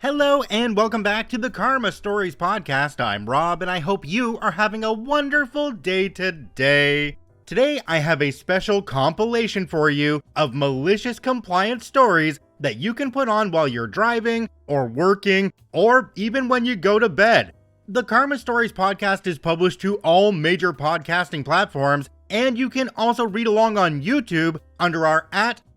Hello and welcome back to the Karma Stories podcast. I'm Rob and I hope you are having a wonderful day today. Today I have a special compilation for you of malicious compliance stories that you can put on while you're driving or working or even when you go to bed. The Karma Stories podcast is published to all major podcasting platforms, and you can also read along on YouTube under our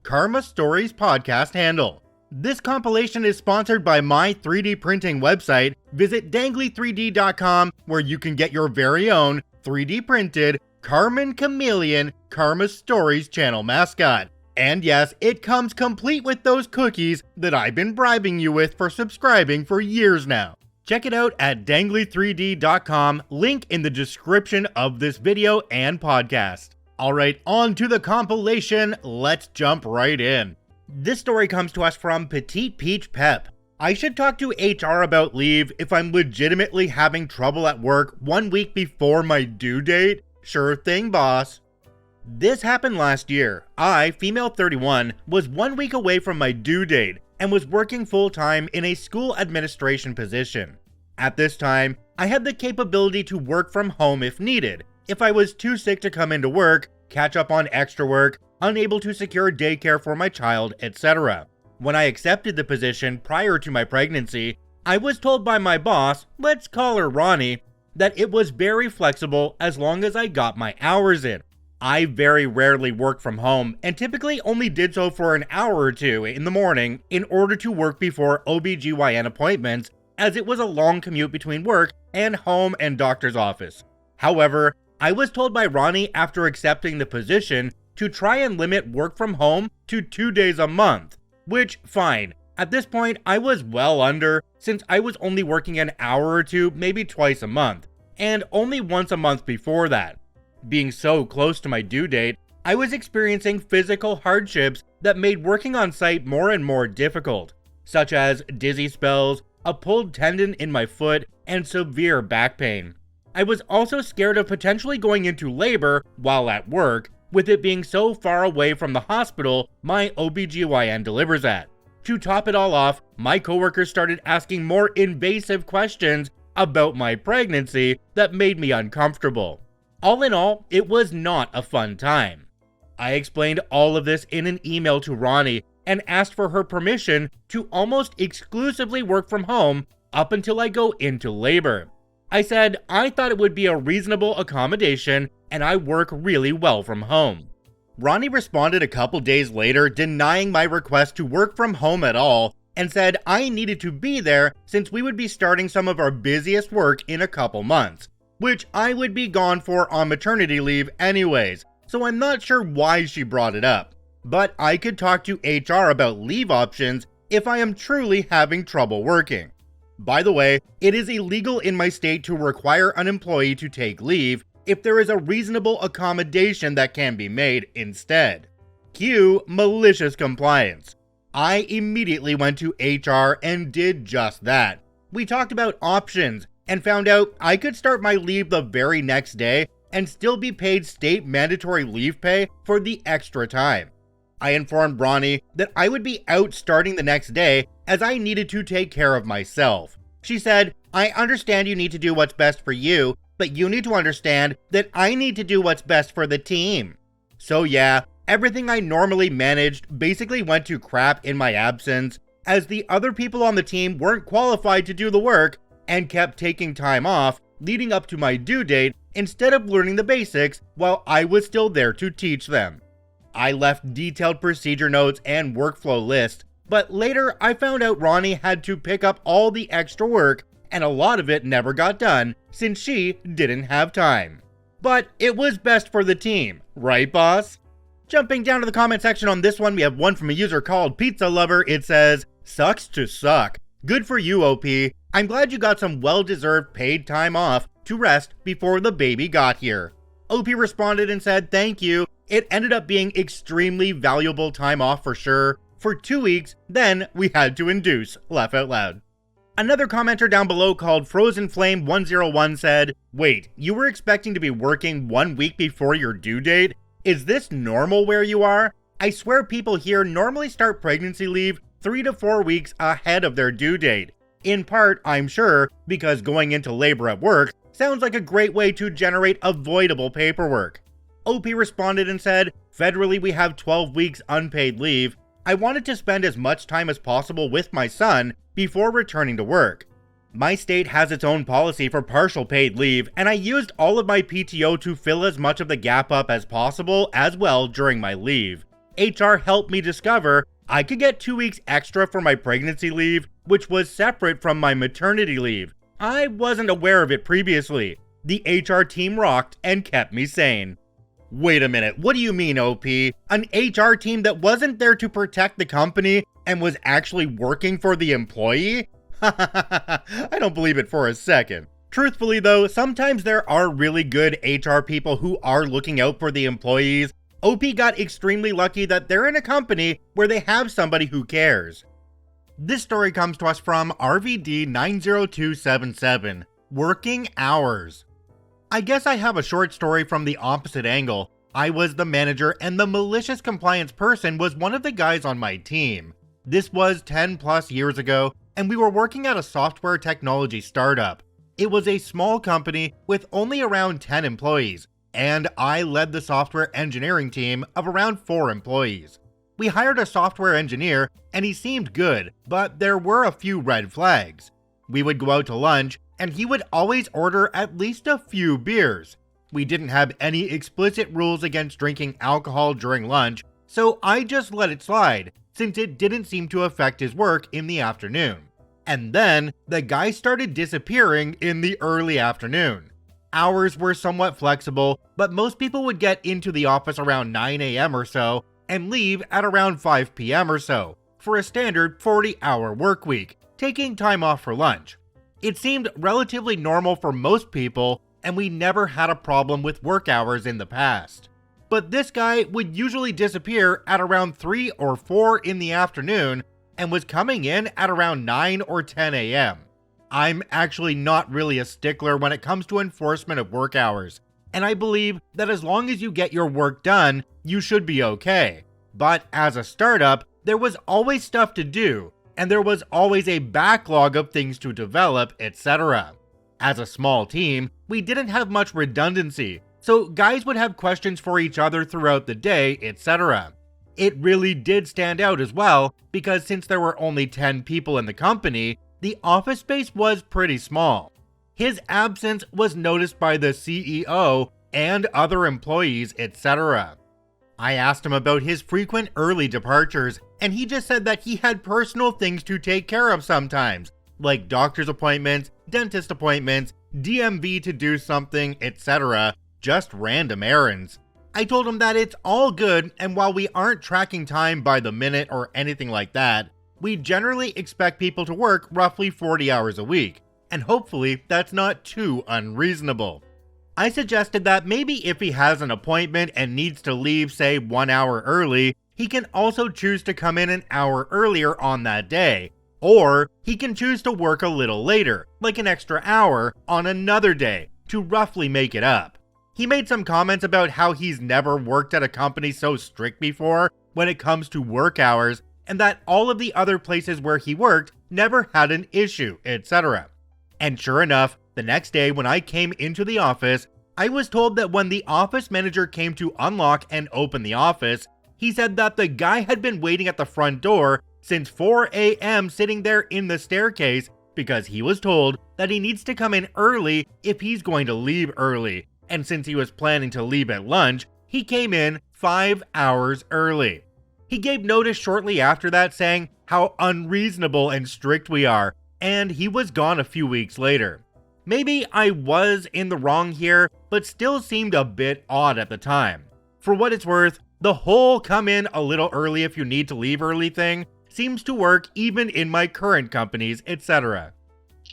@Karma Stories podcast handle. This compilation is sponsored by my 3D printing website. Visit dangly3d.com where you can get your very own 3D printed Karmen Chameleon Karma Stories channel mascot. And yes, it comes complete with those cookies that I've been bribing you with for subscribing for years now. Check it out at dangly3d.com, link in the description of this video and podcast. Alright, on to the compilation, let's jump right in. This story comes to us from Petite Peach Pep. I should talk to HR about leave if I'm legitimately having trouble at work 1 week before my due date. Sure thing, boss. This happened last year. I, female 31, was 1 week away from my due date and was working full-time in a school administration position. At this time, I had the capability to work from home if needed, if I was too sick to come into work, catch up on extra work, unable to secure daycare for my child, etc. When I accepted the position prior to my pregnancy, I was told by my boss, let's call her Ronnie, that it was very flexible as long as I got my hours in. I very rarely worked from home and typically only did so for an hour or two in the morning in order to work before OBGYN appointments, as it was a long commute between work and home and doctor's office. However, I was told by Ronnie after accepting the position to try and limit work from home to 2 days a month, which, fine. At this point, I was well under, since I was only working an hour or two, maybe twice a month, and only once a month before that. Being so close to my due date, I was experiencing physical hardships that made working on site more and more difficult, such as dizzy spells, a pulled tendon in my foot, and severe back pain. I was also scared of potentially going into labor while at work, with it being so far away from the hospital my OBGYN delivers at. To top it all off, my coworkers started asking more invasive questions about my pregnancy that made me uncomfortable. All in all, it was not a fun time. I explained all of this in an email to Ronnie and asked for her permission to almost exclusively work from home up until I go into labor. I said I thought it would be a reasonable accommodation and I work really well from home. Ronnie responded a couple days later denying my request to work from home at all and said I needed to be there since we would be starting some of our busiest work in a couple months, which I would be gone for on maternity leave anyways, so I'm not sure why she brought it up. But I could talk to HR about leave options if I am truly having trouble working. By the way, it is illegal in my state to require an employee to take leave if there is a reasonable accommodation that can be made instead. Cue malicious compliance. I immediately went to HR and did just that. We talked about options and found out I could start my leave the very next day and still be paid state mandatory leave pay for the extra time. I informed Ronnie that I would be out starting the next day as I needed to take care of myself. She said, I understand you need to do what's best for you, but you need to understand that I need to do what's best for the team. So yeah, everything I normally managed basically went to crap in my absence, as the other people on the team weren't qualified to do the work and kept taking time off leading up to my due date instead of learning the basics while I was still there to teach them. I left detailed procedure notes and workflow lists, but later I found out Ronnie had to pick up all the extra work and a lot of it never got done since she didn't have time. But it was best for the team, right boss? Jumping down to the comment section on this one, we have one from a user called Pizza Lover. It says, sucks to suck. Good for you, OP. I'm glad you got some well-deserved paid time off to rest before the baby got here. OP responded and said, thank you. It ended up being extremely valuable time off for sure. For 2 weeks, then we had to induce. Laugh out loud. Another commenter down below called Frozen Flame 101 said, wait, you were expecting to be working 1 week before your due date? Is this normal where you are? I swear people here normally start pregnancy leave 3 to 4 weeks ahead of their due date. In part, I'm sure, because going into labor at work sounds like a great way to generate avoidable paperwork. OP responded and said, "Federally, we have 12 weeks unpaid leave. I wanted to spend as much time as possible with my son before returning to work. My state has its own policy for partial paid leave, and I used all of my PTO to fill as much of the gap up as possible as well during my leave. HR helped me discover I could get 2 weeks extra for my pregnancy leave, which was separate from my maternity leave. I wasn't aware of it previously. The HR team rocked and kept me sane." Wait a minute, what do you mean, OP? An HR team that wasn't there to protect the company and was actually working for the employee? I don't believe it for a second. Truthfully though, sometimes there are really good HR people who are looking out for the employees. OP got extremely lucky that they're in a company where they have somebody who cares. This story comes to us from RVD90277, Working Hours. I guess I have a short story from the opposite angle. I was the manager and the malicious compliance person was one of the guys on my team. This was 10 plus years ago, and we were working at a software technology startup. It was a small company with only around 10 employees, and I led the software engineering team of around 4 employees. We hired a software engineer, and he seemed good, but there were a few red flags. We would go out to lunch, and he would always order at least a few beers. We didn't have any explicit rules against drinking alcohol during lunch, so I just let it slide, since it didn't seem to affect his work in the afternoon. And then, the guy started disappearing in the early afternoon. Hours were somewhat flexible, but most people would get into the office around 9 AM or so, and leave at around 5 PM or so, for a standard 40-hour work week, taking time off for lunch. It seemed relatively normal for most people, and we never had a problem with work hours in the past. But this guy would usually disappear at around 3 or 4 in the afternoon, and was coming in at around 9 or 10 AM. I'm actually not really a stickler when it comes to enforcement of work hours, and I believe that as long as you get your work done, you should be okay. But as a startup, there was always stuff to do, and there was always a backlog of things to develop, etc. As a small team, we didn't have much redundancy, so guys would have questions for each other throughout the day, etc. It really did stand out as well, because since there were only 10 people in the company, the office space was pretty small. His absence was noticed by the CEO and other employees, etc. I asked him about his frequent early departures, and he just said that he had personal things to take care of sometimes, like doctor's appointments, dentist appointments, DMV to do something, etc. Just random errands. I told him that it's all good, and while we aren't tracking time by the minute or anything like that, we generally expect people to work roughly 40 hours a week, and hopefully that's not too unreasonable. I suggested that maybe if he has an appointment and needs to leave, say, 1 hour early, he can also choose to come in an hour earlier on that day. Or he can choose to work a little later, like an extra hour, on another day, to roughly make it up. He made some comments about how he's never worked at a company so strict before when it comes to work hours, and that all of the other places where he worked never had an issue, etc. And sure enough, the next day when I came into the office, I was told that when the office manager came to unlock and open the office, he said that the guy had been waiting at the front door since 4 AM sitting there in the staircase because he was told that he needs to come in early if he's going to leave early, and since he was planning to leave at lunch, he came in 5 hours early. He gave notice shortly after that saying how unreasonable and strict we are, and he was gone a few weeks later. Maybe I was in the wrong here, but still seemed a bit odd at the time. For what it's worth, the whole come in a little early if you need to leave early thing seems to work even in my current companies, etc.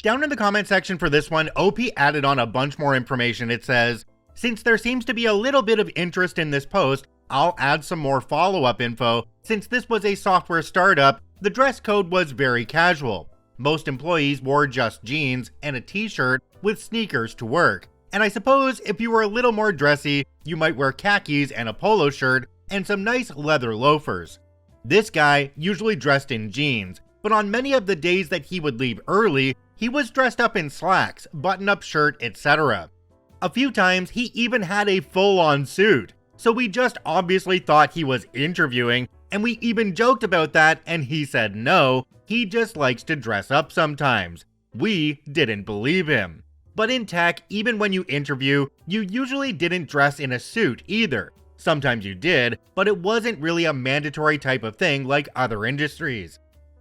Down in the comment section for this one, OP added on a bunch more information. It says, "Since there seems to be a little bit of interest in this post, I'll add some more follow-up info. Since this was a software startup, the dress code was very casual. Most employees wore just jeans and a t-shirt with sneakers to work. And I suppose if you were a little more dressy, you might wear khakis and a polo shirt and some nice leather loafers. This guy usually dressed in jeans, but on many of the days that he would leave early, he was dressed up in slacks, button-up shirt, etc. A few times, he even had a full-on suit, so we just obviously thought he was interviewing, and we even joked about that, and he said no, he just likes to dress up sometimes. We didn't believe him. But in tech, even when you interview, you usually didn't dress in a suit either. Sometimes you did, but it wasn't really a mandatory type of thing like other industries.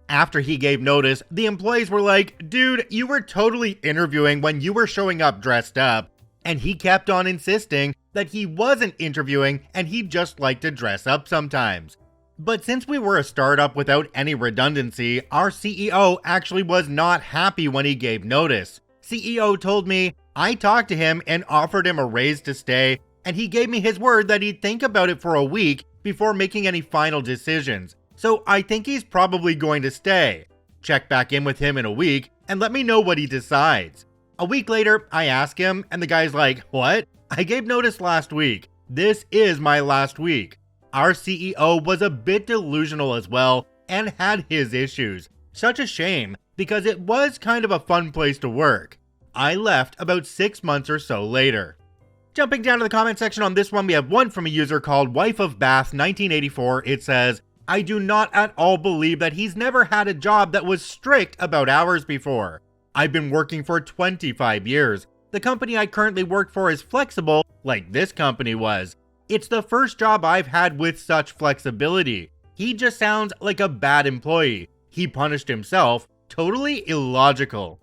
After he gave notice, the employees were like, "Dude, you were totally interviewing when you were showing up dressed up." And he kept on insisting that he wasn't interviewing and he just liked to dress up sometimes. But since we were a startup without any redundancy, our CEO actually was not happy when he gave notice. CEO told me, I talked to him and offered him a raise to stay, and he gave me his word that he'd think about it for a week before making any final decisions. So I think he's probably going to stay. Check back in with him in a week and let me know what he decides. A week later, I ask him and the guy's like, "What? I gave notice last week. This is my last week." Our CEO was a bit delusional as well and had his issues. Such a shame because it was kind of a fun place to work. I left about 6 months or so later. Jumping down to the comment section on this one, we have one from a user called Wife of Bath 1984. It says, "I do not at all believe that he's never had a job that was strict about hours before. I've been working for 25 years. The company I currently work for is flexible, like this company was. It's the first job I've had with such flexibility. He just sounds like a bad employee. He punished himself. Totally illogical."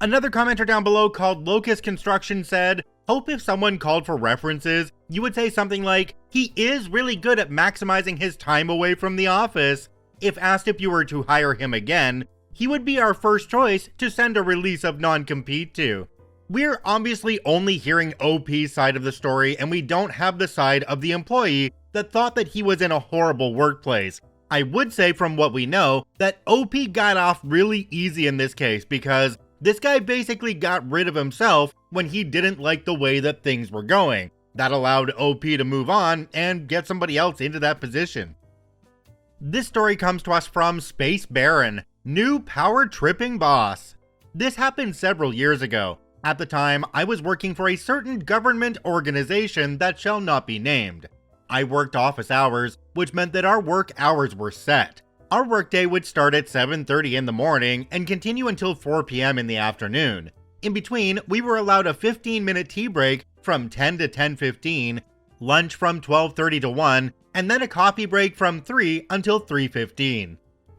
Another commenter down below called Locust Construction said, "Hope if someone called for references, you would say something like, 'He is really good at maximizing his time away from the office.' If asked if you were to hire him again, he would be our first choice to send a release of non-compete to." We're obviously only hearing OP's side of the story, and we don't have the side of the employee that thought that he was in a horrible workplace. I would say from what we know that OP got off really easy in this case because this guy basically got rid of himself when he didn't like the way that things were going. That allowed OP to move on and get somebody else into that position. This story comes to us from Space Baron, new power tripping boss. This happened several years ago. At the time, I was working for a certain government organization that shall not be named. I worked office hours, which meant that our work hours were set. Our workday would start at 7:30 in the morning and continue until 4 p.m. in the afternoon. In between, we were allowed a 15-minute tea break from 10 to 10:15, lunch from 12:30 to 1, and then a coffee break from 3 until 3:15.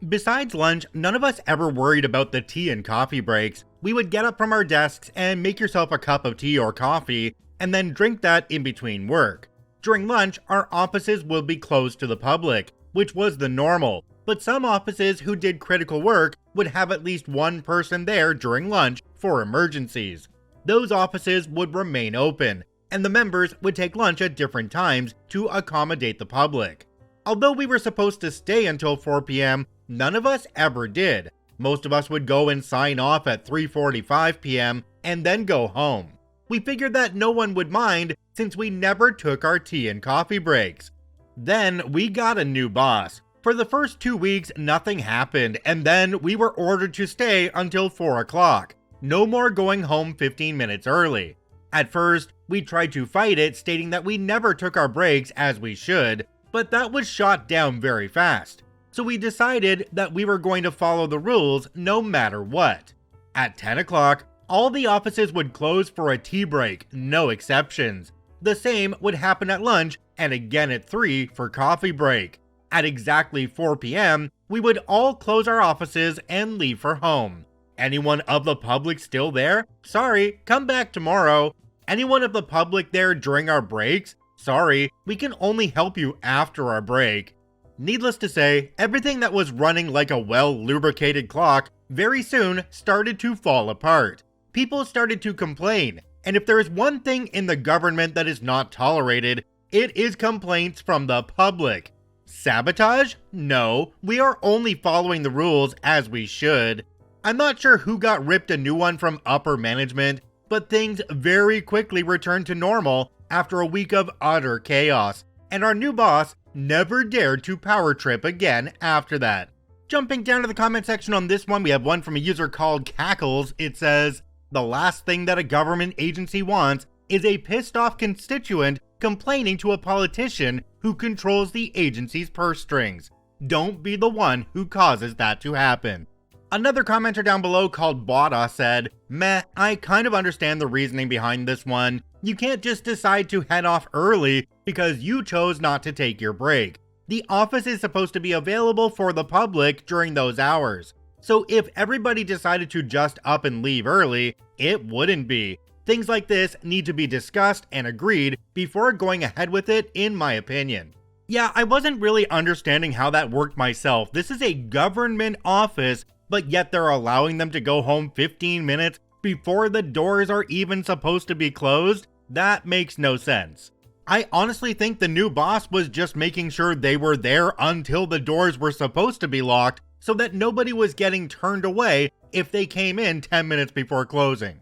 Besides lunch, none of us ever worried about the tea and coffee breaks. We would get up from our desks and make yourself a cup of tea or coffee, and then drink that in between work. During lunch, our offices would be closed to the public, which was the normal, but some offices who did critical work would have at least one person there during lunch for emergencies. Those offices would remain open, and the members would take lunch at different times to accommodate the public. Although we were supposed to stay until 4 p.m., none of us ever did. Most of us would go and sign off at 3:45 p.m. and then go home. We figured that no one would mind since we never took our tea and coffee breaks. Then we got a new boss. For the first 2 weeks, nothing happened, and then we were ordered to stay until 4 o'clock. No more going home 15 minutes early. At first, we tried to fight it, stating that we never took our breaks as we should, but that was shot down very fast. So we decided that we were going to follow the rules no matter what. At 10 o'clock, all the offices would close for a tea break, no exceptions. The same would happen at lunch and again at 3 for coffee break. At exactly 4 p.m., we would all close our offices and leave for home. Anyone of the public still there? Sorry, come back tomorrow. Anyone of the public there during our breaks? Sorry, we can only help you after our break. Needless to say, everything that was running like a well-lubricated clock very soon started to fall apart. People started to complain, and if there is one thing in the government that is not tolerated, it is complaints from the public. Sabotage? No, we are only following the rules as we should. I'm not sure who got ripped a new one from upper management, but things very quickly returned to normal after a week of utter chaos, and our new boss never dared to power trip again after that. Jumping down to the comment section on this one, we have one from a user called Cackles. It says, the last thing that a government agency wants is a pissed off constituent complaining to a politician who controls the agency's purse strings. Don't be the one who causes that to happen. Another commenter down below called Bada said, meh, I kind of understand the reasoning behind this one. You can't just decide to head off early because you chose not to take your break. The office is supposed to be available for the public during those hours. So if everybody decided to just up and leave early, it wouldn't be. Things like this need to be discussed and agreed before going ahead with it, in my opinion. Yeah, I wasn't really understanding how that worked myself. This is a government office, but yet they're allowing them to go home 15 minutes before the doors are even supposed to be closed? That makes no sense. I honestly think the new boss was just making sure they were there until the doors were supposed to be locked so that nobody was getting turned away if they came in 10 minutes before closing.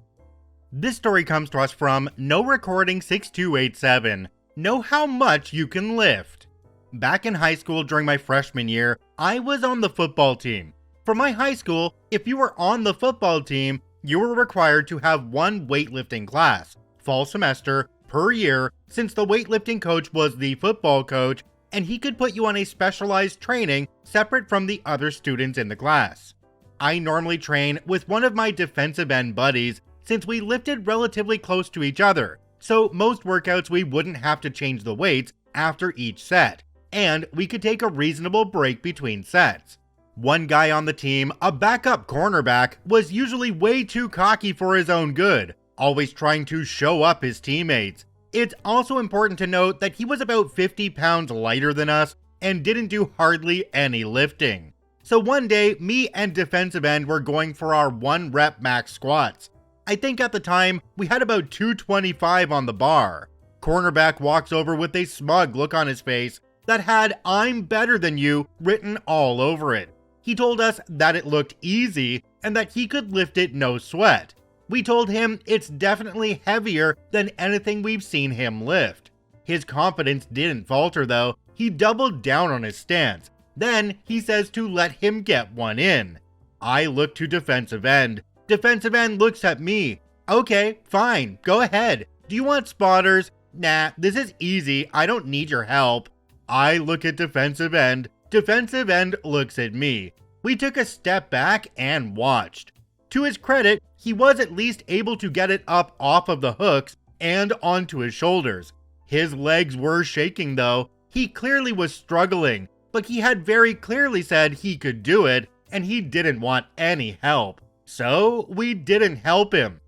This story comes to us from No Recording 6287. Know how much you can lift. Back in high school during my freshman year, I was on the football team. For my high school, if you were on the football team, you were required to have one weightlifting class, fall semester, per year, since the weightlifting coach was the football coach and he could put you on a specialized training separate from the other students in the class. I normally train with one of my defensive end buddies since we lifted relatively close to each other, so most workouts we wouldn't have to change the weights after each set, and we could take a reasonable break between sets. One guy on the team, a backup cornerback, was usually way too cocky for his own good, always trying to show up his teammates. It's also important to note that he was about 50 pounds lighter than us and didn't do hardly any lifting. So one day, me and defensive end were going for our 1 rep max squats. I think at the time, we had about 225 on the bar. Cornerback walks over with a smug look on his face that had "I'm better than you" written all over it. He told us that it looked easy and that he could lift it no sweat. We told him it's definitely heavier than anything we've seen him lift. His confidence didn't falter though, he doubled down on his stance. Then he says to let him get one in. I look to defensive end. Defensive end looks at me. Okay, fine, go ahead. Do you want spotters? Nah, this is easy, I don't need your help. I look at defensive end. Defensive end looks at me. We took a step back and watched. To his credit, he was at least able to get it up off of the hooks and onto his shoulders. His legs were shaking though. He clearly was struggling, but he had very clearly said he could do it and he didn't want any help. So we didn't help him.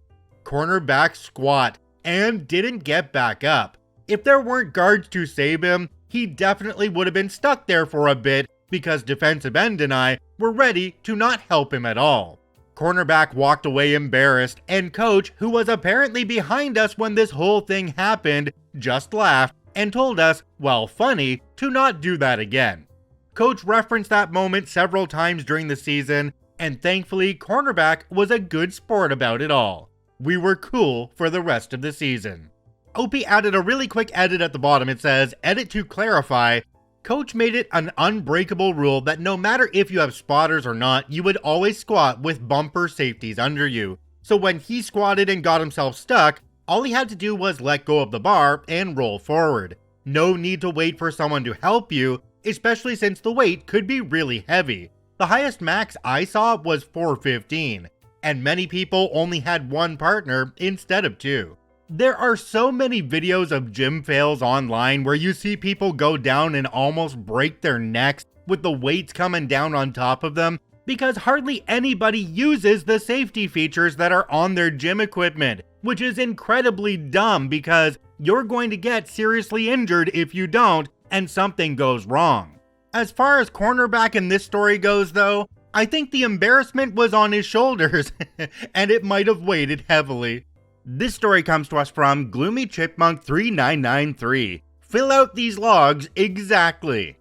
Cornerback squat and didn't get back up. If there weren't guards to save him, he definitely would have been stuck there for a bit because defensive end and I were ready to not help him at all. Cornerback walked away embarrassed, and coach, who was apparently behind us when this whole thing happened, just laughed and told us, well, funny, to not do that again. Coach referenced that moment several times during the season, and thankfully cornerback was a good sport about it all. We were cool for the rest of the season. OP added a really quick edit at the bottom. It says, edit to clarify, Coach made it an unbreakable rule that no matter if you have spotters or not, you would always squat with bumper safeties under you. So when he squatted and got himself stuck, all he had to do was let go of the bar and roll forward. No need to wait for someone to help you, especially since the weight could be really heavy. The highest max I saw was 415, and many people only had one partner instead of two. There are so many videos of gym fails online where you see people go down and almost break their necks with the weights coming down on top of them because hardly anybody uses the safety features that are on their gym equipment, which is incredibly dumb because you're going to get seriously injured if you don't and something goes wrong. As far as cornerback in this story goes though, I think the embarrassment was on his shoulders and it might have weighted heavily. This story comes to us from Gloomy Chipmunk 3993. Fill out these logs exactly.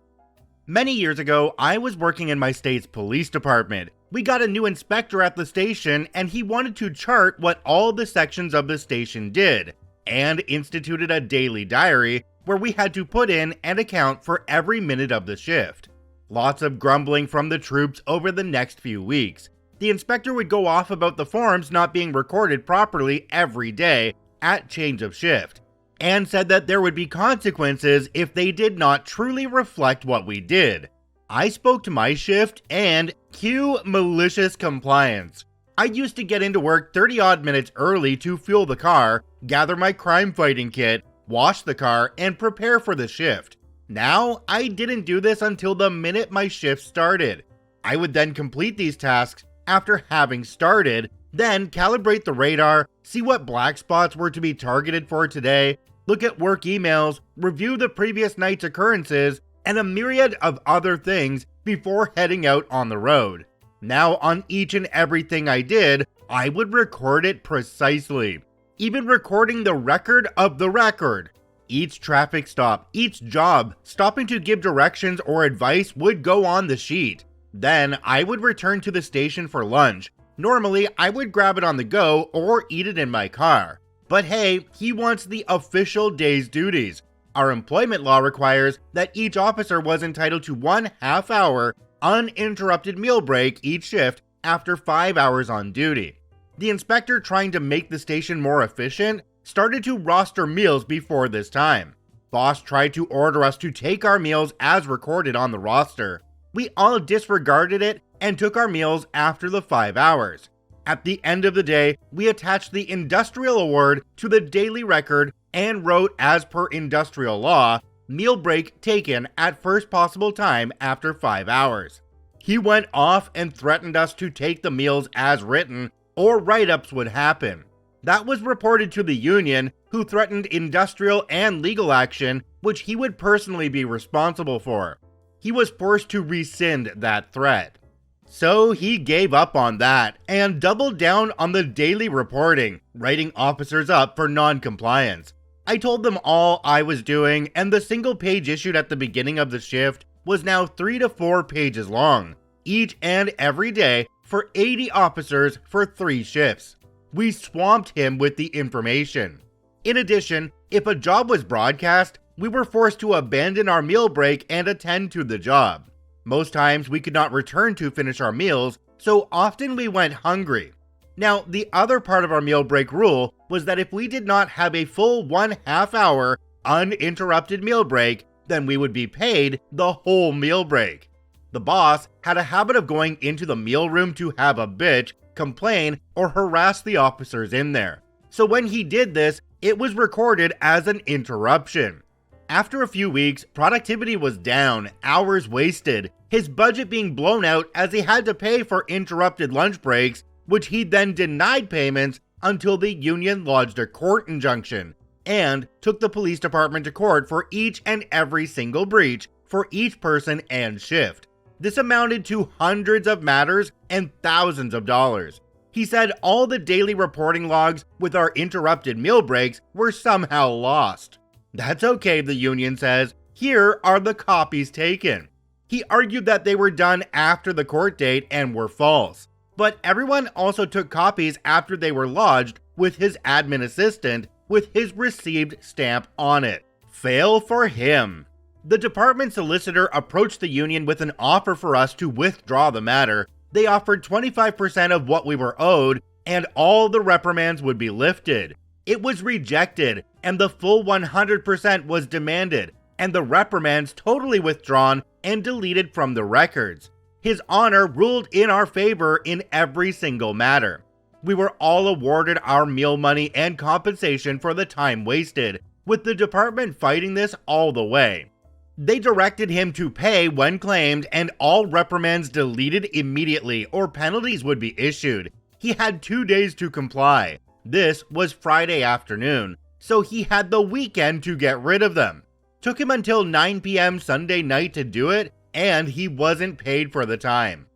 Many years ago, I was working in my state's police department. We got a new inspector at the station and he wanted to chart what all the sections of the station did, and instituted a daily diary where we had to put in and account for every minute of the shift. Lots of grumbling from the troops over the next few weeks. The inspector would go off about the forms not being recorded properly every day at change of shift, and said that there would be consequences if they did not truly reflect what we did. I spoke to my shift and cue Malicious Compliance. I used to get into work 30 odd minutes early to fuel the car, gather my crime fighting kit, wash the car, and prepare for the shift. Now, I didn't do this until the minute my shift started. I would then complete these tasks after having started, then calibrate the radar, see what black spots were to be targeted for today, look at work emails, review the previous night's occurrences, and a myriad of other things before heading out on the road. Now, on each and everything I did, I would record it precisely, even recording the record of the record. Each traffic stop, each job, stopping to give directions or advice would go on the sheet. Then I would return to the station for lunch. Normally, I would grab it on the go or eat it in my car. But hey, he wants the official day's duties. Our employment law requires that each officer was entitled to 1 half-hour uninterrupted meal break each shift after 5 hours on duty. The inspector, trying to make the station more efficient, started to roster meals before this time. Boss tried to order us to take our meals as recorded on the roster. We all disregarded it and took our meals after the 5 hours. At the end of the day, we attached the industrial award to the daily record and wrote, as per industrial law, meal break taken at first possible time after 5 hours. He went off and threatened us to take the meals as written, or write-ups would happen. That was reported to the union, who threatened industrial and legal action, which he would personally be responsible for. He was forced to rescind that threat. So he gave up on that and doubled down on the daily reporting, writing officers up for non-compliance. I told them all I was doing, and the single page issued at the beginning of the shift was now 3 to 4 pages long, each and every day for 80 officers for 3 shifts. We swamped him with the information. In addition, if a job was broadcast, we were forced to abandon our meal break and attend to the job. Most times we could not return to finish our meals, so often we went hungry. Now, the other part of our meal break rule was that if we did not have a full 1 half-hour uninterrupted meal break, then we would be paid the whole meal break. The boss had a habit of going into the meal room to have a bitch, complain, or harass the officers in there. So when he did this, it was recorded as an interruption. After a few weeks, productivity was down, hours wasted, his budget being blown out as he had to pay for interrupted lunch breaks, which he then denied payments until the union lodged a court injunction and took the police department to court for each and every single breach for each person and shift. This amounted to hundreds of matters and thousands of dollars. He said all the daily reporting logs with our interrupted meal breaks were somehow lost. That's okay, the union says. Here are the copies taken. He argued that they were done after the court date and were false. But everyone also took copies after they were lodged with his admin assistant with his received stamp on it. Fail for him. The department solicitor approached the union with an offer for us to withdraw the matter. They offered 25% of what we were owed, and all the reprimands would be lifted. It was rejected, and the full 100% was demanded, and the reprimands totally withdrawn and deleted from the records. His Honor ruled in our favor in every single matter. We were all awarded our meal money and compensation for the time wasted, with the department fighting this all the way. They directed him to pay when claimed, and all reprimands deleted immediately or penalties would be issued. He had 2 days to comply. This was Friday afternoon, so he had the weekend to get rid of them. Took him until 9 p.m. Sunday night to do it, and he wasn't paid for the time.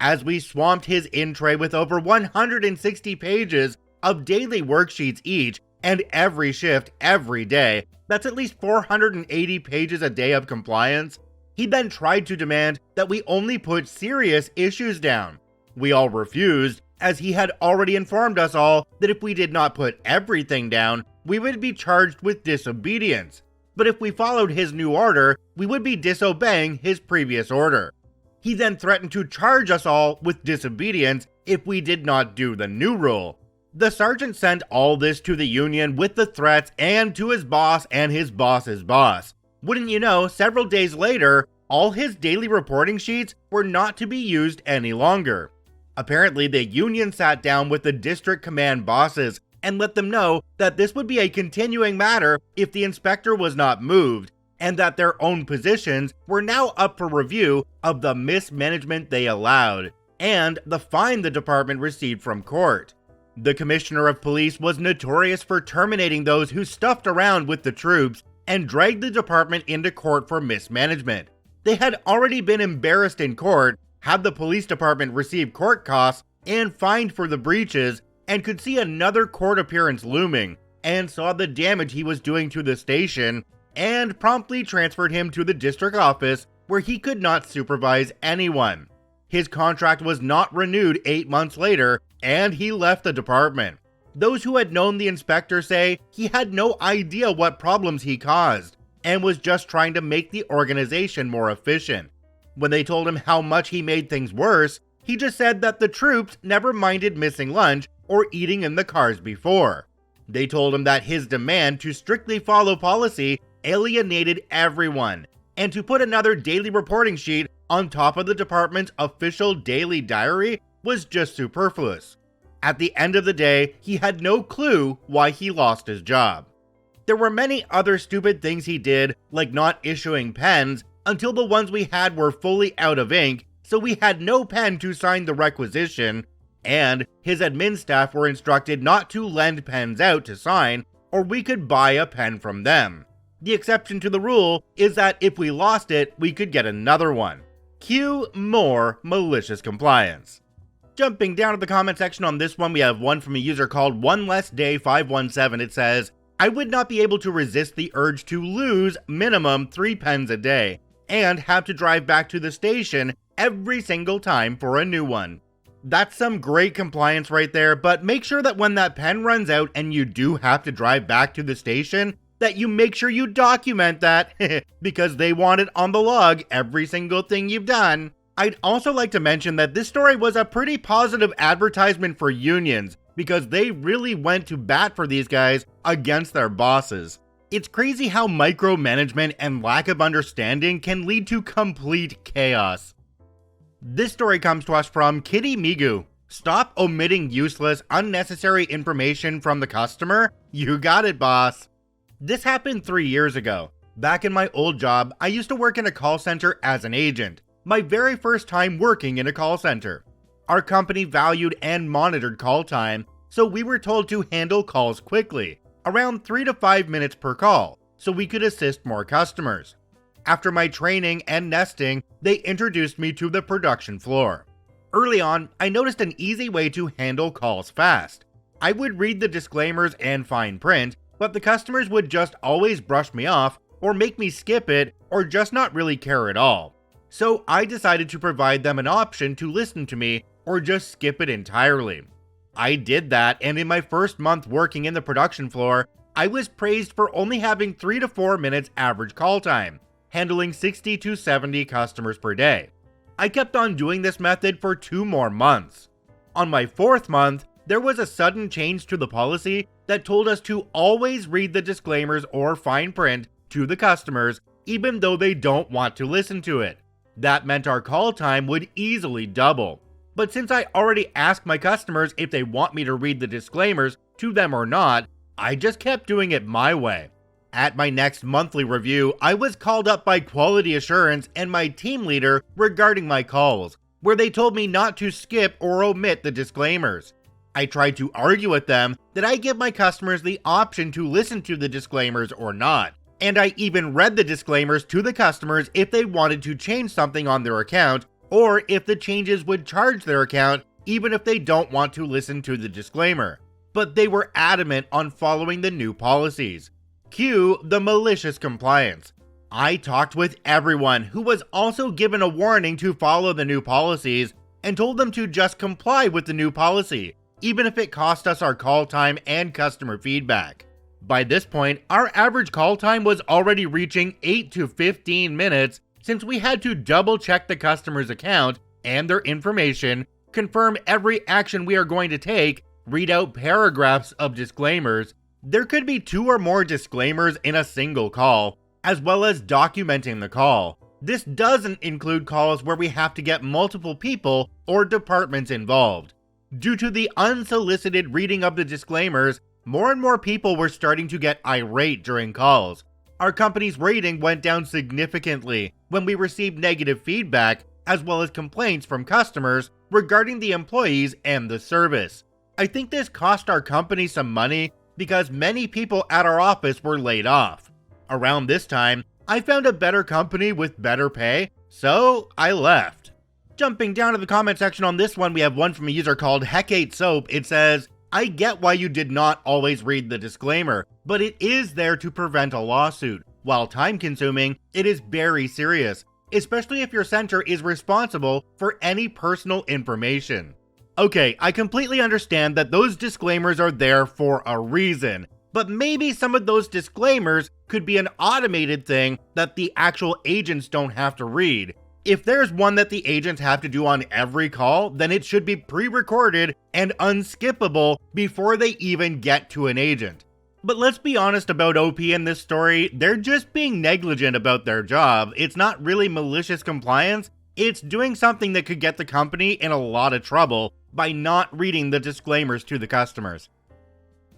As we swamped his in-tray with over 160 pages of daily worksheets each, and every shift every day, that's at least 480 pages a day of compliance. He then tried to demand that we only put serious issues down. We all refused, as he had already informed us all that if we did not put everything down, we would be charged with disobedience. but if we followed his new order, we would be disobeying his previous order. He then threatened to charge us all with disobedience if we did not do the new rule. The sergeant sent all this to the union with the threats and to his boss and his boss's boss. Wouldn't you know, several days later, all his daily reporting sheets were not to be used any longer. Apparently, the union sat down with the district command bosses and let them know that this would be a continuing matter if the inspector was not moved, and that their own positions were now up for review of the mismanagement they allowed, and the fine the department received from court. The commissioner of police was notorious for terminating those who stuffed around with the troops and dragged the department into court for mismanagement. They had already been embarrassed in court, had the police department received court costs and fined for the breaches, and could see another court appearance looming, and saw the damage he was doing to the station, and promptly transferred him to the district office where he could not supervise anyone. His contract was not renewed 8 months later, and he left the department. Those who had known the inspector say he had no idea what problems he caused, and was just trying to make the organization more efficient. When they told him how much he made things worse, he just said that the troops never minded missing lunch or eating in the cars before. They told him that his demand to strictly follow policy alienated everyone, and to put another daily reporting sheet on top of the department's official daily diary was just superfluous. At the end of the day, he had no clue why he lost his job. There were many other stupid things he did, like not issuing pens until the ones we had were fully out of ink, so we had no pen to sign the requisition, and his admin staff were instructed not to lend pens out to sign, or we could buy a pen from them. The exception to the rule is that if we lost it, we could get another one. Cue more malicious compliance. Jumping down to the comment section on this one, we have one from a user called OneLessDay517. It says, I would not be able to resist the urge to lose minimum 3 pens a day, and have to drive back to the station every single time for a new one. That's some great compliance right there, but make sure that when that pen runs out and you do have to drive back to the station, that you make sure you document that, because they want it on the log every single thing you've done. I'd also like to mention that this story was a pretty positive advertisement for unions, because they really went to bat for these guys against their bosses. It's crazy how micromanagement and lack of understanding can lead to complete chaos. This story comes to us from Kitty Migu. Stop omitting useless, unnecessary information from the customer. You got it, boss. This happened 3 years ago. Back in my old job, I used to work in a call center as an agent. My very first time working in a call center. Our company valued and monitored call time, so we were told to handle calls quickly, around 3 to 5 minutes per call, so we could assist more customers. After my training and nesting, they introduced me to the production floor. Early on, I noticed an easy way to handle calls fast. I would read the disclaimers and fine print, but the customers would just always brush me off, or make me skip it, or just not really care at all. So I decided to provide them an option to listen to me, or just skip it entirely. I did that, and in my first month working in the production floor, I was praised for only having 3 to 4 minutes average call time, handling 60 to 70 customers per day. I kept on doing this method for 2 more months. On my 4th month, there was a sudden change to the policy that told us to always read the disclaimers or fine print to the customers, even though they don't want to listen to it. That meant our call time would easily double. But since I already asked my customers if they want me to read the disclaimers to them or not, I just kept doing it my way. At my next monthly review, I was called up by quality assurance and my team leader regarding my calls, where they told me not to skip or omit the disclaimers. I tried to argue with them that I give my customers the option to listen to the disclaimers or not, and I even read the disclaimers to the customers if they wanted to change something on their account, or if the changes would charge their account even if they don't want to listen to the disclaimer. But they were adamant on following the new policies. Cue the malicious compliance. I talked with everyone who was also given a warning to follow the new policies and told them to just comply with the new policy, even if it cost us our call time and customer feedback. By this point, our average call time was already reaching 8 to 15 minutes since we had to double check the customer's account and their information, confirm every action we are going to take, read out paragraphs of disclaimers. There could be 2 or more disclaimers in a single call, as well as documenting the call. This doesn't include calls where we have to get multiple people or departments involved. Due to the unsolicited reading of the disclaimers, more and more people were starting to get irate during calls. Our company's rating went down significantly when we received negative feedback, as well as complaints from customers regarding the employees and the service. I think this cost our company some money because many people at our office were laid off. Around this time, I found a better company with better pay, so I left. Jumping down to the comment section on this one, we have one from a user called Heck8Soap. It says, I get why you did not always read the disclaimer, but it is there to prevent a lawsuit. While time-consuming, it is very serious, especially if your center is responsible for any personal information. Okay, I completely understand that those disclaimers are there for a reason, but maybe some of those disclaimers could be an automated thing that the actual agents don't have to read. If there's one that the agents have to do on every call, then it should be pre-recorded and unskippable before they even get to an agent. But let's be honest about OP in this story, they're just being negligent about their job. It's not really malicious compliance, it's doing something that could get the company in a lot of trouble by not reading the disclaimers to the customers.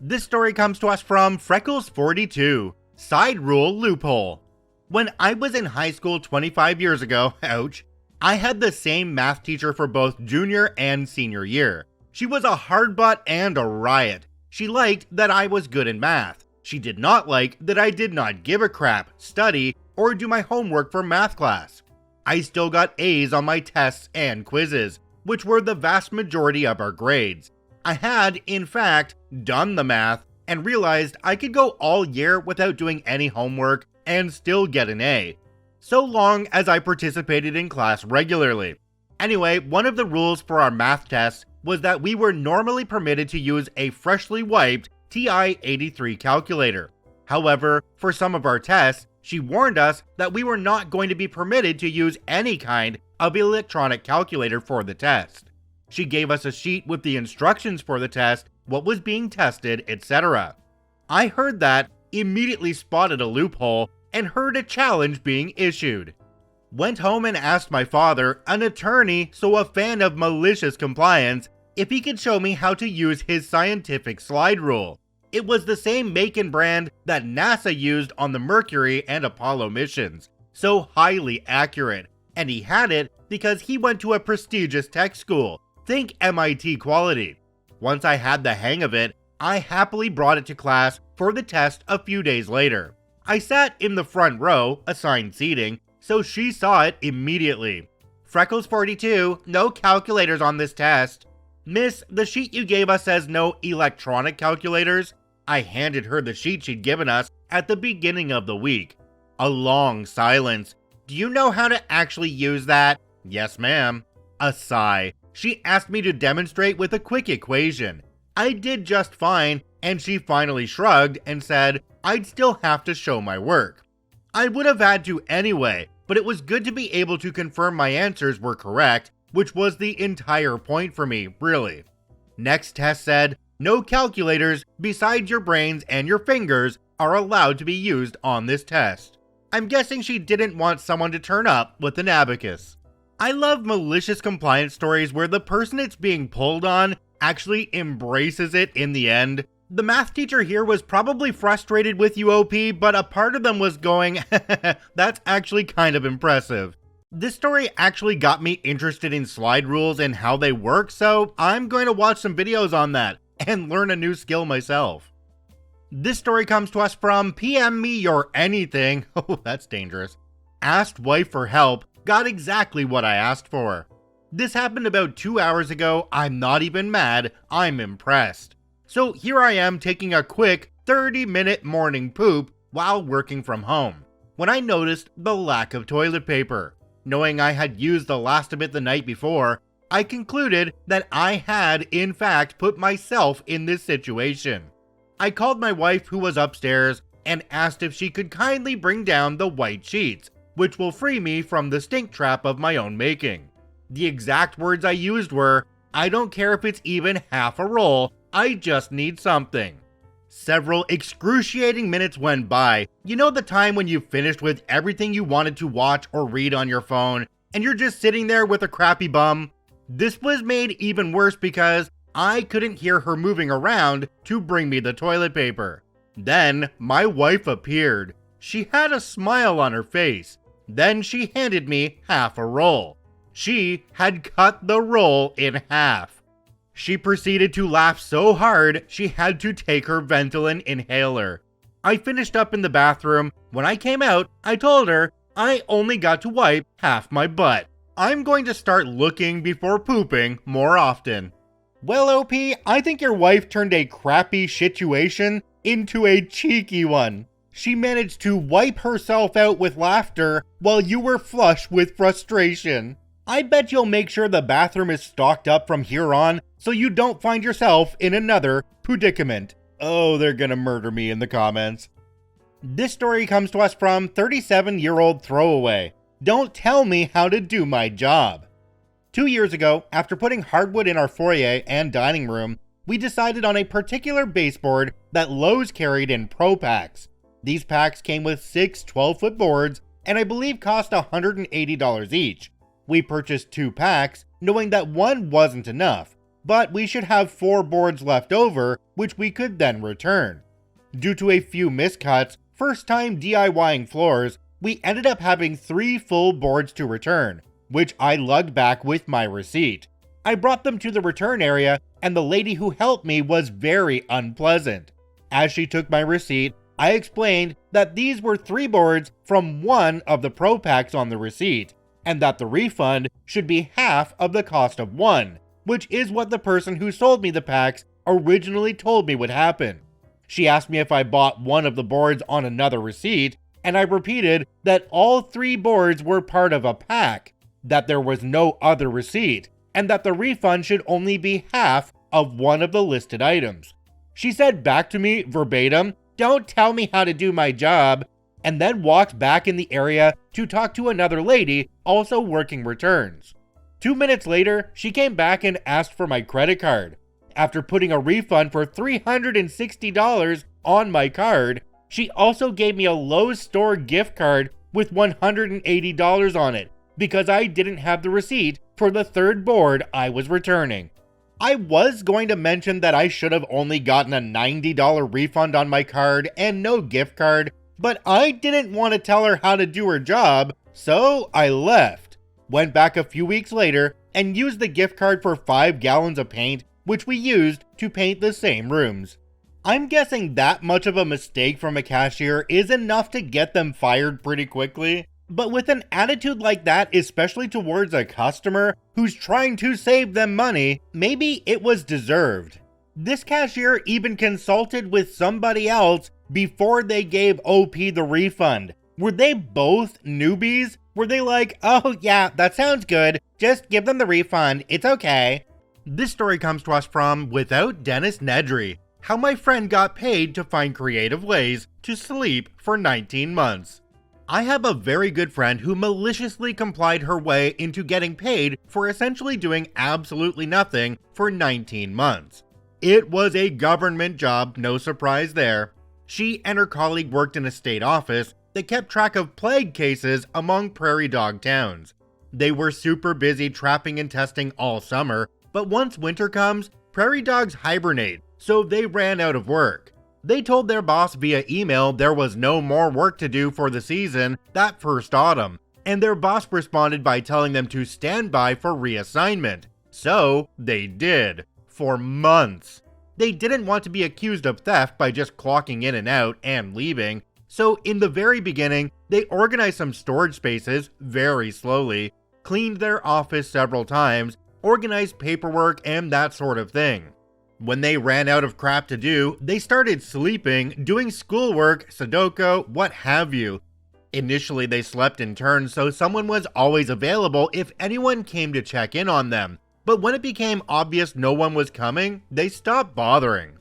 This story comes to us from Freckles42, Side Rule Loophole. When I was in high school 25 years ago, ouch, I had the same math teacher for both junior and senior year. She was a hard butt and a riot. She liked that I was good in math. She did not like that I did not give a crap, study, or do my homework for math class. I still got A's on my tests and quizzes, which were the vast majority of our grades. I had, in fact, done the math and realized I could go all year without doing any homework and still get an A, so long as I participated in class regularly. Anyway, one of the rules for our math tests was that we were normally permitted to use a freshly wiped TI-83 calculator. However, for some of our tests, she warned us that we were not going to be permitted to use any kind of electronic calculator for the test. She gave us a sheet with the instructions for the test, what was being tested, etc. I heard that, immediately spotted a loophole, and heard a challenge being issued. Went home and asked my father, an attorney so a fan of Malicious Compliance, if he could show me how to use his scientific slide rule. It was the same make and brand that NASA used on the Mercury and Apollo missions, so highly accurate, and he had it because he went to a prestigious tech school, think MIT quality. Once I had the hang of it, I happily brought it to class for the test a few days later. I sat in the front row, assigned seating, so she saw it immediately. Freckles42, no calculators on this test. Miss, the sheet you gave us says no electronic calculators. I handed her the sheet she'd given us at the beginning of the week. A long silence. Do you know how to actually use that? Yes, ma'am. A sigh. She asked me to demonstrate with a quick equation. I did just fine, and she finally shrugged and said I'd still have to show my work. I would have had to anyway, but it was good to be able to confirm my answers were correct, which was the entire point for me, really. Next test said, no calculators besides your brains and your fingers are allowed to be used on this test. I'm guessing she didn't want someone to turn up with an abacus. I love malicious compliance stories where the person it's being pulled on actually embraces it in the end. The math teacher here was probably frustrated with you, OP, but a part of them was going, that's actually kind of impressive. This story actually got me interested in slide rules and how they work, so I'm going to watch some videos on that and learn a new skill myself. This story comes to us from PM Me Your Anything. Oh, that's dangerous. Asked wife for help, got exactly what I asked for. This happened about 2 hours ago. I'm not even mad, I'm impressed. So here I am taking a quick 30-minute morning poop while working from home, when I noticed the lack of toilet paper. Knowing I had used the last of it the night before, I concluded that I had in fact put myself in this situation. I called my wife, who was upstairs, and asked if she could kindly bring down the white sheets, which will free me from the stink trap of my own making. The exact words I used were, "I don't care if it's even half a roll, I just need something." Several excruciating minutes went by. You know the time when you've finished with everything you wanted to watch or read on your phone, and you're just sitting there with a crappy bum? This was made even worse because I couldn't hear her moving around to bring me the toilet paper. Then my wife appeared. She had a smile on her face. Then she handed me half a roll. She had cut the roll in half. She proceeded to laugh so hard she had to take her Ventolin inhaler. I finished up in the bathroom. When I came out, I told her I only got to wipe half my butt. I'm going to start looking before pooping more often. Well, OP, I think your wife turned a crappy situation into a cheeky one. She managed to wipe herself out with laughter while you were flush with frustration. I bet you'll make sure the bathroom is stocked up from here on so you don't find yourself in another predicament. Oh, they're gonna murder me in the comments. This story comes to us from 37-year-old Throwaway. Don't tell me how to do my job. 2 years ago, after putting hardwood in our foyer and dining room, we decided on a particular baseboard that Lowe's carried in Pro Packs. These packs came with 6 12-foot boards and I believe cost $180 each. We purchased 2 packs, knowing that one wasn't enough, but we should have 4 boards left over, which we could then return. Due to a few miscuts, first time DIYing floors, we ended up having 3 full boards to return, which I lugged back with my receipt. I brought them to the return area, and the lady who helped me was very unpleasant. As she took my receipt, I explained that these were 3 boards from one of the Pro Packs on the receipt, and that the refund should be half of the cost of one, which is what the person who sold me the packs originally told me would happen. She asked me if I bought one of the boards on another receipt, and I repeated that all 3 boards were part of a pack, that there was no other receipt, and that the refund should only be half of one of the listed items. She said back to me verbatim, "Don't tell me how to do my job," and then walked back in the area to talk to another lady also working returns. 2 minutes later, she came back and asked for my credit card. After putting a refund for $360 on my card, she also gave me a Lowe's store gift card with $180 on it because I didn't have the receipt for the 3rd board I was returning. I was going to mention that I should have only gotten a $90 refund on my card and no gift card, but I didn't want to tell her how to do her job, so I left. Went back a few weeks later and used the gift card for 5 gallons of paint, which we used to paint the same rooms. I'm guessing that much of a mistake from a cashier is enough to get them fired pretty quickly. But with an attitude like that, especially towards a customer who's trying to save them money, maybe it was deserved. This cashier even consulted with somebody else before they gave OP the refund. Were they both newbies? Were they like, "Oh yeah, that sounds good, just give them the refund, it's okay"? This story comes to us from Without Dennis Nedry. How my friend got paid to find creative ways to sleep for 19 months. I have a very good friend who maliciously complied her way into getting paid for essentially doing absolutely nothing for 19 months. It was a government job, no surprise there. She and her colleague worked in a state office that kept track of plague cases among prairie dog towns. They were super busy trapping and testing all summer, but once winter comes, prairie dogs hibernate, so they ran out of work. They told their boss via email there was no more work to do for the season that first autumn, and their boss responded by telling them to stand by for reassignment. So they did, for months. They didn't want to be accused of theft by just clocking in and out and leaving, so in the very beginning, they organized some storage spaces very slowly, cleaned their office several times, organized paperwork and that sort of thing. When they ran out of crap to do, they started sleeping, doing schoolwork, Sudoku, what have you. Initially, they slept in turns, so someone was always available if anyone came to check in on them. But when it became obvious no one was coming, they stopped bothering.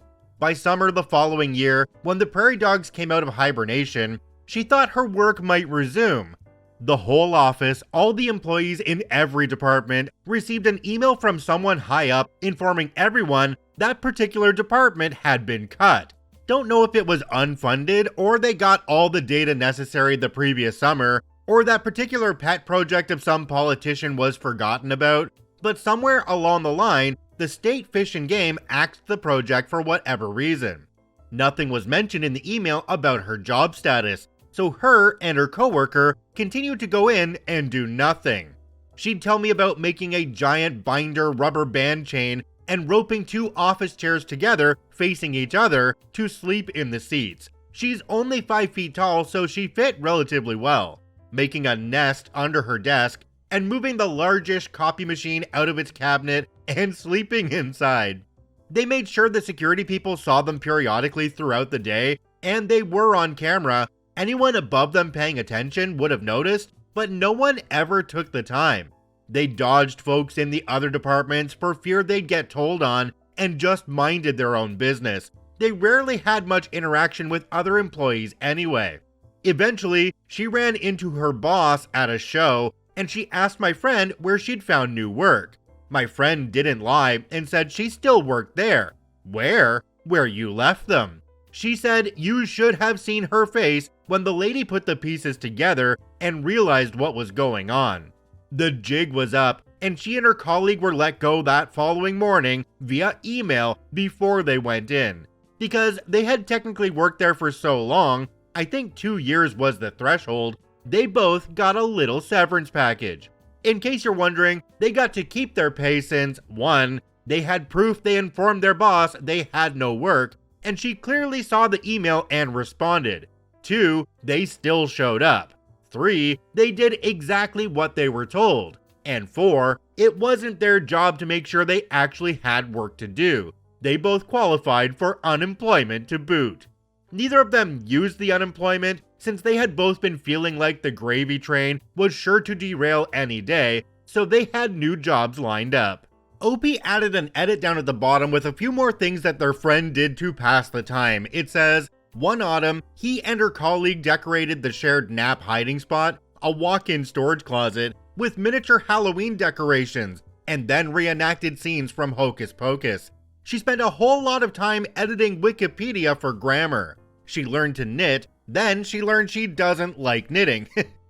By summer the following year, when the prairie dogs came out of hibernation, she thought her work might resume. The whole office, all the employees in every department, received an email from someone high up informing everyone that particular department had been cut. Don't know if it was unfunded, or they got all the data necessary the previous summer, or that particular pet project of some politician was forgotten about, but somewhere along the line, the state fish and game axed the project for whatever reason. Nothing was mentioned in the email about her job status, so her and her coworker continued to go in and do nothing. She'd tell me about making a giant binder rubber band chain and roping 2 office chairs together facing each other to sleep in the seats. She's only 5 feet tall, so she fit relatively well. Making a nest under her desk and moving the largish copy machine out of its cabinet and sleeping inside. They made sure the security people saw them periodically throughout the day, and they were on camera. Anyone above them paying attention would have noticed, but no one ever took the time. They dodged folks in the other departments for fear they'd get told on and just minded their own business. They rarely had much interaction with other employees anyway. Eventually, she ran into her boss at a show and she asked my friend where she'd found new work. My friend didn't lie and said she still worked there. Where? Where you left them. She said you should have seen her face when the lady put the pieces together and realized what was going on. The jig was up, and she and her colleague were let go that following morning via email before they went in. Because they had technically worked there for so long, I think 2 years was the threshold, they both got a little severance package. In case you're wondering, they got to keep their pay since 1. They had proof they informed their boss they had no work, and she clearly saw the email and responded. 2. They still showed up. 3. They did exactly what they were told. And 4. It wasn't their job to make sure they actually had work to do. They both qualified for unemployment to boot. Neither of them used the unemployment since they had both been feeling like the gravy train was sure to derail any day, so they had new jobs lined up. OP added an edit down at the bottom with a few more things that their friend did to pass the time. It says, one autumn, he and her colleague decorated the shared nap hiding spot, a walk-in storage closet, with miniature Halloween decorations, and then reenacted scenes from Hocus Pocus. She spent a whole lot of time editing Wikipedia for grammar. She learned to knit, then she learned she doesn't like knitting.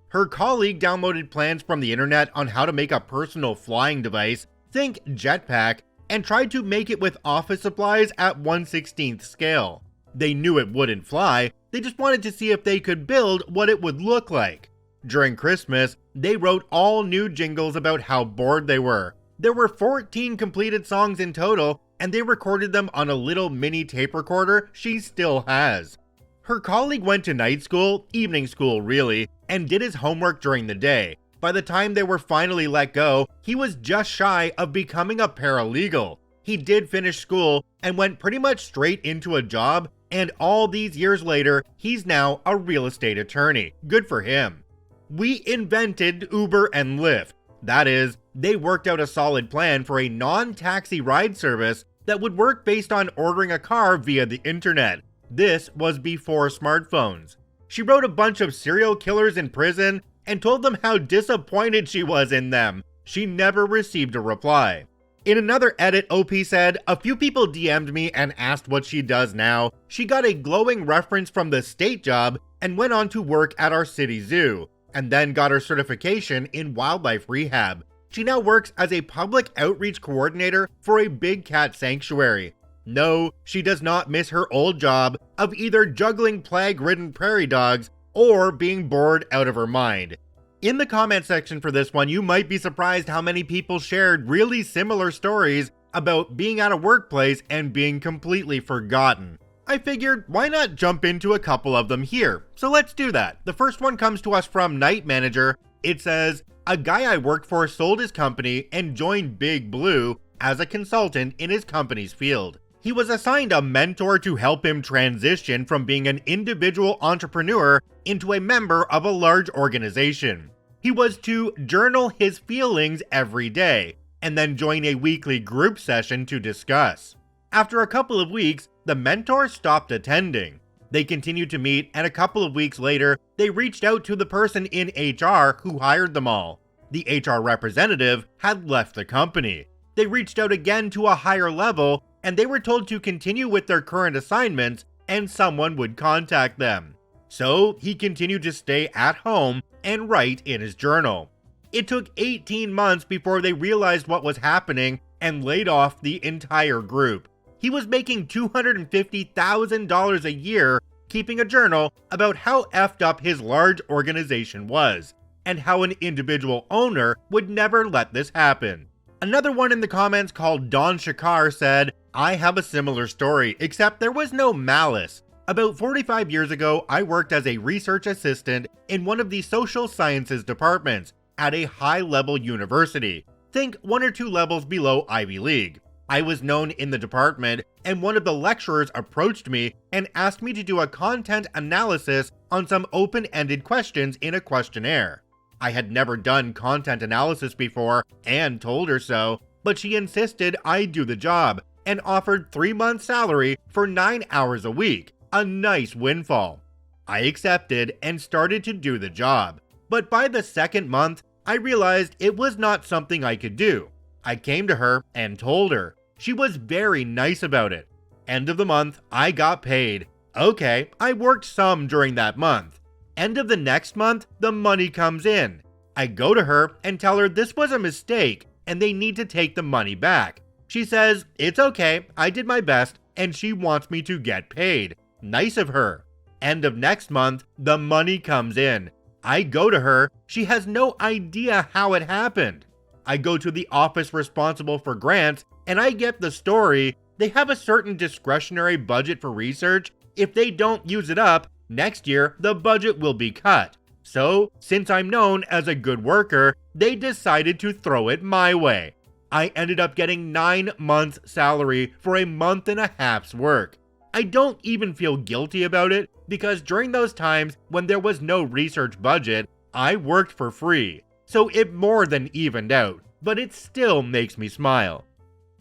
Her colleague downloaded plans from the internet on how to make a personal flying device, think jetpack, and tried to make it with office supplies at 1/16th scale. They knew it wouldn't fly, they just wanted to see if they could build what it would look like. During Christmas, they wrote all new jingles about how bored they were. There were 14 completed songs in total, and they recorded them on a little mini tape recorder she still has. Her colleague went to night school, evening school really, and did his homework during the day. By the time they were finally let go, he was just shy of becoming a paralegal. He did finish school and went pretty much straight into a job, and all these years later, he's now a real estate attorney. Good for him. We invented Uber and Lyft. That is, they worked out a solid plan for a non-taxi ride service that would work based on ordering a car via the internet. This was before smartphones. She wrote a bunch of serial killers in prison and told them how disappointed she was in them. She never received a reply. In another edit, OP said, a few people DM'd me and asked what she does now. She got a glowing reference from the state job and went on to work at our city zoo, and then got her certification in wildlife rehab. She now works as a public outreach coordinator for a big cat sanctuary. No, she does not miss her old job of either juggling plague-ridden prairie dogs or being bored out of her mind. In the comment section for this one, you might be surprised how many people shared really similar stories about being at a workplace and being completely forgotten. I figured, why not jump into a couple of them here? So let's do that. The first one comes to us from Night Manager. It says, a guy I worked for sold his company and joined Big Blue as a consultant in his company's field. He was assigned a mentor to help him transition from being an individual entrepreneur into a member of a large organization. He was to journal his feelings every day, and then join a weekly group session to discuss. After a couple of weeks, the mentor stopped attending. They continued to meet, and a couple of weeks later, they reached out to the person in HR who hired them all. The HR representative had left the company. They reached out again to a higher level, and they were told to continue with their current assignments and someone would contact them. So he continued to stay at home and write in his journal. It took 18 months before they realized what was happening and laid off the entire group. He was making $250,000 a year keeping a journal about how effed up his large organization was, and how an individual owner would never let this happen. Another one in the comments called Don Shakar said, "I have a similar story, except there was no malice. About 45 years ago, I worked as a research assistant in one of the social sciences departments at a high-level university. Think 1 or 2 levels below Ivy League. I was known in the department, and one of the lecturers approached me and asked me to do a content analysis on some open-ended questions in a questionnaire. I had never done content analysis before and told her so, but she insisted I do the job and offered 3 months' salary for 9 hours a week, a nice windfall. I accepted and started to do the job, but by the second month, I realized it was not something I could do. I came to her and told her. She was very nice about it. End of the month, I got paid. Okay, I worked some during that month. End of the next month, the money comes in. I go to her and tell her this was a mistake and they need to take the money back. She says, it's okay, I did my best, and she wants me to get paid. Nice of her. End of next month, the money comes in. I go to her, she has no idea how it happened. I go to the office responsible for grants, and I get the story. They have a certain discretionary budget for research. If they don't use it up, next year the budget will be cut. So, since I'm known as a good worker, they decided to throw it my way. I ended up getting 9 months' salary for a month and a half's work. I don't even feel guilty about it because during those times when there was no research budget, I worked for free. So it more than evened out, but it still makes me smile."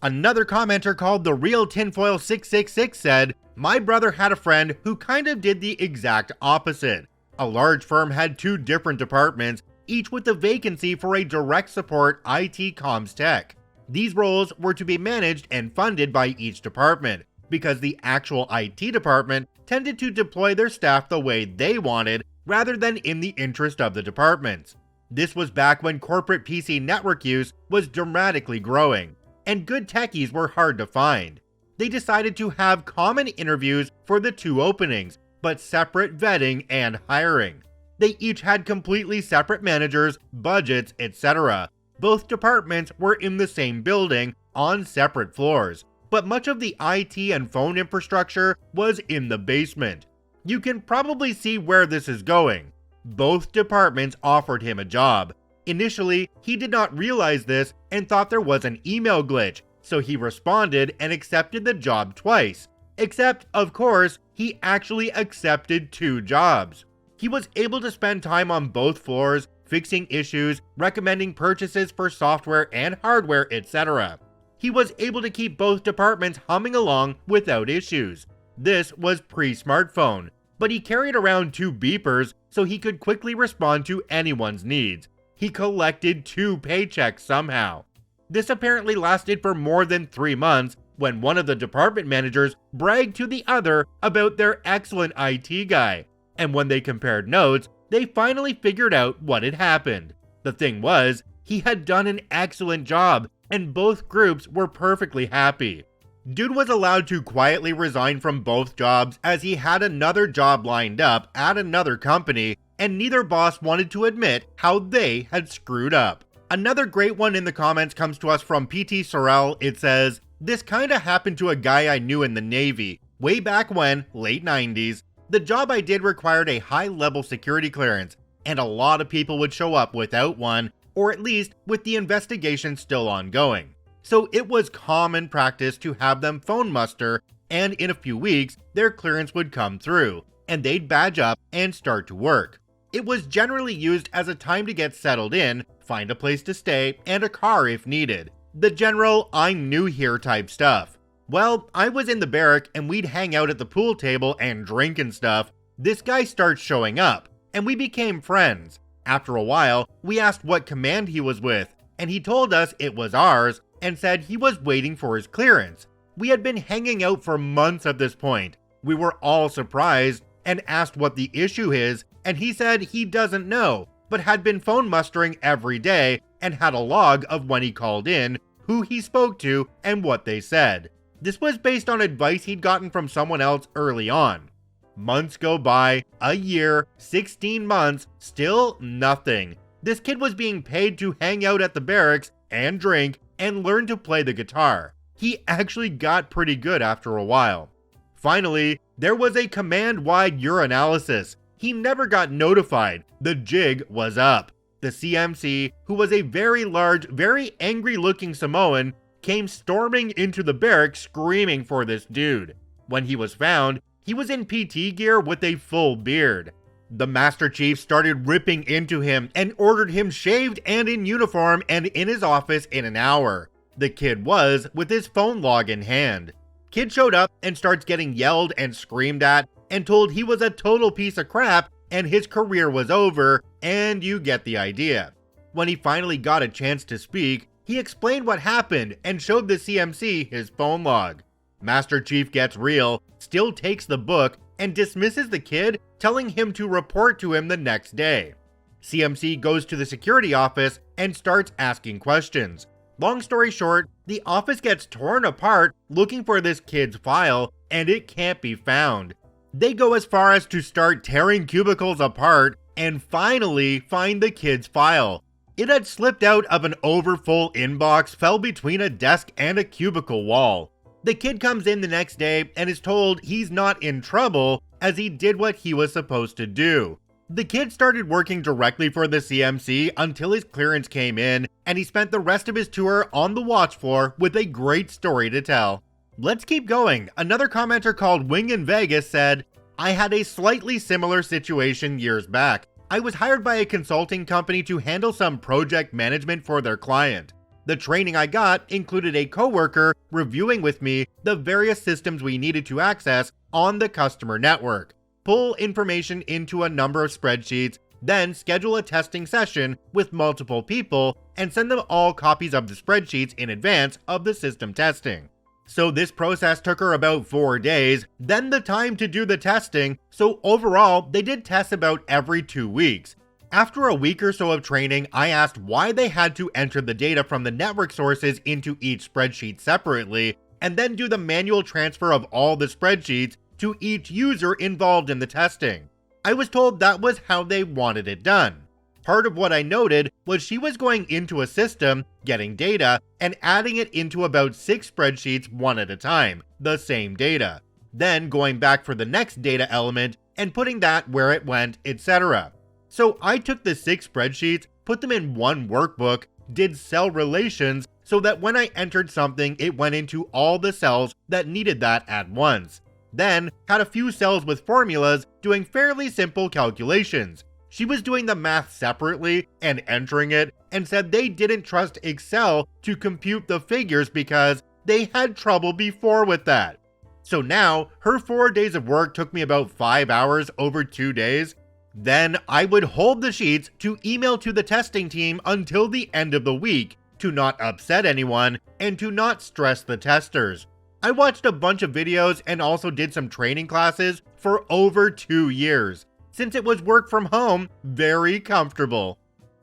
Another commenter called The Real Tinfoil 666 said, "My brother had a friend who kind of did the exact opposite. A large firm had 2 different departments, each with a vacancy for a direct support IT comms tech. These roles were to be managed and funded by each department, because the actual IT department tended to deploy their staff the way they wanted rather than in the interest of the departments. This was back when corporate PC network use was dramatically growing, and good techies were hard to find. They decided to have common interviews for the 2 openings, but separate vetting and hiring. They each had completely separate managers, budgets, etc. Both departments were in the same building, on separate floors, but much of the IT and phone infrastructure was in the basement. You can probably see where this is going. Both departments offered him a job. Initially, he did not realize this and thought there was an email glitch, so he responded and accepted the job twice. Except, of course, he actually accepted 2 jobs. He was able to spend time on both floors, fixing issues, recommending purchases for software and hardware, etc. He was able to keep both departments humming along without issues. This was pre-smartphone, but he carried around 2 beepers so he could quickly respond to anyone's needs. He collected 2 paychecks somehow. This apparently lasted for more than 3 months when one of the department managers bragged to the other about their excellent IT guy. And when they compared notes, they finally figured out what had happened. The thing was, he had done an excellent job, and both groups were perfectly happy. Dude was allowed to quietly resign from both jobs as he had another job lined up at another company, and neither boss wanted to admit how they had screwed up. Another great one in the comments comes to us from PT Sorrell. It says, "This kinda happened to a guy I knew in the Navy, way back when, late 90s. The job I did required a high-level security clearance, and a lot of people would show up without one, or at least with the investigation still ongoing. So it was common practice to have them phone muster, and in a few weeks, their clearance would come through, and they'd badge up and start to work. It was generally used as a time to get settled in, find a place to stay, and a car if needed. The general 'I'm new here' type stuff. Well, I was in the barrack and we'd hang out at the pool table and drink and stuff. This guy starts showing up, and we became friends. After a while, we asked what command he was with, and he told us it was ours and said he was waiting for his clearance. We had been hanging out for months at this point. We were all surprised and asked what the issue is, and he said he doesn't know, but had been phone mustering every day and had a log of when he called in, who he spoke to, and what they said. This was based on advice he'd gotten from someone else early on. Months go by, a year, 16 months, still nothing. This kid was being paid to hang out at the barracks and drink and learn to play the guitar. He actually got pretty good after a while. Finally, there was a command-wide urinalysis. He never got notified. The jig was up. The CMC, who was a very large, very angry-looking Samoan, came storming into the barracks screaming for this dude. When he was found, he was in PT gear with a full beard. The Master Chief started ripping into him and ordered him shaved and in uniform and in his office in an hour. The kid was, with his phone log in hand. Kid showed up and starts getting yelled and screamed at and told he was a total piece of crap and his career was over, and you get the idea. When he finally got a chance to speak, he explained what happened and showed the CMC his phone log. Master Chief gets real, still takes the book, and dismisses the kid, telling him to report to him the next day. CMC goes to the security office and starts asking questions. Long story short, the office gets torn apart looking for this kid's file, and it can't be found. They go as far as to start tearing cubicles apart and finally find the kid's file. It had slipped out of an overfull inbox, fell between a desk and a cubicle wall. The kid comes in the next day and is told he's not in trouble as he did what he was supposed to do. The kid started working directly for the CMC until his clearance came in, and he spent the rest of his tour on the watch floor with a great story to tell. Let's keep going. Another commenter called Wing in Vegas said, I had a slightly similar situation years back. I was hired by a consulting company to handle some project management for their client. The training I got included a coworker reviewing with me the various systems we needed to access on the customer network, pull information into a number of spreadsheets, then schedule a testing session with multiple people and send them all copies of the spreadsheets in advance of the system testing. So this process took her about 4 days, then the time to do the testing, so overall they did tests about every 2 weeks. After a week or so of training, I asked why they had to enter the data from the network sources into each spreadsheet separately, and then do the manual transfer of all the spreadsheets to each user involved in the testing. I was told that was how they wanted it done. Part of what I noted was she was going into a system, getting data, and adding it into about 6 spreadsheets one at a time, the same data. Then going back for the next data element and putting that where it went, etc. So I took the 6 spreadsheets, put them in one workbook, did cell relations so that when I entered something it went into all the cells that needed that at once. Then had a few cells with formulas doing fairly simple calculations. She was doing the math separately and entering it and said they didn't trust Excel to compute the figures because they had trouble before with that. So now her 4 days of work took me about 5 hours over 2 days. Then I would hold the sheets to email to the testing team until the end of the week to not upset anyone and to not stress the testers. I watched a bunch of videos and also did some training classes for over 2 years. Since it was work from home, very comfortable.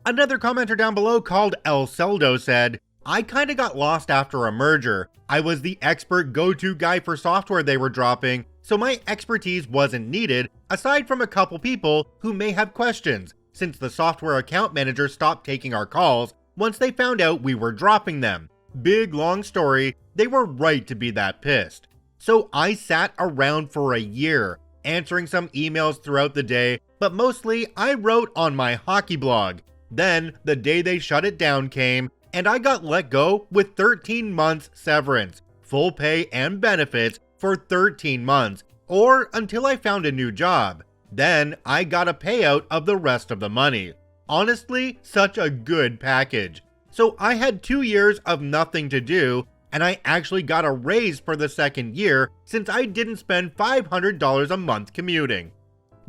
Another commenter down below called El Celdo said, I kinda got lost after a merger. I was the expert go-to guy for software they were dropping, so my expertise wasn't needed, aside from a couple people who may have questions, since the software account manager stopped taking our calls once they found out we were dropping them. Big long story, they were right to be that pissed. So I sat around for a year, answering some emails throughout the day, but mostly I wrote on my hockey blog. Then the day they shut it down came, and I got let go with 13 months severance, full pay and benefits for 13 months, or until I found a new job. Then I got a payout of the rest of the money. Honestly, such a good package. So I had 2 years of nothing to do, and I actually got a raise for the second year since I didn't spend $500 a month commuting.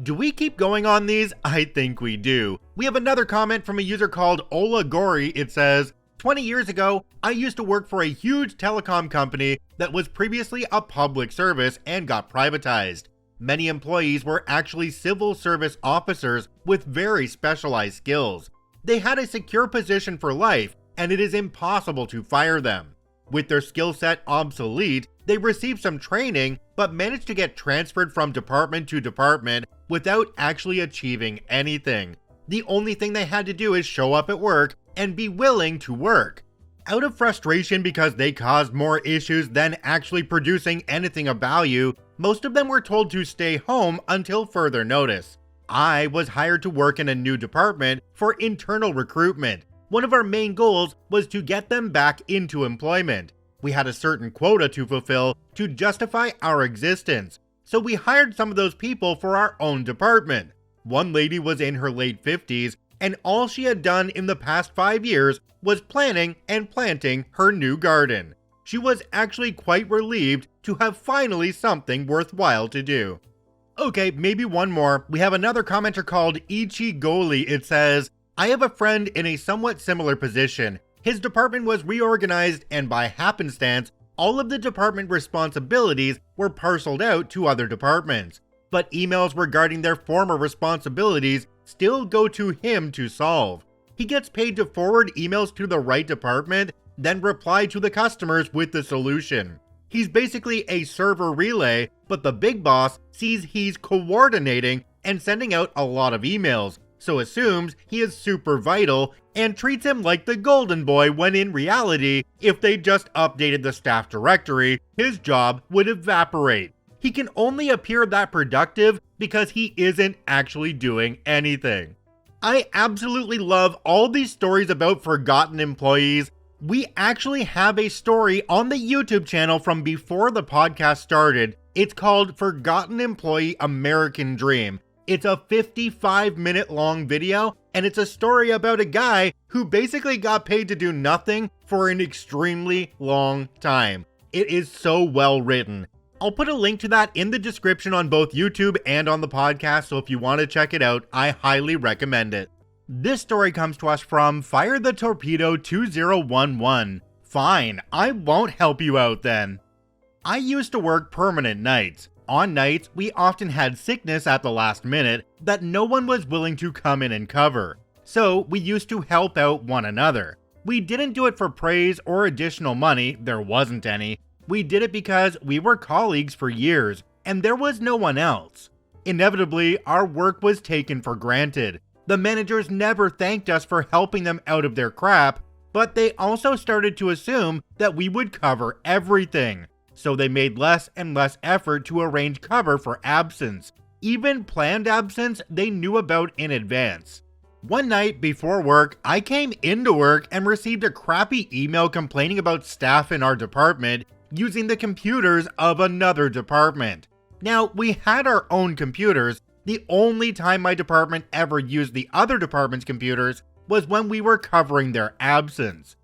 Do we keep going on these? I think we do. We have another comment from a user called Ola Gori. It says, 20 years ago, I used to work for a huge telecom company that was previously a public service and got privatized. Many employees were actually civil service officers with very specialized skills. They had a secure position for life, and it is impossible to fire them. With their skill set obsolete, they received some training, but managed to get transferred from department to department without actually achieving anything. The only thing they had to do is show up at work and be willing to work. Out of frustration because they caused more issues than actually producing anything of value, most of them were told to stay home until further notice. I was hired to work in a new department for internal recruitment. One of our main goals was to get them back into employment. We had a certain quota to fulfill to justify our existence, so we hired some of those people for our own department. One lady was in her late 50s, and all she had done in the past 5 years was planning and planting her new garden. She was actually quite relieved to have finally something worthwhile to do. Okay, maybe one more. We have another commenter called Ichigoli. It says, I have a friend in a somewhat similar position. His department was reorganized, and by happenstance, all of the department responsibilities were parceled out to other departments. But emails regarding their former responsibilities still go to him to solve. He gets paid to forward emails to the right department, then reply to the customers with the solution. He's basically a server relay, but the big boss sees he's coordinating and sending out a lot of emails, so assumes he is super vital and treats him like the golden boy when in reality, if they just updated the staff directory, his job would evaporate. He can only appear that productive because he isn't actually doing anything. I absolutely love all these stories about forgotten employees. We actually have a story on the YouTube channel from before the podcast started. It's called Forgotten Employee American Dream. It's a 55-minute long video, and it's a story about a guy who basically got paid to do nothing for an extremely long time. It is so well written. I'll put a link to that in the description on both YouTube and on the podcast, so if you want to check it out, I highly recommend it. This story comes to us from Fire the Torpedo 2011. Fine, I won't help you out then. I used to work permanent nights. On nights, we often had sickness at the last minute that no one was willing to come in and cover. So we used to help out one another. We didn't do it for praise or additional money, there wasn't any. We did it because we were colleagues for years, and there was no one else. Inevitably, our work was taken for granted. The managers never thanked us for helping them out of their crap, but they also started to assume that we would cover everything. So they made less and less effort to arrange cover for absence. Even planned absence they knew about in advance. One night before work, I came into work and received a crappy email complaining about staff in our department using the computers of another department. Now, we had our own computers. The only time my department ever used the other department's computers was when we were covering their absence.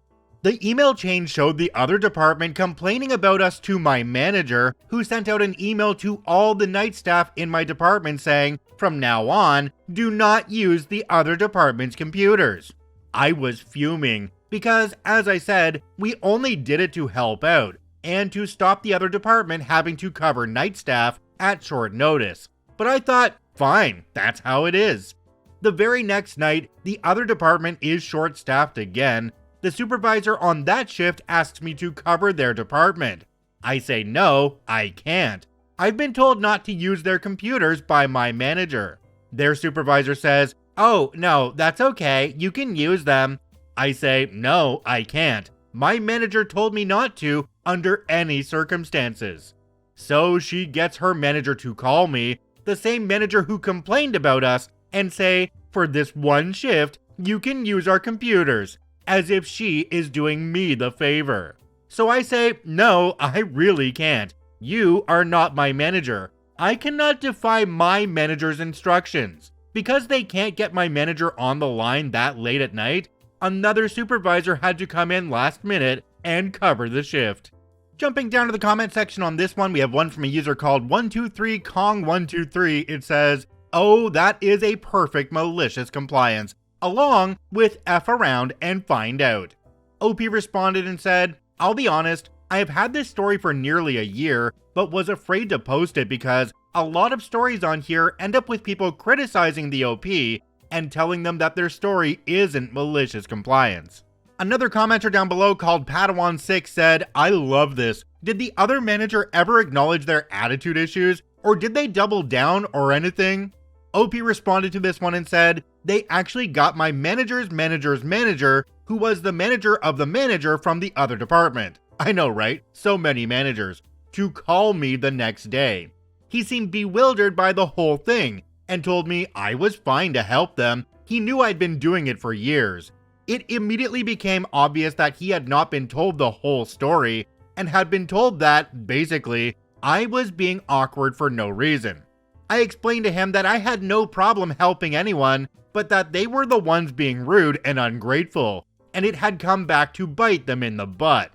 The email chain showed the other department complaining about us to my manager, who sent out an email to all the night staff in my department saying, from now on, do not use the other department's computers. I was fuming because, as I said, we only did it to help out and to stop the other department having to cover night staff at short notice. But I thought, fine, that's how it is. The very next night, the other department is short-staffed again. The supervisor on that shift asks me to cover their department. I say no, I can't. I've been told not to use their computers by my manager. Their supervisor says, oh, no, that's okay, you can use them. I say, no, I can't. My manager told me not to under any circumstances. So she gets her manager to call me, the same manager who complained about us, and say, for this one shift, you can use our computers, as if she is doing me the favor. So I say, no, I really can't. You are not my manager. I cannot defy my manager's instructions. Because they can't get my manager on the line that late at night, another supervisor had to come in last minute and cover the shift. Jumping down to the comment section on this one, we have one from a user called 123Kong123. It says, "Oh, that is a perfect malicious compliance, along with F around and find out." OP responded and said, "I'll be honest, I have had this story for nearly a year, but was afraid to post it because a lot of stories on here end up with people criticizing the OP and telling them that their story isn't malicious compliance." Another commenter down below called Padawan6 said, "I love this. Did the other manager ever acknowledge their attitude issues, or did they double down or anything?" OP responded to this one and said, "They actually got my manager's manager's manager, who was the manager of the manager from the other department. I know, right? So many managers. To call me the next day. He seemed bewildered by the whole thing and told me I was fine to help them. He knew I'd been doing it for years. It immediately became obvious that he had not been told the whole story and had been told that, basically, I was being awkward for no reason. I explained to him that I had no problem helping anyone, but that they were the ones being rude and ungrateful, and it had come back to bite them in the butt.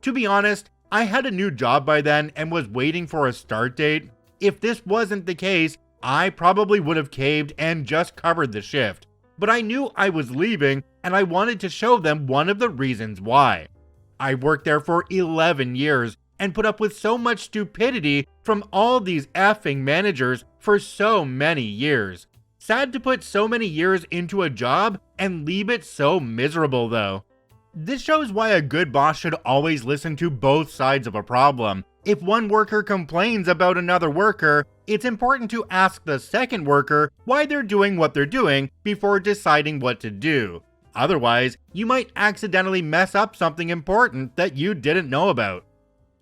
To be honest, I had a new job by then and was waiting for a start date. If this wasn't the case, I probably would have caved and just covered the shift. But I knew I was leaving, and I wanted to show them one of the reasons why. I worked there for 11 years and put up with so much stupidity from all these effing managers for so many years. Sad to put so many years into a job and leave it so miserable though. This shows why a good boss should always listen to both sides of a problem. If one worker complains about another worker, it's important to ask the second worker why they're doing what they're doing before deciding what to do. Otherwise, you might accidentally mess up something important that you didn't know about.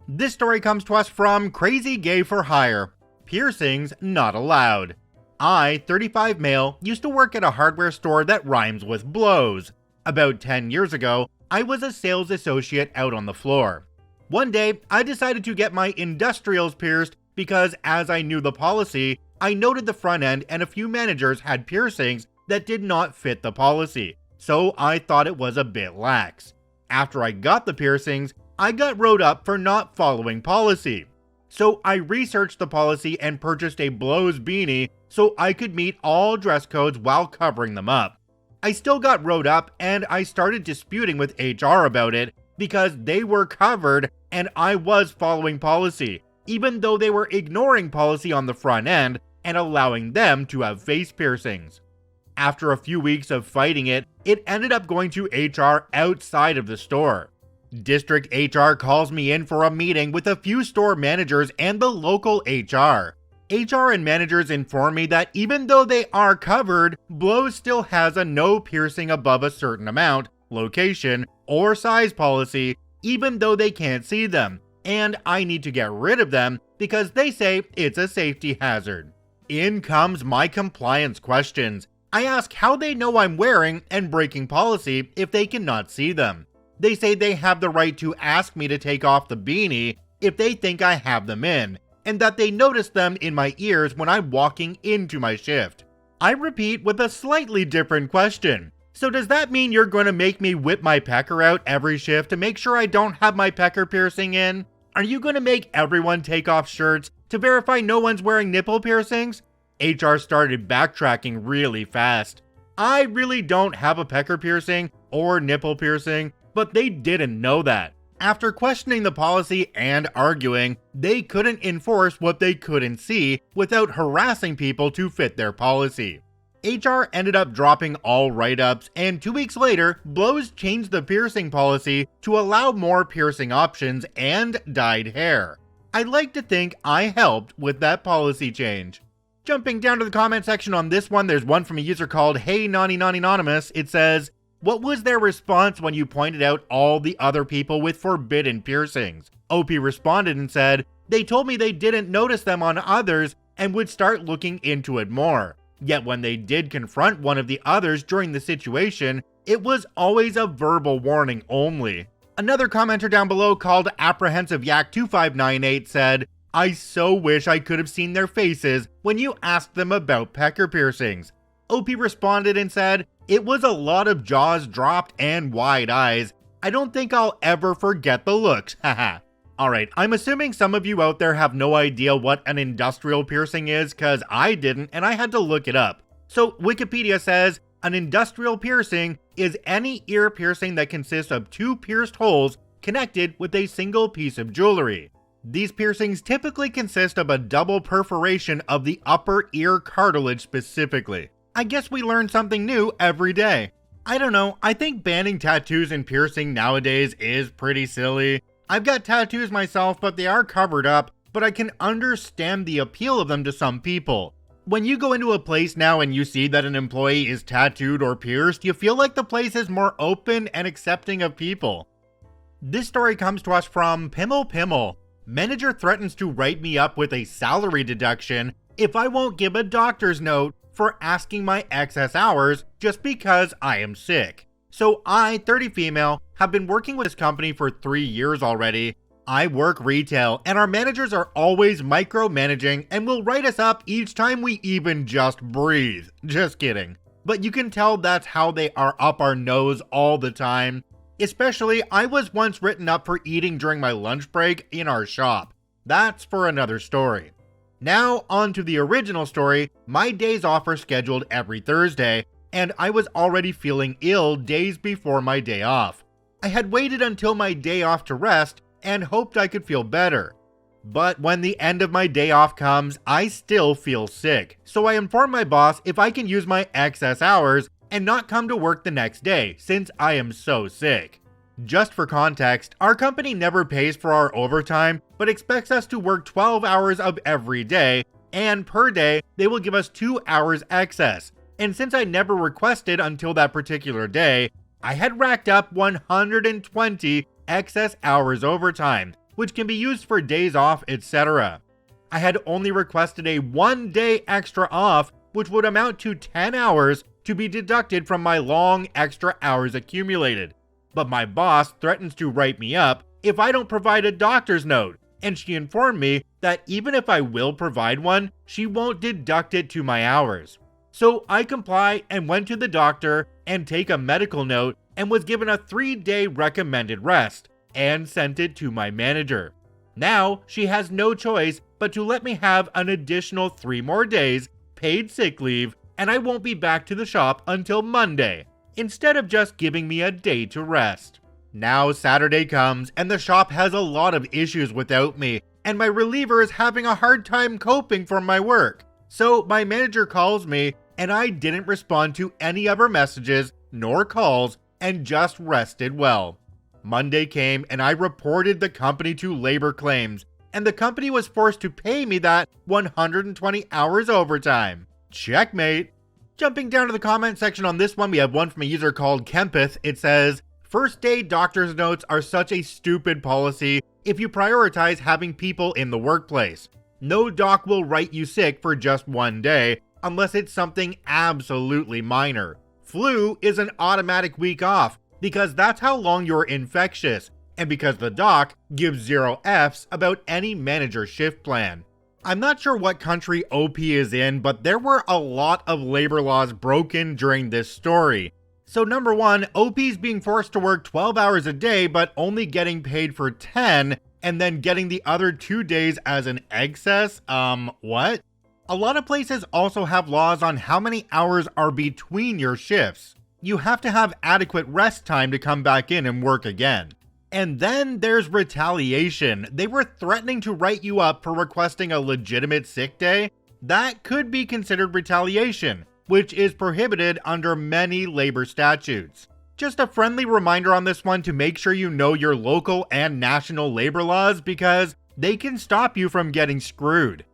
This story comes to us from Crazy Gay for Hire. Piercings not allowed. I, 35 male, used to work at a hardware store that rhymes with blows. About 10 years ago, I was a sales associate out on the floor. One day, I decided to get my industrials pierced because, as I knew the policy, I noted the front end and a few managers had piercings that did not fit the policy, so I thought it was a bit lax. After I got the piercings, I got wrote up for not following policy. So I researched the policy and purchased a blows beanie so I could meet all dress codes while covering them up. I still got wrote up and I started disputing with HR about it because they were covered and I was following policy, even though they were ignoring policy on the front end and allowing them to have face piercings. After a few weeks of fighting it, it ended up going to HR outside of the store. District HR calls me in for a meeting with a few store managers and the local HR. HR and managers inform me that even though they are covered, blows still has a no piercing above a certain amount, location, or size policy, even though they can't see them, and I need to get rid of them because they say it's a safety hazard. In comes my compliance questions. I ask how they know I'm wearing and breaking policy if they cannot see them. They say they have the right to ask me to take off the beanie if they think I have them in, and that they notice them in my ears when I'm walking into my shift. I repeat with a slightly different question. So does that mean you're going to make me whip my pecker out every shift to make sure I don't have my pecker piercing in? Are you going to make everyone take off shirts to verify no one's wearing nipple piercings? HR started backtracking really fast. I really don't have a pecker piercing or nipple piercing, but they didn't know that. After questioning the policy and arguing, they couldn't enforce what they couldn't see without harassing people to fit their policy. HR ended up dropping all write-ups, and 2 weeks later, Blows changed the piercing policy to allow more piercing options and dyed hair. I'd like to think I helped with that policy change. Jumping down to the comment section on this one, there's one from a user called Hey Naughty Naughty Anonymous. It says, "What was their response when you pointed out all the other people with forbidden piercings?" OP responded and said, "They told me they didn't notice them on others and would start looking into it more. Yet when they did confront one of the others during the situation, it was always a verbal warning only." Another commenter down below called Apprehensive Yak 2598 said, "I so wish I could have seen their faces when you asked them about pecker piercings." OP responded and said, "It was a lot of jaws dropped and wide eyes. I don't think I'll ever forget the looks, haha. Alright, I'm assuming some of you out there have no idea what an industrial piercing is, cause I didn't and I had to look it up. So Wikipedia says, an industrial piercing is any ear piercing that consists of two pierced holes connected with a single piece of jewelry. These piercings typically consist of a double perforation of the upper ear cartilage specifically. I guess we learn something new every day. I don't know, I think banning tattoos and piercing nowadays is pretty silly. I've got tattoos myself, but they are covered up, but I can understand the appeal of them to some people. When you go into a place now and you see that an employee is tattooed or pierced, you feel like the place is more open and accepting of people. This story comes to us from Pimmel. Manager threatens to write me up with a salary deduction if I won't give a doctor's note for asking my excess hours just because I am sick. So I, 30 female, have been working with this company for 3 years already. I work retail and our managers are always micromanaging and will write us up each time we even just breathe. Just kidding. But you can tell that's how they are up our nose all the time. Especially, I was once written up for eating during my lunch break in our shop. That's for another story. Now, on to the original story. My days off are scheduled every Thursday, and I was already feeling ill days before my day off. I had waited until my day off to rest and hoped I could feel better. But when the end of my day off comes, I still feel sick. So I inform my boss if I can use my excess hours and not come to work the next day since I am so sick. Just for context, our company never pays for our overtime, but expects us to work 12 hours of every day, and per day, they will give us 2 hours excess. And since I never requested until that particular day, I had racked up 120 excess hours overtime, which can be used for days off, etc. I had only requested a 1 day extra off, which would amount to 10 hours to be deducted from my long extra hours accumulated. But my boss threatens to write me up if I don't provide a doctor's note, and she informed me that even if I will provide one, she won't deduct it to my hours. So I comply and went to the doctor and take a medical note and was given a 3-day recommended rest and sent it to my manager. Now she has no choice but to let me have an additional 3 more days paid sick leave, and I won't be back to the shop until Monday, instead of just giving me a day to rest. Now Saturday comes and the shop has a lot of issues without me, and my reliever is having a hard time coping for my work. So my manager calls me and I didn't respond to any of her messages nor calls and just rested well. Monday came and I reported the company to labor claims, and the company was forced to pay me that 120 hours overtime. Checkmate. Jumping down to the comment section on this one, we have one from a user called Kempeth. It says, first day doctor's notes are such a stupid policy if you prioritize having people in the workplace. No doc will write you sick for just 1 day unless it's something absolutely minor. Flu is an automatic week off because that's how long you're infectious, and because the doc gives 0 Fs about any manager shift plan. I'm not sure what country OP is in, but there were a lot of labor laws broken during this story. So number 1, OP's being forced to work 12 hours a day but only getting paid for 10, and then getting the other 2 days as an excess? What? A lot of places also have laws on how many hours are between your shifts. You have to have adequate rest time to come back in and work again. And then there's retaliation. They were threatening to write you up for requesting a legitimate sick day. That could be considered retaliation, which is prohibited under many labor statutes. Just a friendly reminder on this one to make sure you know your local and national labor laws, because they can stop you from getting screwed.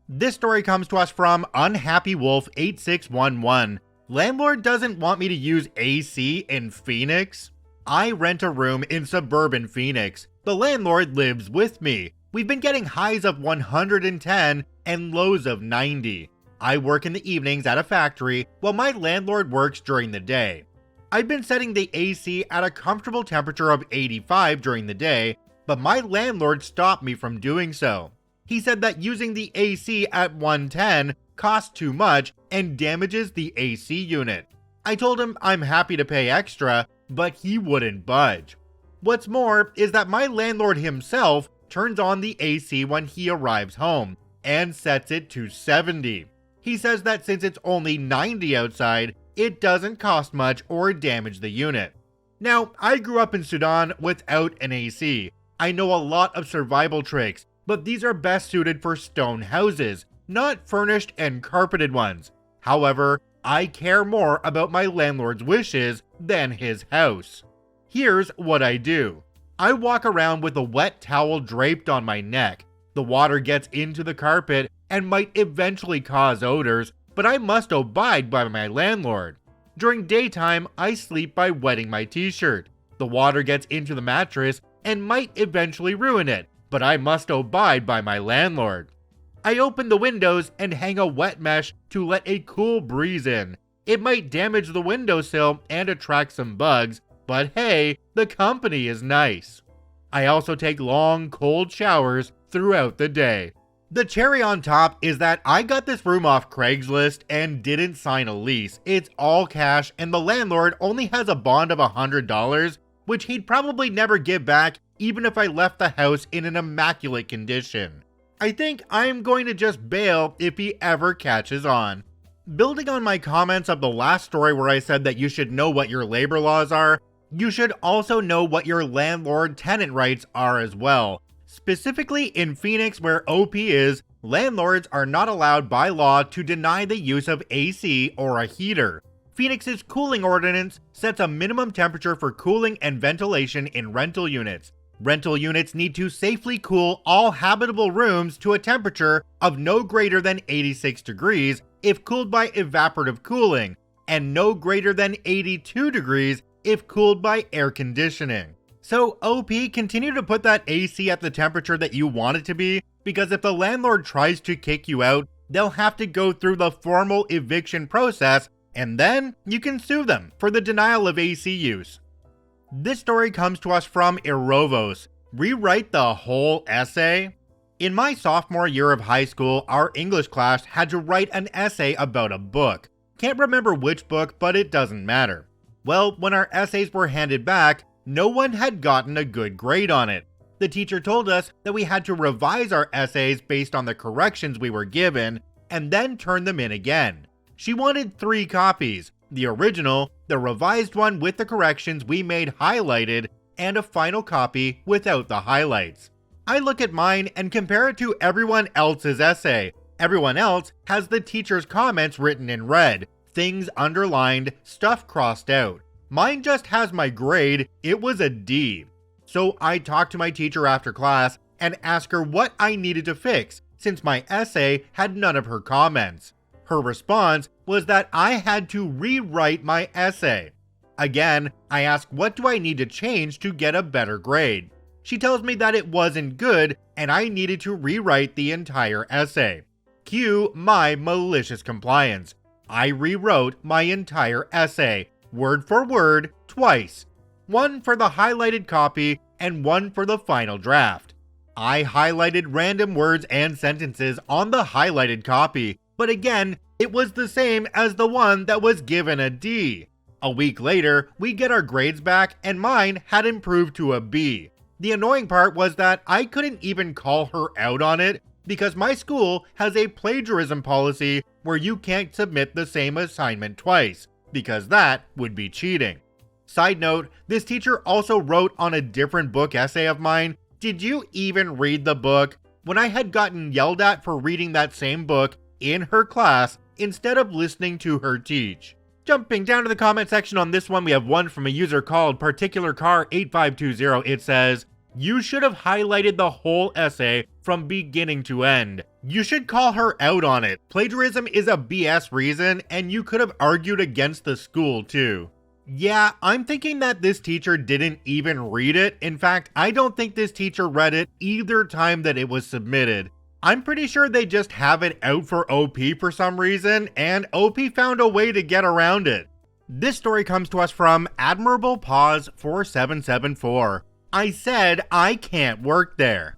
This story comes to us from Unhappy Wolf 8611. Landlord doesn't want me to use AC in Phoenix. I rent a room in suburban Phoenix. The landlord lives with me. We've been getting highs of 110 and lows of 90. I work in the evenings at a factory while my landlord works during the day. I've been setting the AC at a comfortable temperature of 85 during the day, but my landlord stopped me from doing so. He said that using the AC at 110 costs too much and damages the AC unit. I told him I'm happy to pay extra, but he wouldn't budge. What's more is that my landlord himself turns on the AC when he arrives home and sets it to 70. He says that since it's only 90 outside, it doesn't cost much or damage the unit. Now, I grew up in Sudan without an AC. I know a lot of survival tricks, but these are best suited for stone houses, not furnished and carpeted ones. However, I care more about my landlord's wishes than his house. Here's what I do. I walk around with a wet towel draped on my neck. The water gets into the carpet and might eventually cause odors, but I must abide by my landlord. During daytime, I sleep by wetting my t-shirt. The water gets into the mattress and might eventually ruin it, but I must abide by my landlord. I open the windows and hang a wet mesh to let a cool breeze in. It might damage the windowsill and attract some bugs, but hey, the company is nice. I also take long, cold showers throughout the day. The cherry on top is that I got this room off Craigslist and didn't sign a lease. It's all cash and the landlord only has a bond of $100, which he'd probably never give back even if I left the house in an immaculate condition. I think I'm going to just bail if he ever catches on. Building on my comments of the last story where I said that you should know what your labor laws are, you should also know what your landlord-tenant rights are as well. Specifically in Phoenix where OP is, landlords are not allowed by law to deny the use of AC or a heater. Phoenix's cooling ordinance sets a minimum temperature for cooling and ventilation in rental units. Rental units need to safely cool all habitable rooms to a temperature of no greater than 86 degrees if cooled by evaporative cooling, and no greater than 82 degrees if cooled by air conditioning. So OP, continue to put that AC at the temperature that you want it to be, because if the landlord tries to kick you out, they'll have to go through the formal eviction process, and then you can sue them for the denial of AC use. This story comes to us from Erovos. Rewrite the whole essay? In my sophomore year of high school, our English class had to write an essay about a book. Can't remember which book, but it doesn't matter. Well, when our essays were handed back, no one had gotten a good grade on it. The teacher told us that we had to revise our essays based on the corrections we were given, and then turn them in again. She wanted 3 copies, the original, the revised one with the corrections we made highlighted, and a final copy without the highlights. I look at mine and compare it to everyone else's essay. Everyone else has the teacher's comments written in red, things underlined, stuff crossed out. Mine just has my grade. It was a D. So I talked to my teacher after class and asked her what I needed to fix since my essay had none of her comments. Her response was that I had to rewrite my essay. Again, I asked what do I need to change to get a better grade. She tells me that it wasn't good and I needed to rewrite the entire essay. Cue my malicious compliance. I rewrote my entire essay, word for word, twice. One for the highlighted copy and one for the final draft. I highlighted random words and sentences on the highlighted copy, but again, it was the same as the one that was given a D. A week later, we get our grades back and mine had improved to a B. The annoying part was that I couldn't even call her out on it because my school has a plagiarism policy where you can't submit the same assignment twice, because that would be cheating. Side note, this teacher also wrote on a different book essay of mine, "Did you even read the book?" when I had gotten yelled at for reading that same book in her class instead of listening to her teach. Jumping down to the comment section on this one, we have one from a user called ParticularCar8520. It says, "You should have highlighted the whole essay from beginning to end. You should call her out on it. Plagiarism is a BS reason, and you could have argued against the school too." Yeah, I'm thinking that this teacher didn't even read it. In fact, I don't think this teacher read it either time that it was submitted. I'm pretty sure they just have it out for OP for some reason, and OP found a way to get around it. This story comes to us from Admirable Pause 4774. I said I can't work there.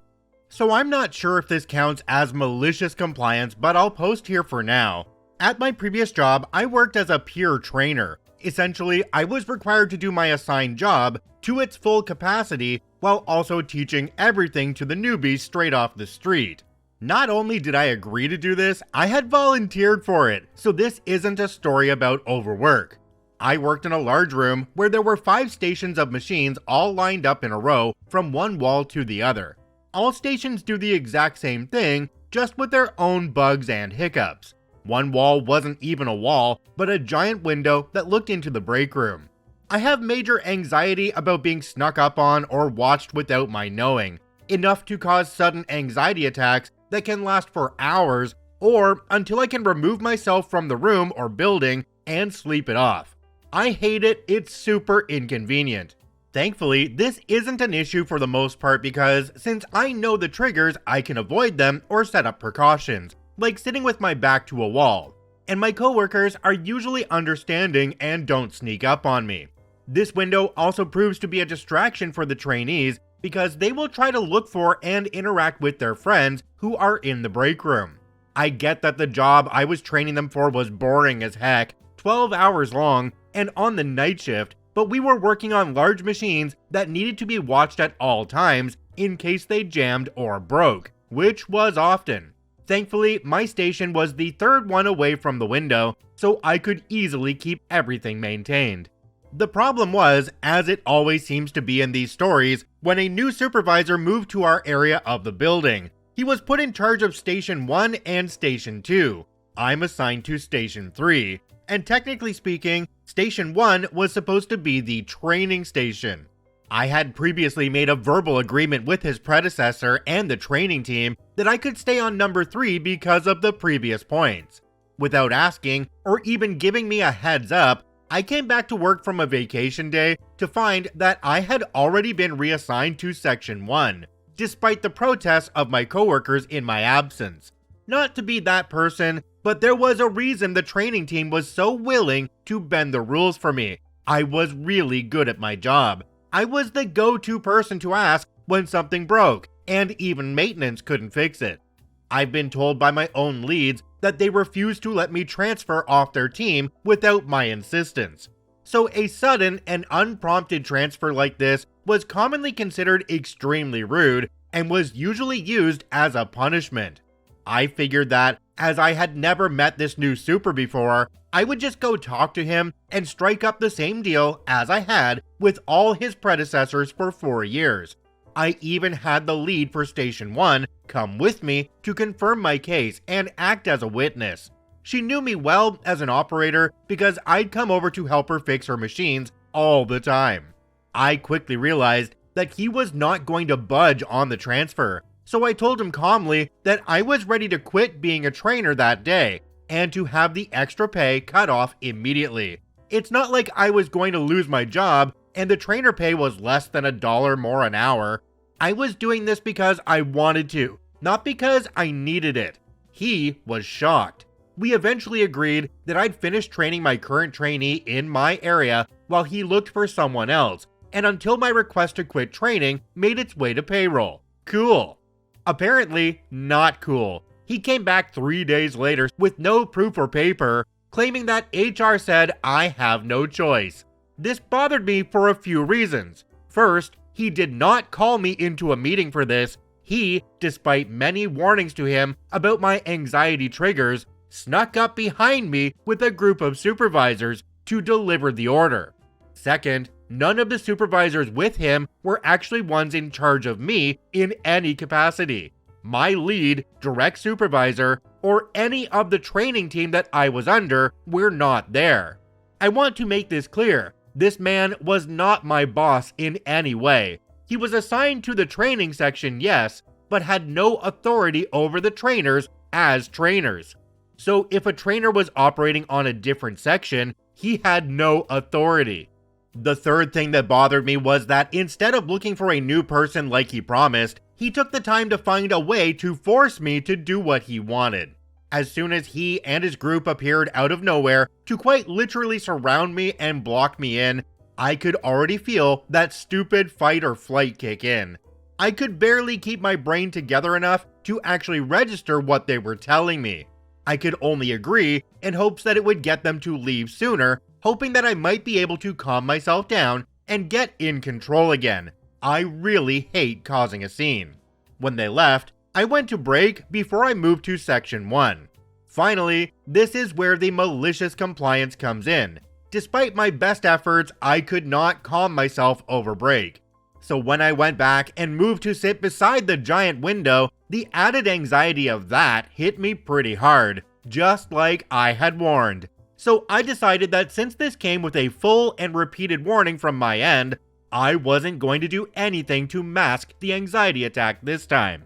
So I'm not sure if this counts as malicious compliance, but I'll post here for now. At my previous job, I worked as a peer trainer. Essentially, I was required to do my assigned job to its full capacity while also teaching everything to the newbies straight off the street. Not only did I agree to do this, I had volunteered for it, so this isn't a story about overwork. I worked in a large room where there were 5 stations of machines all lined up in a row from one wall to the other. All stations do the exact same thing, just with their own bugs and hiccups. One wall wasn't even a wall, but a giant window that looked into the break room. I have major anxiety about being snuck up on or watched without my knowing, enough to cause sudden anxiety attacks that can last for hours or until I can remove myself from the room or building and sleep it off. I hate it, it's super inconvenient. Thankfully, this isn't an issue for the most part because since I know the triggers, I can avoid them or set up precautions, like sitting with my back to a wall. And my coworkers are usually understanding and don't sneak up on me. This window also proves to be a distraction for the trainees because they will try to look for and interact with their friends who are in the break room. I get that the job I was training them for was boring as heck, 12 hours long, and on the night shift, but we were working on large machines that needed to be watched at all times in case they jammed or broke, which was often. Thankfully, my station was the third one away from the window, so I could easily keep everything maintained. The problem was, as it always seems to be in these stories, when a new supervisor moved to our area of the building. He was put in charge of Station 1 and Station 2. I'm assigned to Station 3. And technically speaking, Station 1 was supposed to be the training station. I had previously made a verbal agreement with his predecessor and the training team that I could stay on number 3 because of the previous points. Without asking, or even giving me a heads up, I came back to work from a vacation day to find that I had already been reassigned to Section 1, despite the protests of my coworkers in my absence. Not to be that person, but there was a reason the training team was so willing to bend the rules for me. I was really good at my job. I was the go-to person to ask when something broke, and even maintenance couldn't fix it. I've been told by my own leads that they refused to let me transfer off their team without my insistence. So a sudden and unprompted transfer like this was commonly considered extremely rude and was usually used as a punishment. I figured that, as I had never met this new super before, I would just go talk to him and strike up the same deal as I had with all his predecessors for 4 years. I even had the lead for Station 1 come with me to confirm my case and act as a witness. She knew me well as an operator because I'd come over to help her fix her machines all the time. I quickly realized that he was not going to budge on the transfer, so I told him calmly that I was ready to quit being a trainer that day and to have the extra pay cut off immediately. It's not like I was going to lose my job and the trainer pay was less than $1 more an hour. I was doing this because I wanted to, not because I needed it. He was shocked. We eventually agreed that I'd finish training my current trainee in my area while he looked for someone else, and until my request to quit training made its way to payroll. Cool. Apparently, not cool. He came back 3 days later with no proof or paper, claiming that HR said I have no choice. This bothered me for a few reasons. First, he did not call me into a meeting for this. He, despite many warnings to him about my anxiety triggers, snuck up behind me with a group of supervisors to deliver the order. Second, none of the supervisors with him were actually ones in charge of me in any capacity. My lead, direct supervisor, or any of the training team that I was under were not there. I want to make this clear. This man was not my boss in any way. He was assigned to the training section, yes, but had no authority over the trainers as trainers. So if a trainer was operating on a different section, he had no authority. The third thing that bothered me was that instead of looking for a new person like he promised, he took the time to find a way to force me to do what he wanted. As soon as he and his group appeared out of nowhere to quite literally surround me and block me in, I could already feel that stupid fight or flight kick in. I could barely keep my brain together enough to actually register what they were telling me. I could only agree in hopes that it would get them to leave sooner, hoping that I might be able to calm myself down and get in control again. I really hate causing a scene. When they left, I went to break before I moved to Section 1. Finally, this is where the malicious compliance comes in. Despite my best efforts, I could not calm myself over break. So when I went back and moved to sit beside the giant window, the added anxiety of that hit me pretty hard, just like I had warned. So I decided that since this came with a full and repeated warning from my end, I wasn't going to do anything to mask the anxiety attack this time.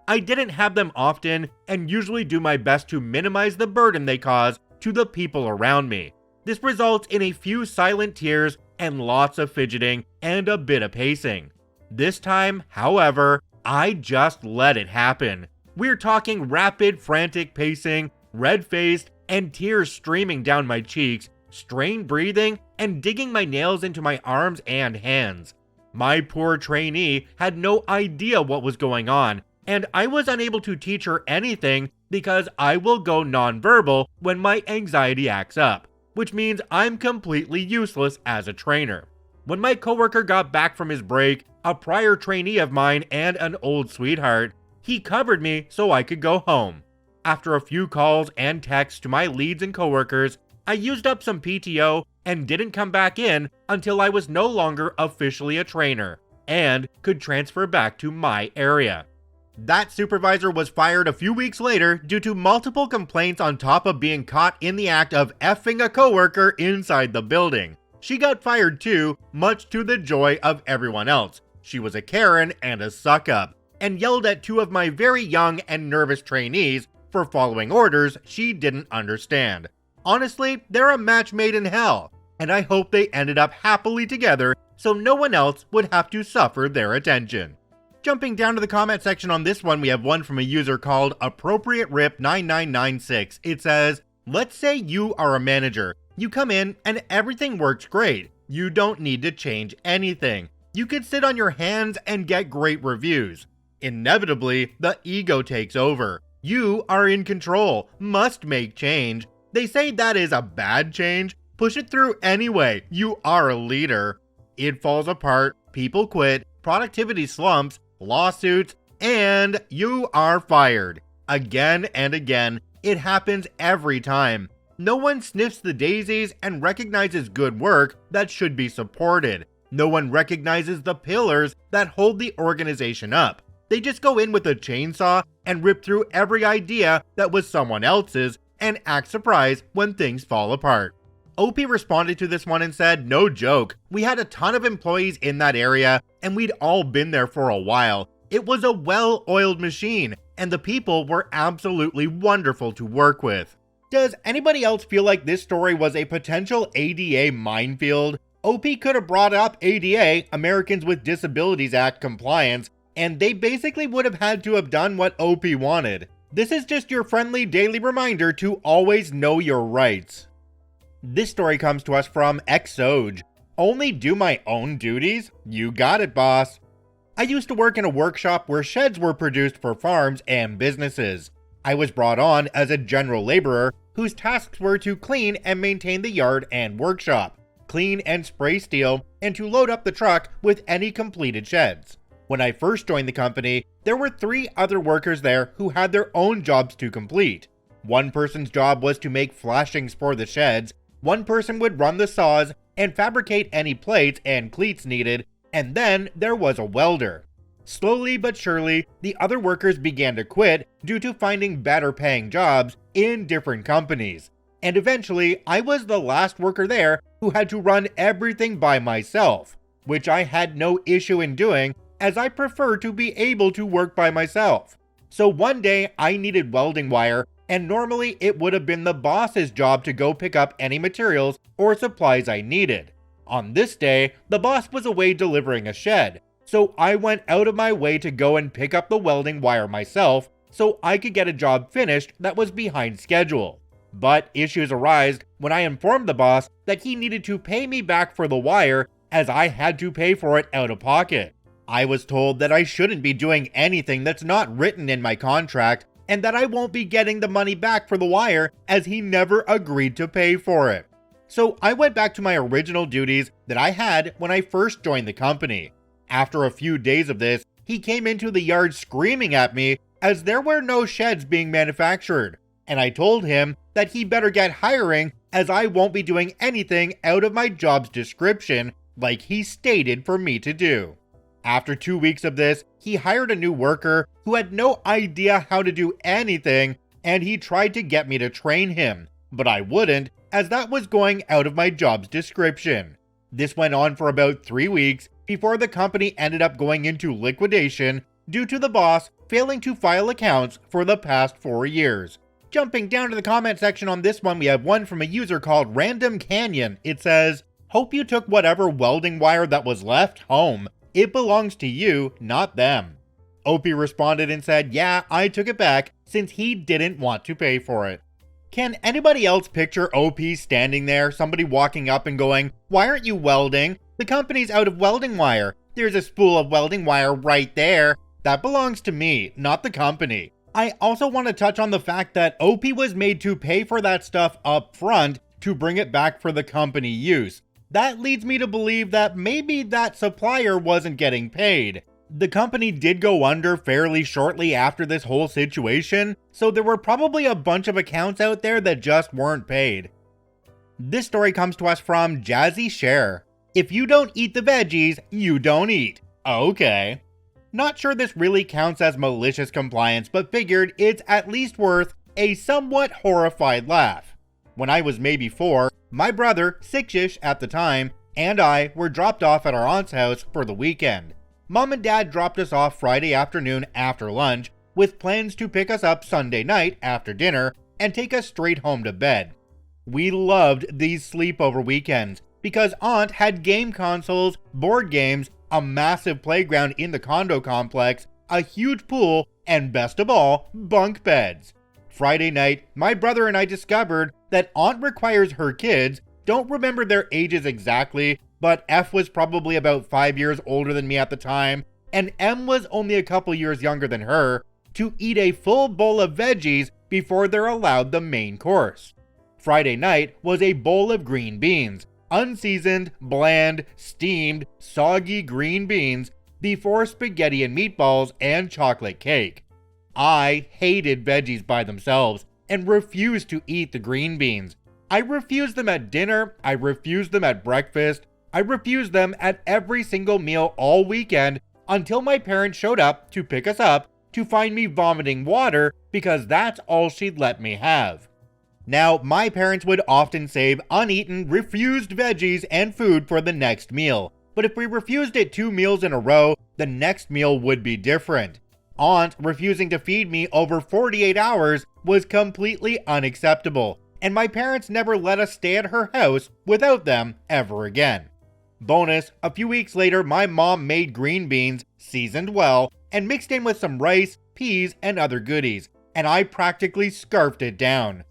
I didn't have them often and usually do my best to minimize the burden they cause to the people around me. This results in a few silent tears and lots of fidgeting and a bit of pacing. This time, however, I just let it happen. We're talking rapid, frantic pacing, red-faced, and tears streaming down my cheeks, strained breathing, and digging my nails into my arms and hands. My poor trainee had no idea what was going on, and I was unable to teach her anything because I will go nonverbal when my anxiety acts up, which means I'm completely useless as a trainer. When my coworker got back from his break, a prior trainee of mine and an old sweetheart, he covered me so I could go home. After a few calls and texts to my leads and coworkers, I used up some PTO and didn't come back in until I was no longer officially a trainer and could transfer back to my area. That supervisor was fired a few weeks later due to multiple complaints on top of being caught in the act of effing a coworker inside the building. She got fired too, much to the joy of everyone else. She was a Karen and a suck-up, and yelled at two of my very young and nervous trainees for following orders she didn't understand. Honestly, they're a match made in hell, and I hope they ended up happily together so no one else would have to suffer their attention. Jumping down to the comment section on this one, we have one from a user called AppropriateRip9996. It says, let's say you are a manager. You come in and everything works great. You don't need to change anything. You could sit on your hands and get great reviews. Inevitably, the ego takes over. You are in control, must make change. They say that is a bad change. Push it through anyway. You are a leader. It falls apart, people quit, productivity slumps, lawsuits, and you are fired. Again and again, it happens every time. No one sniffs the daisies and recognizes good work that should be supported. No one recognizes the pillars that hold the organization up. They just go in with a chainsaw and rip through every idea that was someone else's and act surprised when things fall apart. OP responded to this one and said, no joke, we had a ton of employees in that area and we'd all been there for a while. It was a well-oiled machine and the people were absolutely wonderful to work with. Does anybody else feel like this story was a potential ADA minefield? OP could have brought up ADA, Americans with Disabilities Act compliance, and they basically would have had to have done what OP wanted. This is just your friendly daily reminder to always know your rights. This story comes to us from Xoj. Only do my own duties? You got it, boss. I used to work in a workshop where sheds were produced for farms and businesses. I was brought on as a general laborer whose tasks were to clean and maintain the yard and workshop, clean and spray steel, and to load up the truck with any completed sheds. When I first joined the company, there were 3 other workers there who had their own jobs to complete. One person's job was to make flashings for the sheds, one person would run the saws and fabricate any plates and cleats needed, and then there was a welder. Slowly but surely, the other workers began to quit due to finding better paying jobs in different companies. And eventually, I was the last worker there who had to run everything by myself, which I had no issue in doing as I prefer to be able to work by myself. So one day I needed welding wire, and normally it would have been the boss's job to go pick up any materials or supplies I needed. On this day, the boss was away delivering a shed, so I went out of my way to go and pick up the welding wire myself so I could get a job finished that was behind schedule. But issues arose when I informed the boss that he needed to pay me back for the wire as I had to pay for it out of pocket. I was told that I shouldn't be doing anything that's not written in my contract and that I won't be getting the money back for the wire as he never agreed to pay for it. So I went back to my original duties that I had when I first joined the company. After a few days of this, he came into the yard screaming at me as there were no sheds being manufactured, and I told him that he better get hiring as I won't be doing anything out of my job's description like he stated for me to do. After 2 weeks of this, he hired a new worker who had no idea how to do anything, and he tried to get me to train him, but I wouldn't, as that was going out of my job's description. This went on for about 3 weeks before the company ended up going into liquidation due to the boss failing to file accounts for the past 4 years. Jumping down to the comment section on this one, we have one from a user called Random Canyon. It says, "Hope you took whatever welding wire that was left home. It belongs to you, not them." Opie responded and said, "Yeah, I took it back since he didn't want to pay for it." Can anybody else picture OP standing there, somebody walking up and going, "Why aren't you welding? The company's out of welding wire. There's a spool of welding wire right there. That belongs to me, not the company." I also want to touch on the fact that OP was made to pay for that stuff up front to bring it back for the company use. That leads me to believe that maybe that supplier wasn't getting paid. The company did go under fairly shortly after this whole situation, so there were probably a bunch of accounts out there that just weren't paid. This story comes to us from Jazzy Share. "If you don't eat the veggies, you don't eat." Okay. Not sure this really counts as malicious compliance, but figured it's at least worth a somewhat horrified laugh. When I was maybe 4, my brother, 6-ish at the time, and I were dropped off at our aunt's house for the weekend. Mom and Dad dropped us off Friday afternoon after lunch, with plans to pick us up Sunday night after dinner and take us straight home to bed. We loved these sleepover weekends because Aunt had game consoles, board games, a massive playground in the condo complex, a huge pool, and best of all, bunk beds. Friday night, my brother and I discovered that Aunt requires her kids, don't remember their ages exactly, but F was probably about 5 years older than me at the time, and M was only a couple years younger than her, to eat a full bowl of veggies before they're allowed the main course. Friday night was a bowl of green beans, unseasoned, bland, steamed, soggy green beans before spaghetti and meatballs and chocolate cake. I hated veggies by themselves and refused to eat the green beans. I refused them at dinner, I refused them at breakfast, I refused them at every single meal all weekend until my parents showed up to pick us up to find me vomiting water because that's all she'd let me have. Now, my parents would often save uneaten, refused veggies and food for the next meal, but if we refused it 2 meals in a row, the next meal would be different. Aunt refusing to feed me over 48 hours was completely unacceptable, and my parents never let us stay at her house without them ever again. Bonus, a few weeks later, my mom made green beans, seasoned well, and mixed in with some rice, peas, and other goodies, and I practically scarfed it down.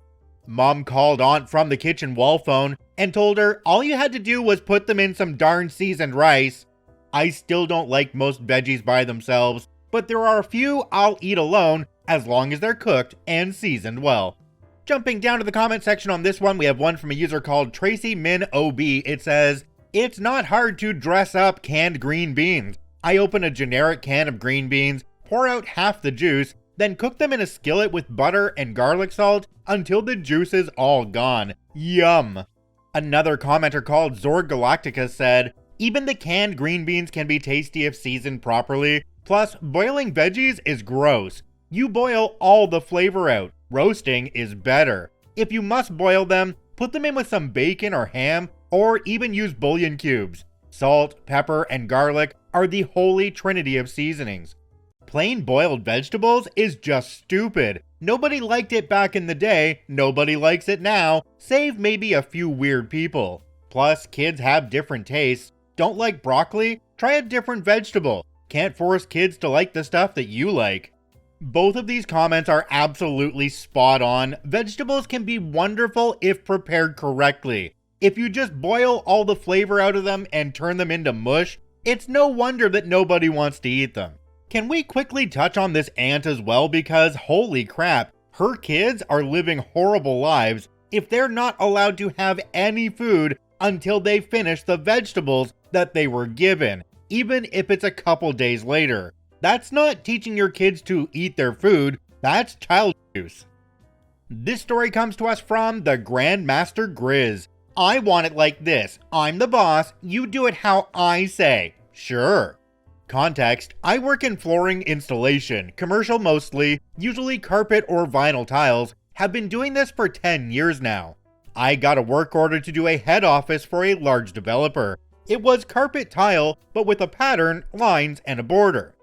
Mom called Aunt from the kitchen wall phone and told her all you had to do was put them in some darn seasoned rice. I still don't like most veggies by themselves, but there are a few I'll eat alone as long as they're cooked and seasoned well. Jumping down to the comment section on this one, we have one from a user called Tracy Min OB. It says, "It's not hard to dress up canned green beans. I open a generic can of green beans, pour out half the juice, then cook them in a skillet with butter and garlic salt until the juice is all gone. Yum." Another commenter called Zorg Galactica said, "Even the canned green beans can be tasty if seasoned properly. Plus, boiling veggies is gross. You boil all the flavor out. Roasting is better. If you must boil them, put them in with some bacon or ham, or even use bouillon cubes. Salt, pepper, and garlic are the holy trinity of seasonings. Plain boiled vegetables is just stupid. Nobody liked it back in the day, nobody likes it now, save maybe a few weird people. Plus, kids have different tastes. Don't like broccoli? Try a different vegetable. Can't force kids to like the stuff that you like." Both of these comments are absolutely spot on. Vegetables can be wonderful if prepared correctly. If you just boil all the flavor out of them and turn them into mush, it's no wonder that nobody wants to eat them. Can we quickly touch on this aunt as well, because holy crap, her kids are living horrible lives if they're not allowed to have any food until they finish the vegetables that they were given, even if it's a couple days later. That's not teaching your kids to eat their food, that's child abuse. This story comes to us from the Grandmaster Grizz. I want it like this. I'm the boss, you do it how I say. Sure. Context: I work in flooring installation, commercial mostly, usually carpet or vinyl tiles, have been doing this for 10 years now. I got a work order to do a head office for a large developer. It was carpet tile, but with a pattern, lines, and a border.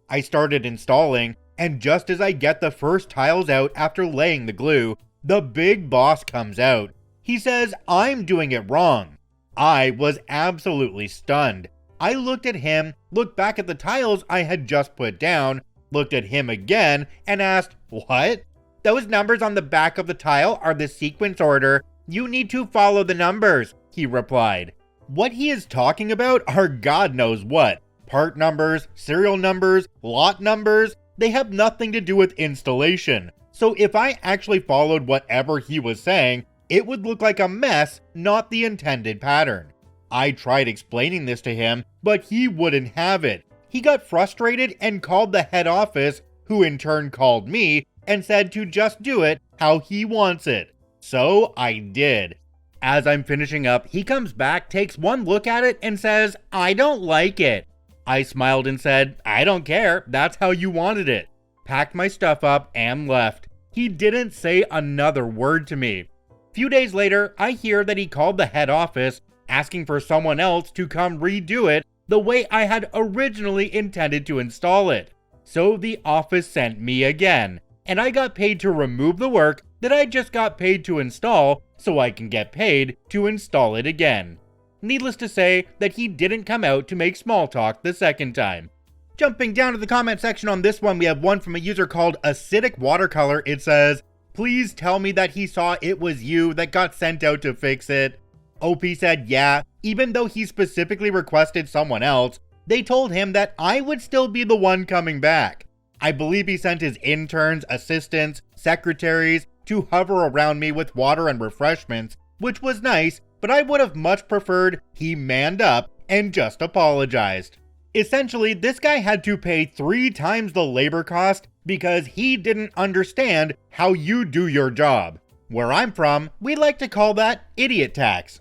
I started installing, and just as I get the first tiles out after laying the glue, the big boss comes out. He says I'm doing it wrong. I was absolutely stunned. I looked at him, looked back at the tiles I had just put down, looked at him again, and asked, "What? Those numbers on the back of the tile are the sequence order. You need to follow the numbers," he replied. What he is talking about are God knows what. Part numbers, serial numbers, lot numbers, they have nothing to do with installation. So if I actually followed whatever he was saying, it would look like a mess, not the intended pattern. I tried explaining this to him, but he wouldn't have it. He got frustrated and called the head office, who in turn called me and said to just do it how he wants it. So I did. As I'm finishing up, he comes back, takes one look at it, and says, "I don't like it." I smiled and said, "I don't care, that's how you wanted it." Packed my stuff up and left. He didn't say another word to me. Few days later, I hear that he called the head office, asking for someone else to come redo it the way I had originally intended to install it. So the office sent me again, and I got paid to remove the work that I just got paid to install so I can get paid to install it again. Needless to say that he didn't come out to make small talk the second time. Jumping down to the comment section on this one, we have one from a user called Acidic Watercolor. It says, "Please tell me that he saw it was you that got sent out to fix it." OP said, yeah, even though he specifically requested someone else, they told him that I would still be the one coming back. I believe he sent his interns, assistants, secretaries to hover around me with water and refreshments, which was nice, but I would have much preferred he manned up and just apologized. Essentially, this guy had to pay 3 times the labor cost because he didn't understand how you do your job. Where I'm from, we like to call that idiot tax.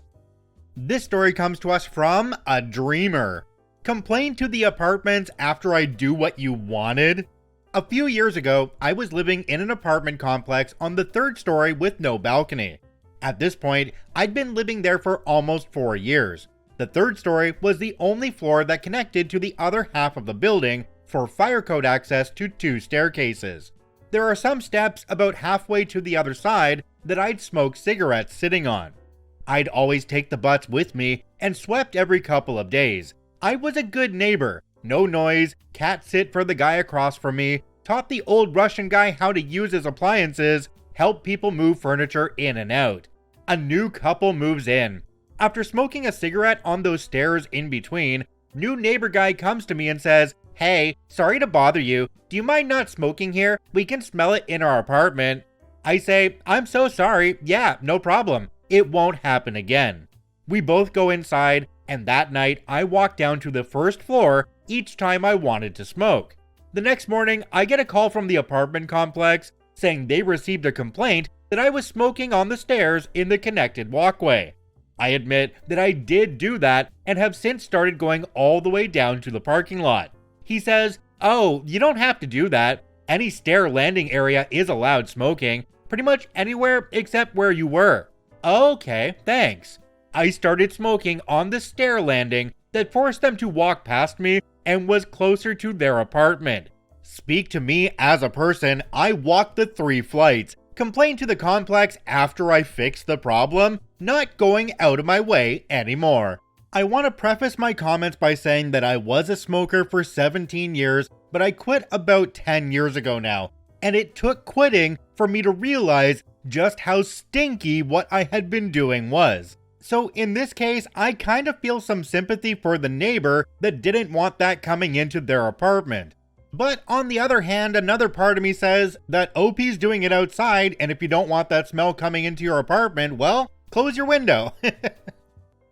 This story comes to us from a dreamer. Complain to the apartments after I do what you wanted? A few years ago, I was living in an apartment complex on the 3rd story with no balcony. At this point, I'd been living there for almost 4 years. The 3rd story was the only floor that connected to the other half of the building for fire code access to 2 staircases. There are some steps about halfway to the other side that I'd smoke cigarettes sitting on. I'd always take the butts with me and swept every couple of days. I was a good neighbor, no noise, cat sit for the guy across from me, taught the old Russian guy how to use his appliances, helped people move furniture in and out. A new couple moves in. After smoking a cigarette on those stairs in between, new neighbor guy comes to me and says, "Hey, sorry to bother you. Do you mind not smoking here? We can smell it in our apartment." I say, "I'm so sorry. Yeah, no problem. It won't happen again." We both go inside, and that night I walk down to the 1st floor each time I wanted to smoke. The next morning, I get a call from the apartment complex saying they received a complaint that I was smoking on the stairs in the connected walkway. I admit that I did do that and have since started going all the way down to the parking lot. He says, "Oh, you don't have to do that. Any stair landing area is allowed smoking, pretty much anywhere except where you were." Okay, thanks. I started smoking on the stair landing that forced them to walk past me and was closer to their apartment. Speak to me as a person, I walked the 3 flights, complained to the complex after I fixed the problem, not going out of my way anymore. I want to preface my comments by saying that I was a smoker for 17 years, but I quit about 10 years ago now, and it took quitting for me to realize just how stinky what I had been doing was. So in this case, I kind of feel some sympathy for the neighbor that didn't want that coming into their apartment. But on the other hand, another part of me says that OP's doing it outside, and if you don't want that smell coming into your apartment, well, close your window.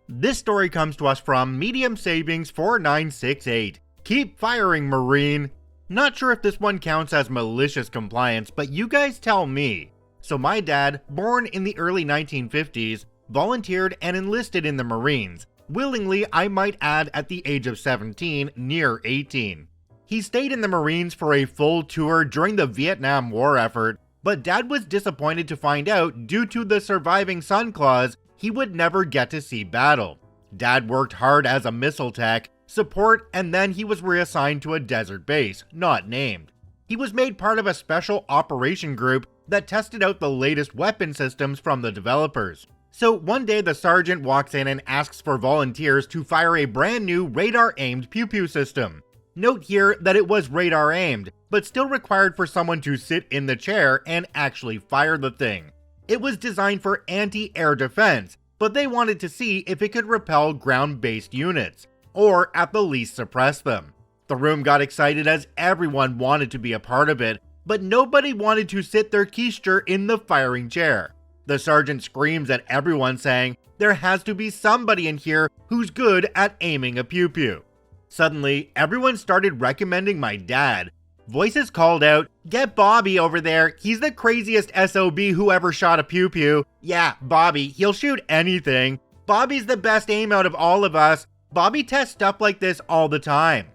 This story comes to us from Medium Savings 4968. Keep firing, Marine. Not sure if this one counts as malicious compliance, but you guys tell me. So my dad, born in the early 1950s, volunteered and enlisted in the Marines. Willingly, I might add, at the age of 17, near 18. He stayed in the Marines for a full tour during the Vietnam War effort, but Dad was disappointed to find out, due to the surviving son clause, he would never get to see battle. Dad worked hard as a missile tech, support, and then he was reassigned to a desert base, not named. He was made part of a special operation group that tested out the latest weapon systems from the developers. So one day the sergeant walks in and asks for volunteers to fire a brand new radar-aimed pew-pew system. Note here that it was radar-aimed, but still required for someone to sit in the chair and actually fire the thing. It was designed for anti-air defense, but they wanted to see if it could repel ground-based units, or at the least suppress them. The room got excited as everyone wanted to be a part of it, but nobody wanted to sit their keister in the firing chair. The sergeant screams at everyone saying, there has to be somebody in here who's good at aiming a pew-pew. Suddenly, everyone started recommending my dad. Voices called out, get Bobby over there, he's the craziest SOB who ever shot a pew-pew. Yeah, Bobby, he'll shoot anything. Bobby's the best aim out of all of us. Bobby tests stuff like this all the time.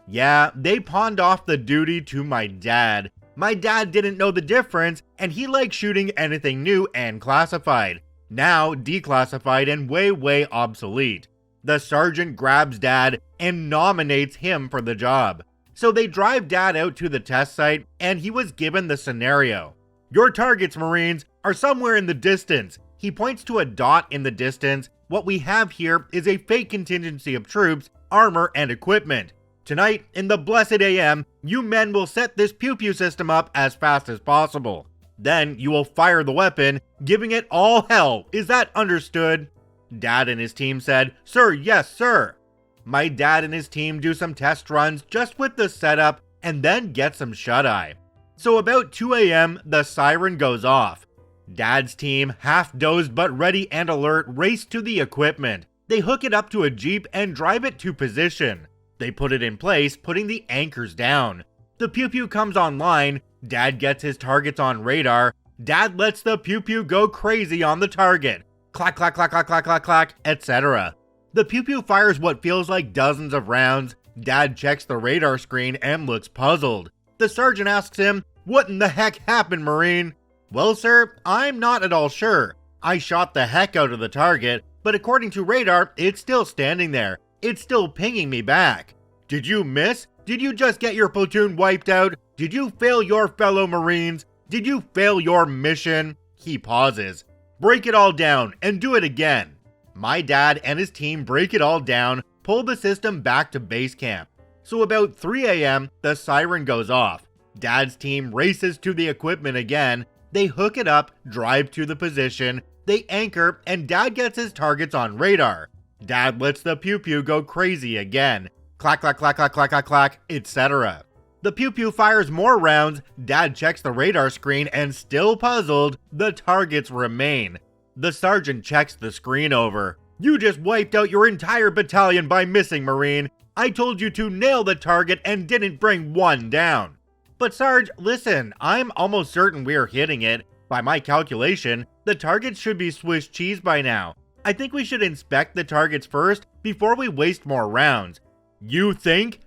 Yeah, they pawned off the duty to my dad. My dad didn't know the difference, and he liked shooting anything new and classified. Now declassified and way obsolete. The sergeant grabs Dad and nominates him for the job. So they drive Dad out to the test site, and he was given the scenario. Your targets, Marines, are somewhere in the distance. He points to a dot in the distance. What we have here is a fake contingency of troops, armor, and equipment. Tonight, in the blessed AM, you men will set this pew-pew system up as fast as possible. Then you will fire the weapon, giving it all hell. Is that understood? Dad and his team said, sir, yes, sir. My dad and his team do some test runs just with the setup and then get some shut-eye. So about 2 AM, the siren goes off. Dad's team, half dozed but ready and alert, race to the equipment. They hook it up to a Jeep and drive it to position. They put it in place, putting the anchors down. The pew-pew comes online. Dad gets his targets on radar. Dad lets the pew-pew go crazy on the target. Clack, clack, clack, clack, clack, clack, clack, etc. The pew-pew fires what feels like dozens of rounds. Dad checks the radar screen and looks puzzled. The sergeant asks him, what in the heck happened, Marine? Well, sir, I'm not at all sure. I shot the heck out of the target, but according to radar, it's still standing there. It's still pinging me back. Did you miss? Did you just get your platoon wiped out? Did you fail your fellow Marines? Did you fail your mission? He pauses. Break it all down and do it again. My dad and his team break it all down, pull the system back to base camp. So about 3 AM, the siren goes off. Dad's team races to the equipment again. They hook it up, drive to the position, they anchor, and Dad gets his targets on radar. Dad lets the pew-pew go crazy again. Clack, clack, clack, clack, clack, clack, clack, etc. The pew-pew fires more rounds. Dad checks the radar screen and, still puzzled, the targets remain. The sergeant checks the screen over. You just wiped out your entire battalion by missing, Marine. I told you to nail the target and didn't bring one down. But Sarge, listen, I'm almost certain we're hitting it. By my calculation, the targets should be Swiss cheese by now. I think we should inspect the targets first before we waste more rounds. You think,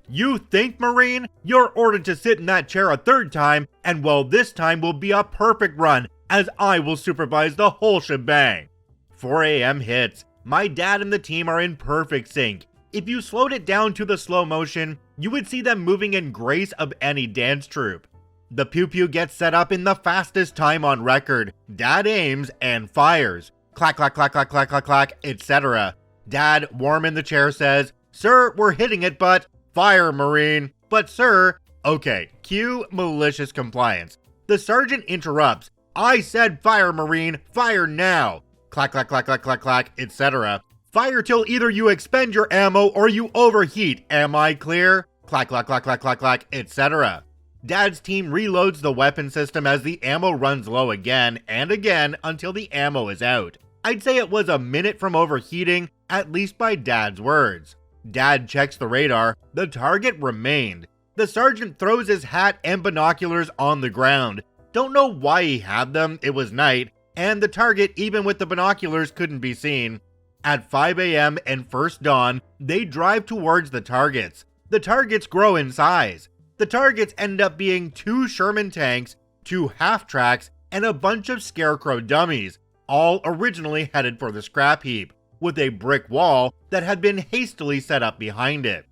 Marine? You're ordered to sit in that chair a third time, and well, this time will be a perfect run, as I will supervise the whole shebang. 4 AM hits. My dad and the team are in perfect sync. If you slowed it down to the slow motion, you would see them moving in grace of any dance troupe. The pew-pew gets set up in the fastest time on record. Dad aims and fires. Clack, clack, clack, clack, clack, clack, clack, etc. Dad, warm in the chair, says, Sir, we're hitting it, but fire, Marine. But sir, okay, cue malicious compliance. The sergeant interrupts. I said fire, Marine, fire now. Clack, clack, clack, clack, clack, clack, etc. Fire till either you expend your ammo or you overheat. Am I clear? clack, clack, clack, clack, clack, clack, etc. Dad's team reloads the weapon system as the ammo runs low again and again until the ammo is out. I'd say it was a minute from overheating, at least by Dad's words. Dad checks the radar, the target remained. The sergeant throws his hat and binoculars on the ground. Don't know why he had them, it was night, and the target, even with the binoculars, couldn't be seen. At 5 a.m. and first dawn, they drive towards the targets. The targets grow in size. The targets end up being 2 Sherman tanks, 2 half-tracks, and a bunch of Scarecrow dummies, all originally headed for the scrap heap, with a brick wall that had been hastily set up behind it.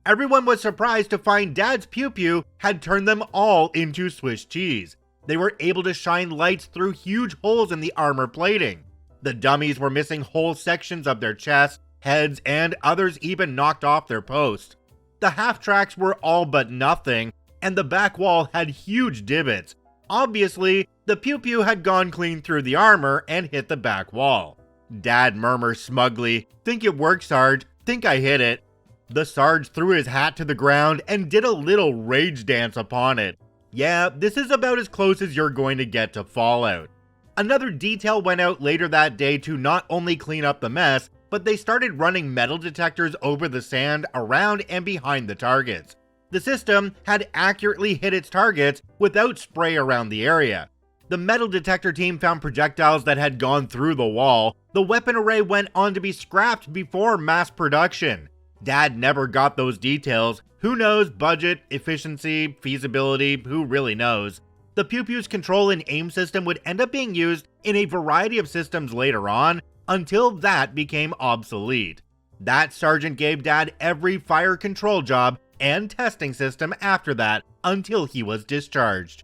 Everyone was surprised to find Dad's pew-pew had turned them all into Swiss cheese. They were able to shine lights through huge holes in the armor plating. The dummies were missing whole sections of their chests, heads, and others even knocked off their posts. The half-tracks were all but nothing, and the back wall had huge divots. Obviously, the pew-pew had gone clean through the armor and hit the back wall. Dad murmurs smugly, "Think it worked, Sarge. Think I hit it." The Sarge threw his hat to the ground and did a little rage dance upon it. Yeah, this is about as close as you're going to get to Fallout. Another detail went out later that day to not only clean up the mess, but they started running metal detectors over the sand around and behind the targets. The system had accurately hit its targets without spray around the area. The metal detector team found projectiles that had gone through the wall. The weapon array went on to be scrapped before mass production. Dad never got those details. Who knows? Budget, efficiency, feasibility, who really knows? The pew-pew's control and aim system would end up being used in a variety of systems later on, until that became obsolete. That sergeant gave Dad every fire control job and testing system after that until he was discharged.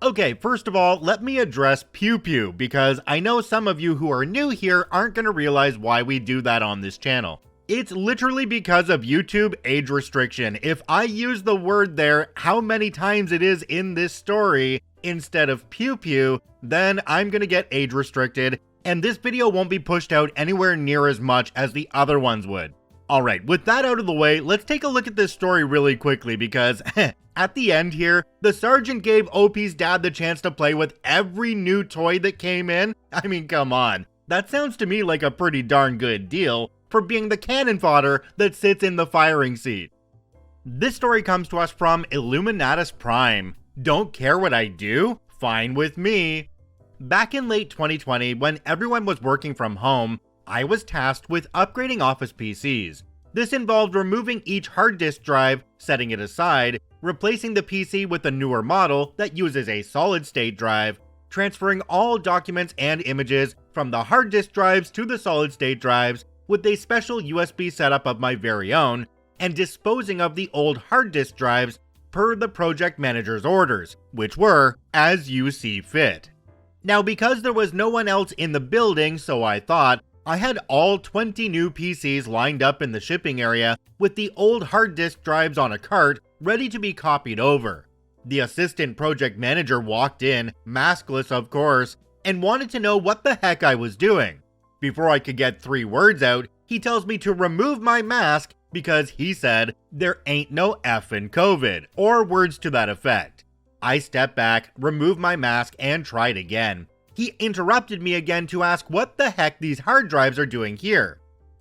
Okay, first of all, let me address pew-pew, because I know some of you who are new here aren't going to realize why we do that on this channel. It's literally because of YouTube age restriction. If I use the word there how many times it is in this story instead of pew-pew, then I'm going to get age restricted, and this video won't be pushed out anywhere near as much as the other ones would. Alright, with that out of the way, let's take a look at this story really quickly, because at the end here, the sergeant gave OP's dad the chance to play with every new toy that came in. I mean, come on. That sounds to me like a pretty darn good deal for being the cannon fodder that sits in the firing seat. This story comes to us from Illuminatus Prime. Don't care what I do? Fine with me. Back in late 2020, when everyone was working from home, I was tasked with upgrading office PCs. This involved removing each hard disk drive, setting it aside, replacing the PC with a newer model that uses a solid-state drive, transferring all documents and images from the hard disk drives to the solid-state drives with a special USB setup of my very own, and disposing of the old hard disk drives per the project manager's orders, which were as you see fit. Now, because there was no one else in the building, so I thought, I had all 20 new PCs lined up in the shipping area with the old hard disk drives on a cart ready to be copied over. The assistant project manager walked in, maskless of course, and wanted to know what the heck I was doing. Before I could get 3 words out, he tells me to remove my mask because he said there ain't no effing COVID, or words to that effect. I stepped back, removed my mask, and tried again. He interrupted me again to ask what the heck these hard drives are doing here.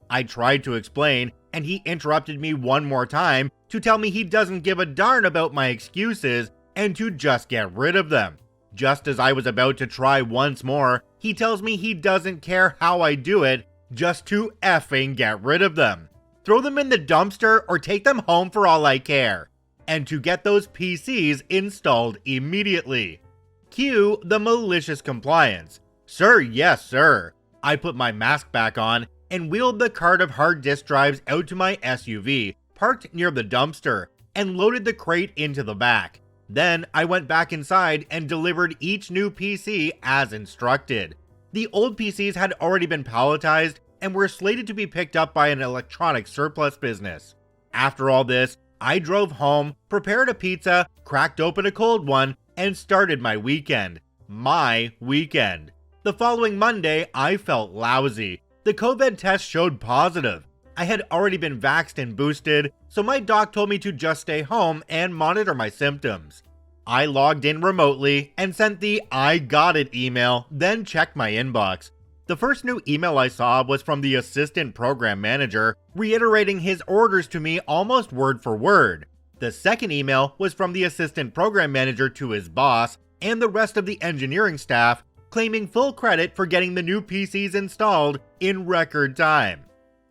I tried to explain, and he interrupted me one more time to tell me he doesn't give a darn about my excuses and to just get rid of them. Just as I was about to try once more, he tells me he doesn't care how I do it, just to effing get rid of them. Throw them in the dumpster or take them home for all I care. And to get those PCs installed immediately. Cue the Malicious Compliance. Sir, yes sir. I put my mask back on and wheeled the cart of hard disk drives out to my SUV, parked near the dumpster, and loaded the crate into the back. Then I went back inside and delivered each new PC as instructed. The old PCs had already been palletized and were slated to be picked up by an electronic surplus business. After all this, I drove home, prepared a pizza, cracked open a cold one, and started my weekend. My weekend. The following Monday, I felt lousy. The COVID test showed positive. I had already been vaxxed and boosted, so my doc told me to just stay home and monitor my symptoms. I logged in remotely and sent the "I got it" email, then checked my inbox. The first new email I saw was from the assistant program manager, reiterating his orders to me almost word for word. The second email was from the assistant program manager to his boss and the rest of the engineering staff, claiming full credit for getting the new PCs installed in record time.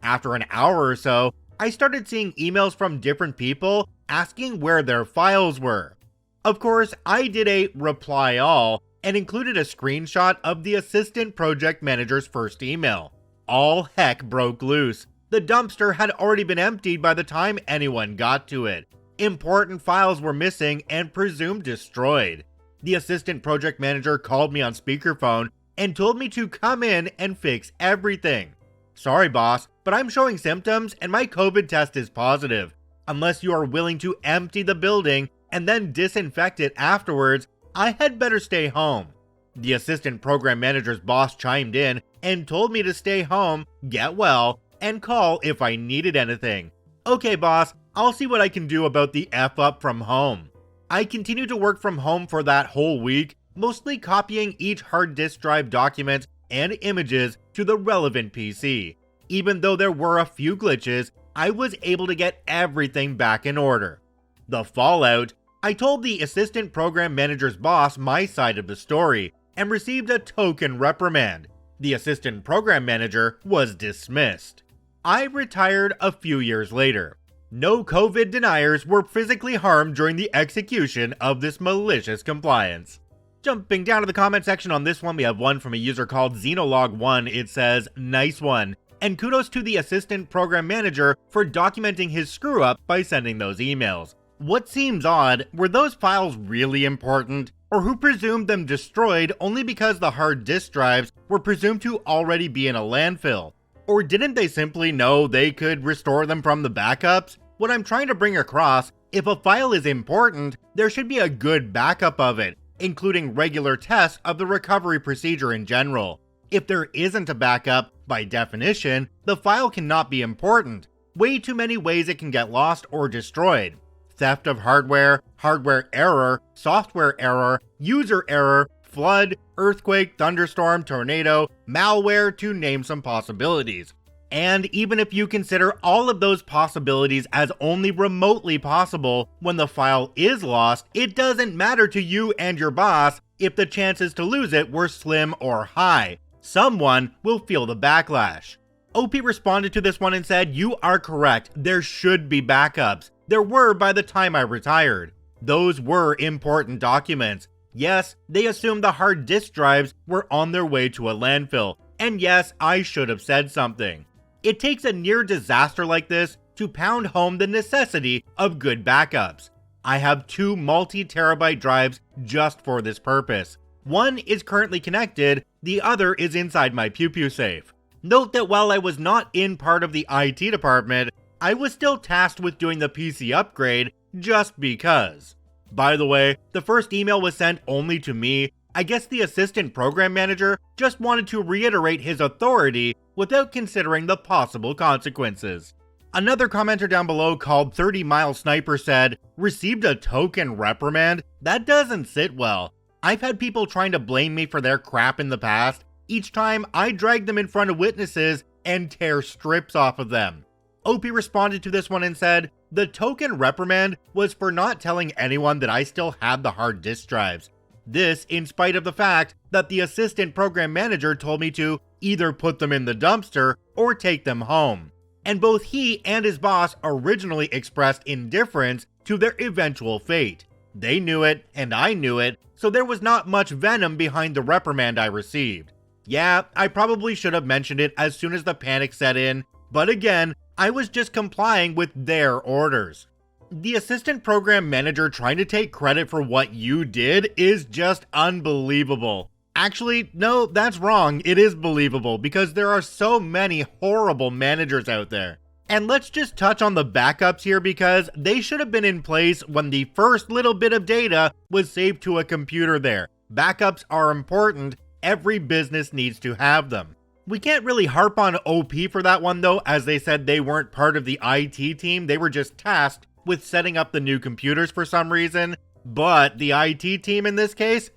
After an hour or so, I started seeing emails from different people asking where their files were. Of course, I did a reply all and included a screenshot of the assistant project manager's first email. All heck broke loose. The dumpster had already been emptied by the time anyone got to it. Important files were missing and presumed destroyed. The assistant project manager called me on speakerphone and told me to come in and fix everything. "Sorry boss, but I'm showing symptoms and my COVID test is positive. Unless you are willing to empty the building and then disinfect it afterwards, I had better stay home." The assistant program manager's boss chimed in and told me to stay home, get well, and call if I needed anything. "Okay boss, I'll see what I can do about the F up from home." I continued to work from home for that whole week, mostly copying each hard disk drive document and images to the relevant PC. Even though there were a few glitches, I was able to get everything back in order. The fallout: I told the assistant program manager's boss my side of the story and received a token reprimand. The assistant program manager was dismissed. I retired a few years later. No COVID deniers were physically harmed during the execution of this malicious compliance. Jumping down to the comment section on this one, we have one from a user called Xenolog1. It says, "Nice one, and kudos to the assistant program manager for documenting his screw up by sending those emails. What seems odd, were those files really important? Or who presumed them destroyed only because the hard disk drives were presumed to already be in a landfill? Or didn't they simply know they could restore them from the backups? What I'm trying to bring across, if a file is important, there should be a good backup of it, including regular tests of the recovery procedure in general. If there isn't a backup, by definition, the file cannot be important. Way too many ways it can get lost or destroyed. Theft of hardware, hardware error, software error, user error, flood, earthquake, thunderstorm, tornado, malware, to name some possibilities. And even if you consider all of those possibilities as only remotely possible, when the file is lost, it doesn't matter to you and your boss if the chances to lose it were slim or high. Someone will feel the backlash. OP responded to this one and said, "You are correct, there should be backups. There were by the time I retired. Those were important documents. Yes, they assumed the hard disk drives were on their way to a landfill. And yes, I should have said something." It takes a near disaster like this to pound home the necessity of good backups. I have 2 multi-terabyte drives just for this purpose. One is currently connected, the other is inside my Pew safe. Note that while I was not in part of the IT department, I was still tasked with doing the PC upgrade just because. By the way, the first email was sent only to me. I guess the assistant program manager just wanted to reiterate his authority without considering the possible consequences. Another commenter down below called 30 Mile Sniper said, "Received a token reprimand? That doesn't sit well. I've had people trying to blame me for their crap in the past. Each time I drag them in front of witnesses and tear strips off of them." OP responded to this one and said, "The token reprimand was for not telling anyone that I still had the hard disk drives. This in spite of the fact that the assistant program manager told me to either put them in the dumpster or take them home. And both he and his boss originally expressed indifference to their eventual fate. They knew it, and I knew it, so there was not much venom behind the reprimand I received. Yeah, I probably should have mentioned it as soon as the panic set in, but again, I was just complying with their orders." The assistant program manager trying to take credit for what you did is just unbelievable. Actually, no, that's wrong. It is believable because there are so many horrible managers out there. And let's just touch on the backups here because they should have been in place when the first little bit of data was saved to a computer there. Backups are important. Every business needs to have them. We can't really harp on OP for that one though, as they said they weren't part of the IT team, they were just tasked with setting up the new computers for some reason. But the IT team in this case,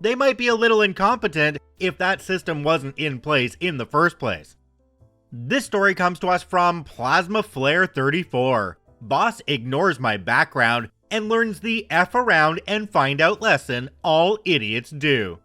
they might be a little incompetent if that system wasn't in place in the first place. This story comes to us from Plasma Flare 34. Boss ignores my background and learns the F around and find out lesson all idiots do.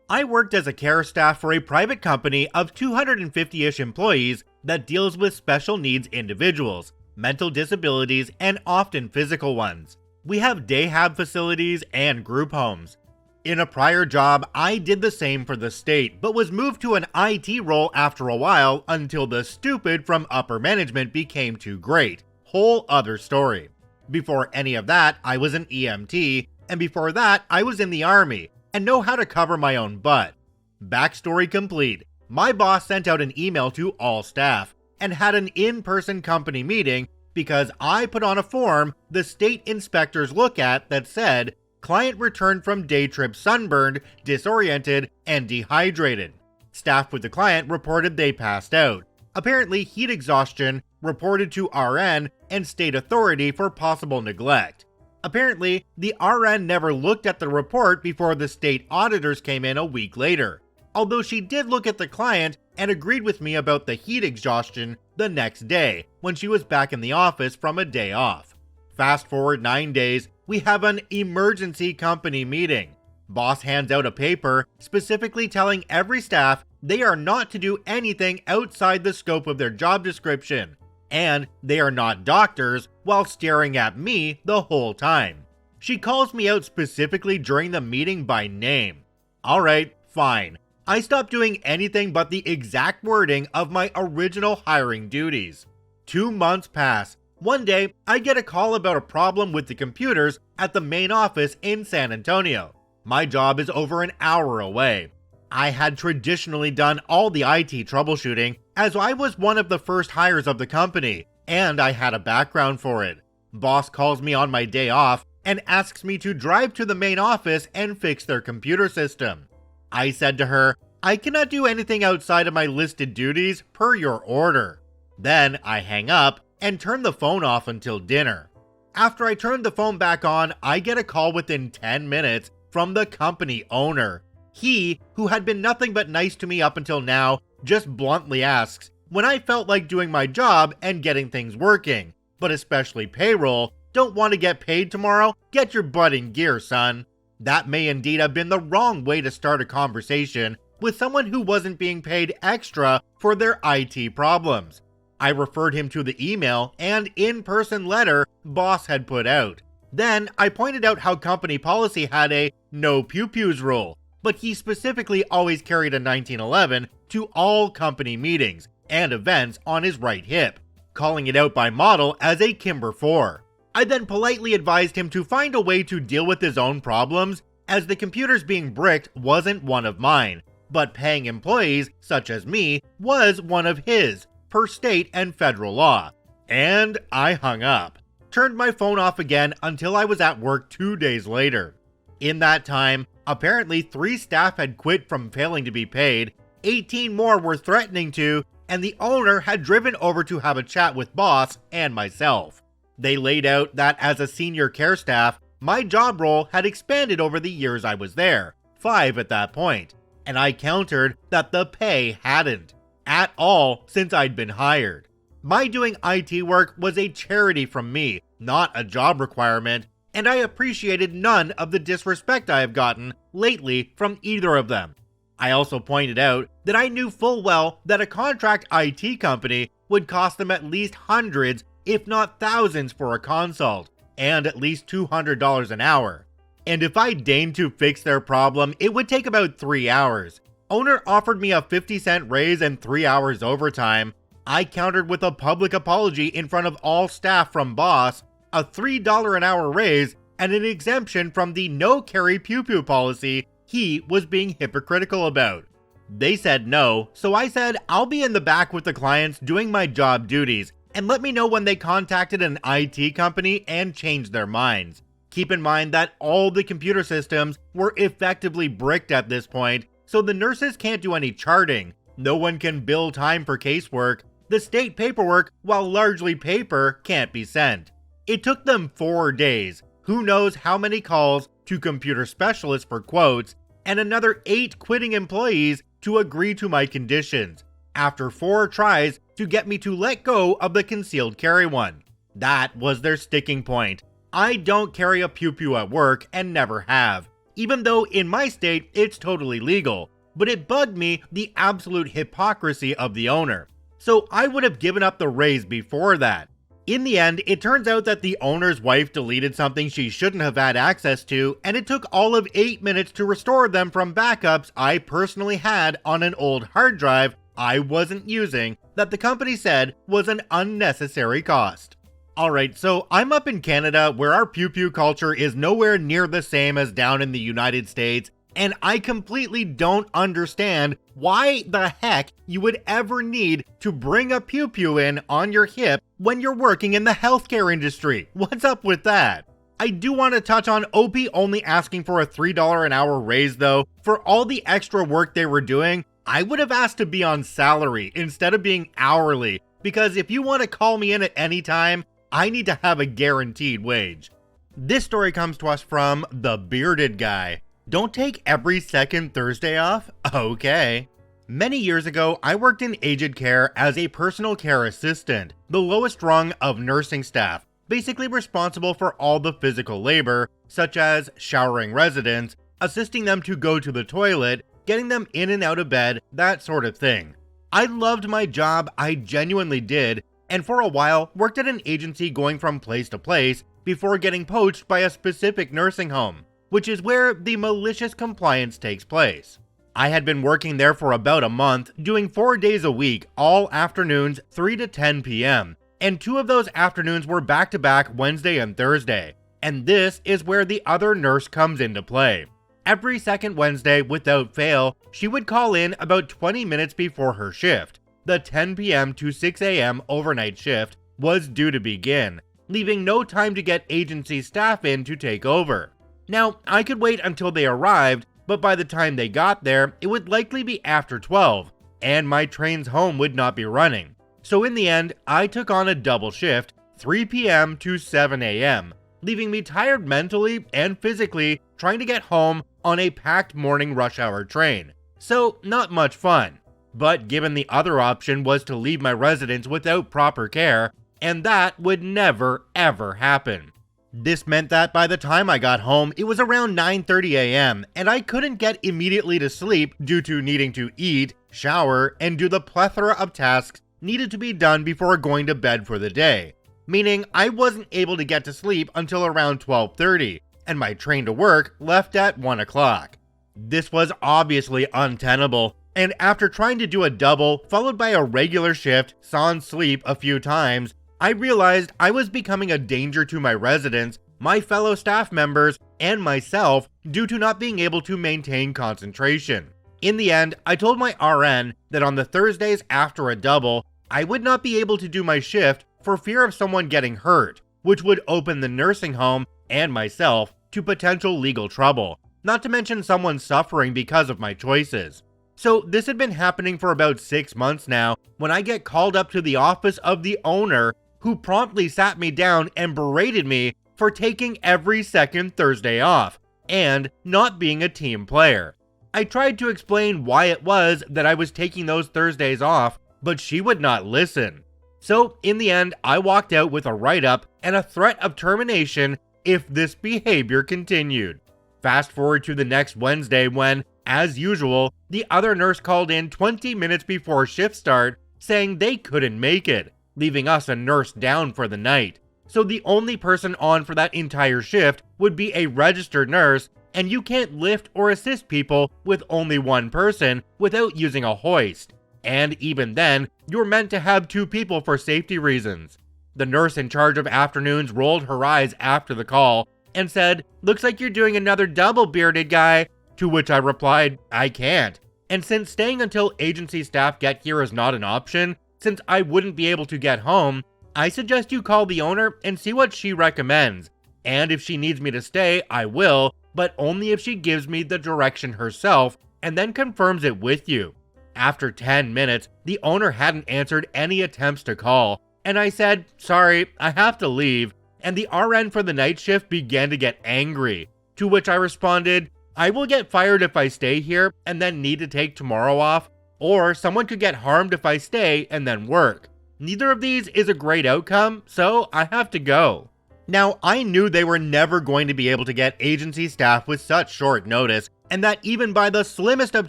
I worked as a care staff for a private company of 250-ish employees that deals with special needs individuals, mental disabilities, and often physical ones. We have day hab facilities and group homes. In a prior job, I did the same for the state, but was moved to an IT role after a while until the stupid from upper management became too great. Whole other story. Before any of that, I was an EMT, and before that, I was in the army, and know how to cover my own butt. Backstory complete. My boss sent out an email to all staff, and had an in-person company meeting because I put on a form the state inspectors look at that said, client returned from day trip sunburned, disoriented, and dehydrated. Staff with the client reported they passed out. Apparently heat exhaustion, reported to RN and state authority for possible neglect. Apparently, the RN never looked at the report before the state auditors came in a week later, although she did look at the client and agreed with me about the heat exhaustion the next day when she was back in the office from a day off. Fast forward 9 days, we have an emergency company meeting. Boss hands out a paper specifically telling every staff they are not to do anything outside the scope of their job description, and they are not doctors, while staring at me the whole time. She calls me out specifically during the meeting by name. Alright, fine. I stopped doing anything but the exact wording of my original hiring duties. 2 months pass. One day, I get a call about a problem with the computers at the main office in San Antonio. My job is over an hour away. I had traditionally done all the IT troubleshooting, as I was one of the first hires of the company, and I had a background for it. Boss calls me on my day off and asks me to drive to the main office and fix their computer system. I said to her, I cannot do anything outside of my listed duties per your order. Then I hang up and turn the phone off until dinner. After I turn the phone back on, I get a call within 10 minutes from the company owner. He, who had been nothing but nice to me up until now, just bluntly asks, when I felt like doing my job and getting things working, but especially payroll, don't want to get paid tomorrow? Get your butt in gear, son. That may indeed have been the wrong way to start a conversation with someone who wasn't being paid extra for their IT problems. I referred him to the email and in-person letter boss had put out. Then I pointed out how company policy had a no pew-pews rule, but he specifically always carried a 1911 to all company meetings and events on his right hip, calling it out by model as a Kimber 4. I then politely advised him to find a way to deal with his own problems, as the computers being bricked wasn't one of mine, but paying employees, such as me, was one of his, per state and federal law. And I hung up. Turned my phone off again until I was at work 2 days later. In that time, apparently 3 staff had quit from failing to be paid, 18 more were threatening to, and the owner had driven over to have a chat with boss and myself. They laid out that as a senior care staff, my job role had expanded over the years I was there, 5 at that point, and I countered that the pay hadn't, at all since I'd been hired. My doing IT work was a charity from me, not a job requirement, and I appreciated none of the disrespect I have gotten lately from either of them. I also pointed out that I knew full well that a contract IT company would cost them at least hundreds, if not thousands for a consult, and at least $200 an hour. And if I deigned to fix their problem, it would take about 3 hours. Owner offered me a 50-cent raise and 3 hours overtime. I countered with a public apology in front of all staff from boss, a $3 an hour raise, and an exemption from the no carry pew-pew policy he was being hypocritical about. They said no, so I said I'll be in the back with the clients doing my job duties, and let me know when they contacted an IT company and changed their minds. Keep in mind that all the computer systems were effectively bricked at this point, so the nurses can't do any charting, No one can bill time for casework. The state paperwork, while largely paper, can't be sent. It took them 4 days, who knows how many calls to computer specialists for quotes, and another 8 quitting employees to agree to my conditions, after 4 tries to get me to let go of the concealed carry one. That was their sticking point. I don't carry a pew-pew at work and never have, even though in my state it's totally legal, but it bugged me the absolute hypocrisy of the owner. So I would have given up the raise before that. In the end, it turns out that the owner's wife deleted something she shouldn't have had access to, and it took all of 8 minutes to restore them from backups I personally had on an old hard drive I wasn't using that the company said was an unnecessary cost. Alright, so I'm up in Canada where our pew-pew culture is nowhere near the same as down in the United States, and I completely don't understand why the heck you would ever need to bring a pew-pew in on your hip when you're working in the healthcare industry. What's up with that? I do want to touch on OP only asking for a $3 an hour raise though. For all the extra work they were doing, I would have asked to be on salary instead of being hourly, because if you want to call me in at any time, I need to have a guaranteed wage. This story comes to us from The Bearded Guy. Don't take every second Thursday off? Okay. Many years ago, I worked in aged care as a personal care assistant, the lowest rung of nursing staff, basically responsible for all the physical labor, such as showering residents, assisting them to go to the toilet, getting them in and out of bed, that sort of thing. I loved my job, I genuinely did, and for a while worked at an agency going from place to place before getting poached by a specific nursing home, which is where the Malicious Compliance takes place. I had been working there for about a month, doing 4 days a week, all afternoons 3 to 10 p.m., and 2 of those afternoons were back-to-back Wednesday and Thursday, and this is where the other nurse comes into play. Every second Wednesday, without fail, she would call in about 20 minutes before her shift. The 10 p.m. to 6 a.m. overnight shift was due to begin, leaving no time to get agency staff in to take over. Now, I could wait until they arrived, but by the time they got there, it would likely be after 12, and my trains home would not be running. So in the end, I took on a double shift, 3 p.m. to 7 a.m., leaving me tired mentally and physically trying to get home on a packed morning rush hour train. So, not much fun. But given the other option was to leave my residence without proper care, and that would never ever happen. This meant that by the time I got home, it was around 9:30 a.m., and I couldn't get immediately to sleep due to needing to eat, shower, and do the plethora of tasks needed to be done before going to bed for the day. Meaning I wasn't able to get to sleep until around 12:30, and my train to work left at 1 o'clock. This was obviously untenable, and after trying to do a double followed by a regular shift, sans sleep a few times, I realized I was becoming a danger to my residents, my fellow staff members, and myself due to not being able to maintain concentration. In the end, I told my RN that on the Thursdays after a double, I would not be able to do my shift for fear of someone getting hurt, which would open the nursing home and myself to potential legal trouble, not to mention someone suffering because of my choices. So this had been happening for about 6 months now when I get called up to the office of the owner, who promptly sat me down and berated me for taking every second Thursday off and not being a team player. I tried to explain why it was that I was taking those Thursdays off, but she would not listen. So in the end, I walked out with a write-up and a threat of termination if this behavior continued. Fast forward to the next Wednesday when, as usual, the other nurse called in 20 minutes before shift start saying they couldn't make it, leaving us a nurse down for the night. So the only person on for that entire shift would be a registered nurse, and you can't lift or assist people with only one person without using a hoist. And even then, you're meant to have 2 people for safety reasons. The nurse in charge of afternoons rolled her eyes after the call and said, "Looks like you're doing another double, bearded guy," to which I replied, "I can't. And since staying until agency staff get here is not an option, since I wouldn't be able to get home, I suggest you call the owner and see what she recommends. And if she needs me to stay, I will, but only if she gives me the direction herself and then confirms it with you." After 10 minutes, the owner hadn't answered any attempts to call, and I said, "Sorry, I have to leave," and the RN for the night shift began to get angry, to which I responded, "I will get fired if I stay here and then need to take tomorrow off, or someone could get harmed if I stay and then work. Neither of these is a great outcome, so I have to go." Now, I knew they were never going to be able to get agency staff with such short notice, and that even by the slimmest of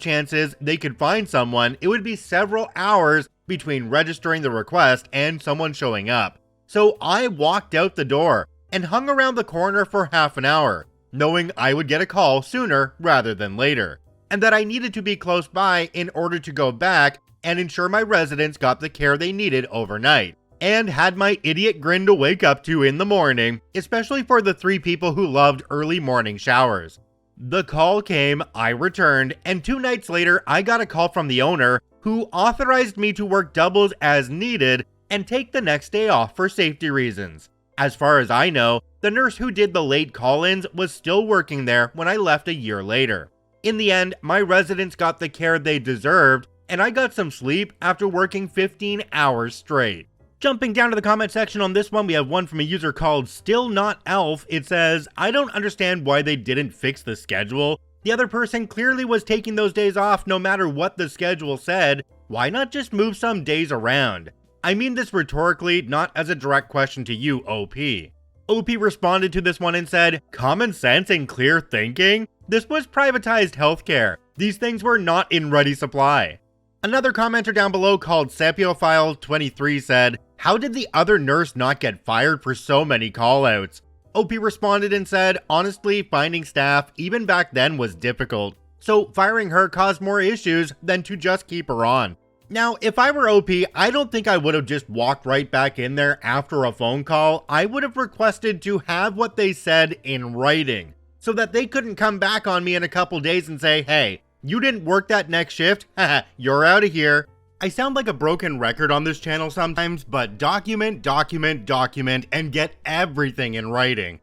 chances they could find someone, it would be several hours between registering the request and someone showing up. So I walked out the door and hung around the corner for half an hour, knowing I would get a call sooner rather than later, and that I needed to be close by in order to go back and ensure my residents got the care they needed overnight, and had my idiot grin to wake up to in the morning, especially for the 3 people who loved early morning showers. The call came, I returned, and 2 nights later I got a call from the owner who authorized me to work doubles as needed and take the next day off for safety reasons. As far as I know, the nurse who did the late call-ins was still working there when I left a year later. In the end, my residents got the care they deserved, and I got some sleep after working 15 hours straight. Jumping down to the comment section on this one, we have one from a user called Still Not Elf. It says, "I don't understand why they didn't fix the schedule. The other person clearly was taking those days off no matter what the schedule said. Why not just move some days around?" I mean this rhetorically, not as a direct question to you, OP. OP responded to this one and said, "Common sense and clear thinking? This was privatized healthcare. These things were not in ready supply." Another commenter down below called Sapiophile23 said, "How did the other nurse not get fired for so many callouts?" OP responded and said, "Honestly, finding staff even back then was difficult, so firing her caused more issues than to just keep her on." Now, if I were OP, I don't think I would have just walked right back in there after a phone call. I would have requested to have what they said in writing, so that they couldn't come back on me in a couple days and say, "Hey, you didn't work that next shift? Haha, you're out of here." I sound like a broken record on this channel sometimes, but document, and get everything in writing.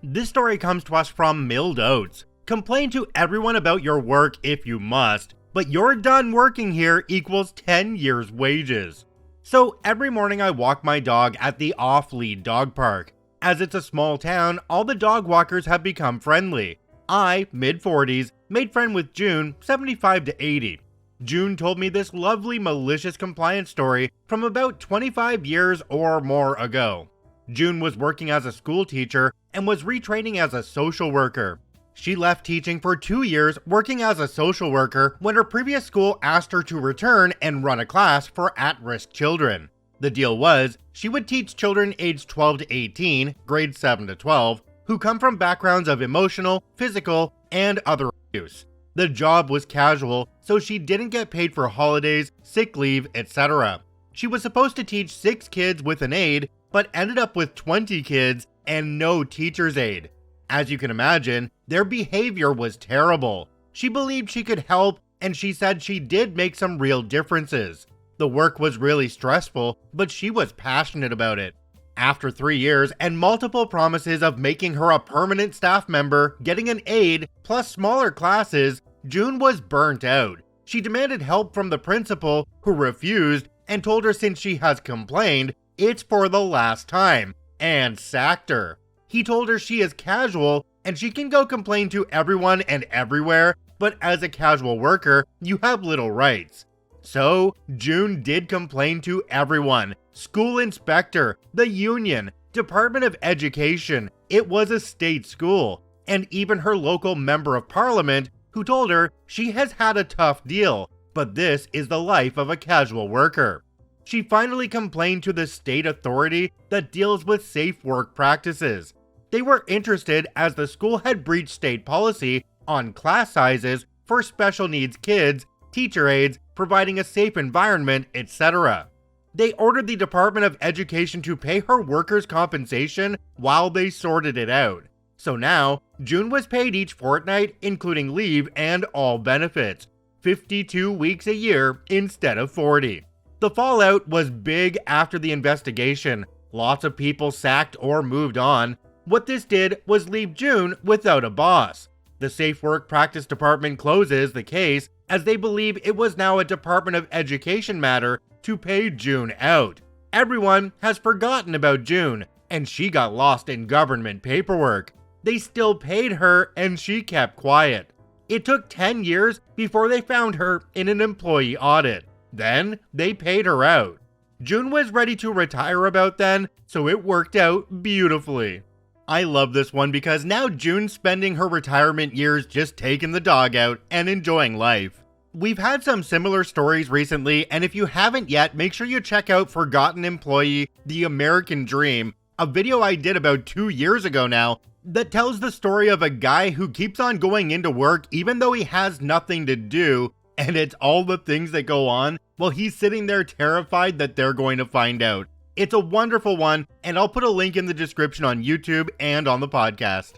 This story comes to us from Milled Oats. "Complain to everyone about your work if you must, but you're done working here equals 10 years wages." So every morning I walk my dog at the off-lead dog park. As it's a small town, all the dog walkers have become friendly. I, mid-40s, made friend with June, 75 to 80. June told me this lovely Malicious Compliance story from about 25 years or more ago. June was working as a school teacher and was retraining as a social worker. She left teaching for 2 years working as a social worker when her previous school asked her to return and run a class for at-risk children. The deal was, she would teach children aged 12 to 18, grades 7 to 12, who come from backgrounds of emotional, physical, and other abuse. The job was casual, so she didn't get paid for holidays, sick leave, etc. She was supposed to teach 6 kids with an aide, but ended up with 20 kids and no teacher's aide. As you can imagine, their behavior was terrible. She believed she could help, and she said she did make some real differences. The work was really stressful, but she was passionate about it. After 3 years and multiple promises of making her a permanent staff member, getting an aide, plus smaller classes, June was burnt out. She demanded help from the principal, who refused and told her since she has complained, it's for the last time, and sacked her. He told her she is casual and she can go complain to everyone and everywhere, but as a casual worker, you have little rights. So, June did complain to everyone. School inspector, the union, Department of Education, it was a state school, and even her local member of parliament, who told her she has had a tough deal, but this is the life of a casual worker. She finally complained to the state authority that deals with safe work practices. They were interested as the school had breached state policy on class sizes for special needs kids, teacher aides, providing a safe environment, etc. They ordered the Department of Education to pay her workers' compensation while they sorted it out. So now, June was paid each fortnight, including leave and all benefits, 52 weeks a year instead of 40. The fallout was big after the investigation. Lots of people sacked or moved on. What this did was leave June without a boss. The Safe Work Practice Department closes the case, as they believe it was now a Department of Education matter to pay June out. Everyone has forgotten about June, and she got lost in government paperwork. They still paid her, and she kept quiet. It took 10 years before they found her in an employee audit. Then, they paid her out. June was ready to retire about then, so it worked out beautifully. I love this one because now June's spending her retirement years just taking the dog out and enjoying life. We've had some similar stories recently, and if you haven't yet, make sure you check out Forgotten Employee, The American Dream, a video I did about 2 years ago now, that tells the story of a guy who keeps on going into work even though he has nothing to do, and it's all the things that go on while he's sitting there terrified that they're going to find out. It's a wonderful one, and I'll put a link in the description on YouTube and on the podcast.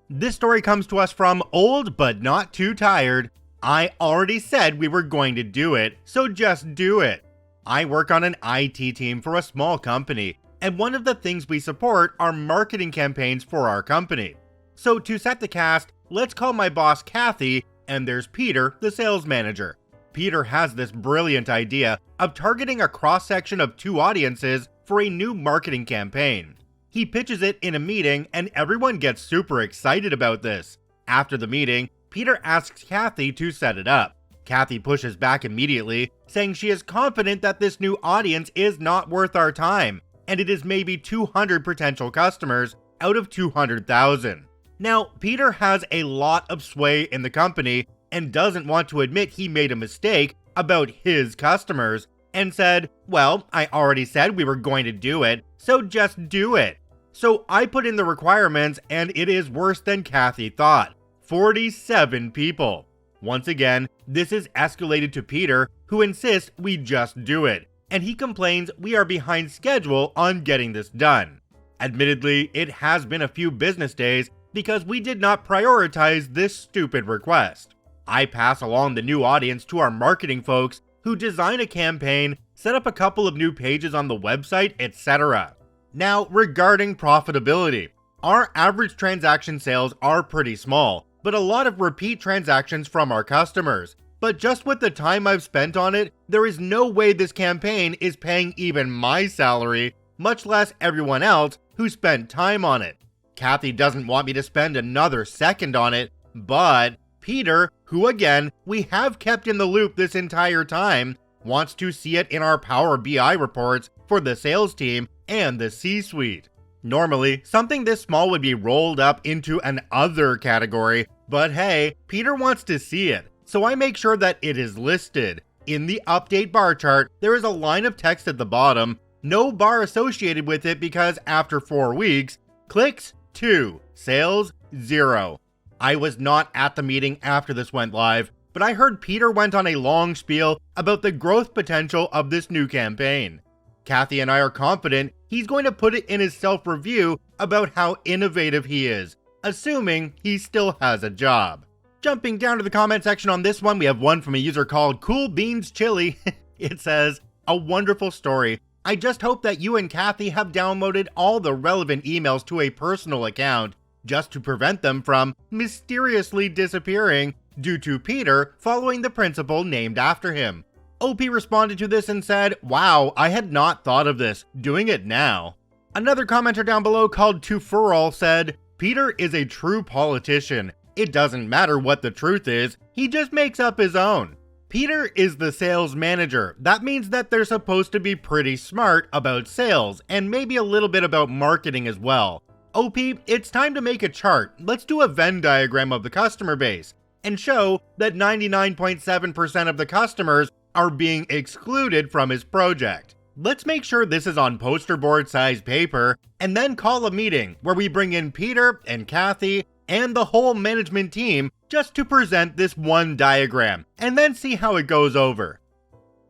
This story comes to us from Old But Not Too Tired. I already said we were going to do it, so just do it. I work on an IT team for a small company, and one of the things we support are marketing campaigns for our company. So to set the cast, let's call my boss Kathy, and there's Peter, the sales manager. Peter has this brilliant idea of targeting a cross-section of 2 audiences for a new marketing campaign. He pitches it in a meeting, and everyone gets super excited about this. After the meeting, Peter asks Kathy to set it up. Kathy pushes back immediately, saying she is confident that this new audience is not worth our time, and it is maybe 200 potential customers out of 200,000. Now, Peter has a lot of sway in the company and doesn't want to admit he made a mistake about his customers and said, well, I already said we were going to do it, so just do it. So I put in the requirements, and it is worse than Kathy thought. 47 people. Once again, this is escalated to Peter, who insists we just do it, and he complains we are behind schedule on getting this done. Admittedly, it has been a few business days because we did not prioritize this stupid request. I pass along the new audience to our marketing folks who design a campaign, set up a couple of new pages on the website, etc. Now, regarding profitability, our average transaction sales are pretty small, but a lot of repeat transactions from our customers. But just with the time I've spent on it, there is no way this campaign is paying even my salary, much less everyone else who spent time on it. Kathy doesn't want me to spend another second on it, but Peter, who again, we have kept in the loop this entire time, wants to see it in our Power BI reports for the sales team and the C-suite. Normally, something this small would be rolled up into an other category, but hey, Peter wants to see it, so I make sure that it is listed. In the update bar chart, there is a line of text at the bottom, no bar associated with it because after 4 weeks, clicks 2, sales 0. I was not at the meeting after this went live, but I heard Peter went on a long spiel about the growth potential of this new campaign. Kathy and I are confident he's going to put it in his self-review about how innovative he is, assuming he still has a job. Jumping down to the comment section on this one, we have one from a user called Cool Beans Chili. It says, a wonderful story. I just hope that you and Kathy have downloaded all the relevant emails to a personal account, just to prevent them from mysteriously disappearing due to Peter following the principal named after him. OP responded to this and said, wow, I had not thought of this, doing it now. Another commenter down below called Tufural said, Peter is a true politician. It doesn't matter what the truth is, he just makes up his own. Peter is the sales manager. That means that they're supposed to be pretty smart about sales and maybe a little bit about marketing as well. OP, it's time to make a chart. Let's do a Venn diagram of the customer base and show that 99.7% of the customers are being excluded from his project. Let's make sure this is on poster board size paper and then call a meeting where we bring in Peter and Kathy and the whole management team just to present this one diagram and then see how it goes over.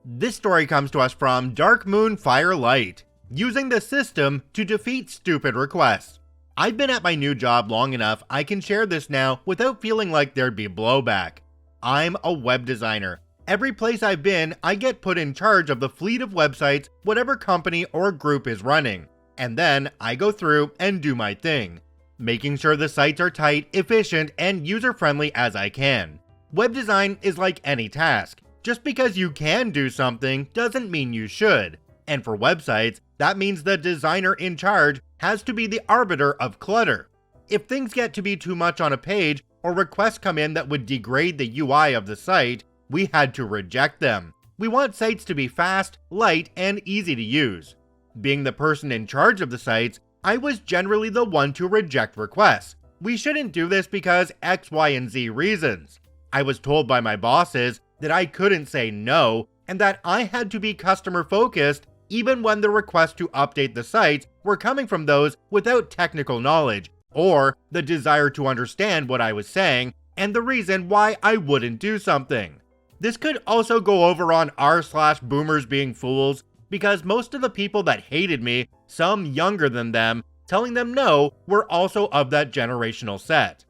This story comes to us from Dark Moon Firelight, using the system to defeat stupid requests. I've been at my new job long enough I can share this now without feeling like there'd be blowback. I'm a web designer. Every place I've been, I get put in charge of the fleet of websites whatever company or group is running, and then I go through and do my thing, making sure the sites are tight, efficient, and user-friendly as I can. Web design is like any task. Just because you can do something doesn't mean you should. And for websites, that means the designer in charge has to be the arbiter of clutter. If things get to be too much on a page or requests come in that would degrade the UI of the site, we had to reject them. We want sites to be fast, light, and easy to use. Being the person in charge of the sites, I was generally the one to reject requests. We shouldn't do this because X, Y, and Z reasons. I was told by my bosses that I couldn't say no and that I had to be customer focused even when the requests to update the sites were coming from those without technical knowledge or the desire to understand what I was saying and the reason why I wouldn't do something. This could also go over on r/boomers being fools because most of the people that hated me, some younger than them, telling them no, were also of that generational set.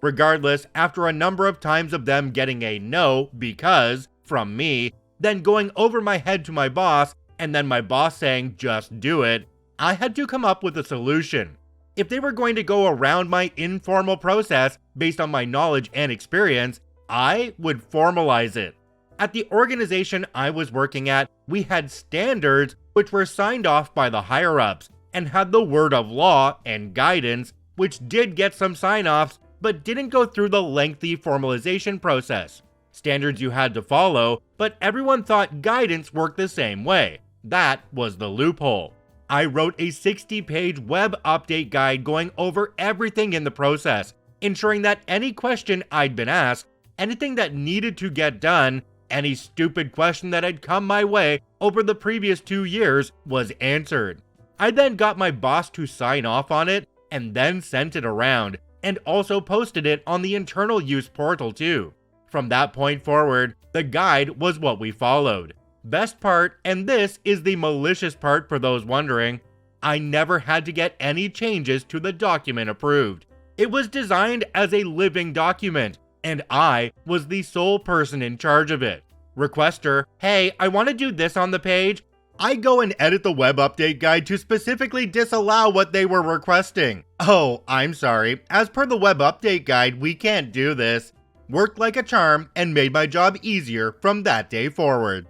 Regardless, after a number of times of them getting a no because from me, then going over my head to my boss, and then my boss saying just do it, I had to come up with a solution. If they were going to go around my informal process based on my knowledge and experience, I would formalize it. At the organization I was working at, we had standards which were signed off by the higher-ups and had the word of law and guidance, which did get some sign-offs but didn't go through the lengthy formalization process. Standards you had to follow, but everyone thought guidance worked the same way. That was the loophole. I wrote a 60-page web update guide going over everything in the process, ensuring that any question I'd been asked, anything that needed to get done, any stupid question that had come my way over the previous 2 years was answered. I then got my boss to sign off on it and then sent it around, and also posted it on the internal use portal too. From that point forward, the guide was what we followed. Best part, and this is the malicious part for those wondering, I never had to get any changes to the document approved. It was designed as a living document, and I was the sole person in charge of it. Requester, hey, I want to do this on the page. I go and edit the web update guide to specifically disallow what they were requesting. Oh, I'm sorry. As per the web update guide, we can't do this. Worked like a charm and made my job easier from that day forward.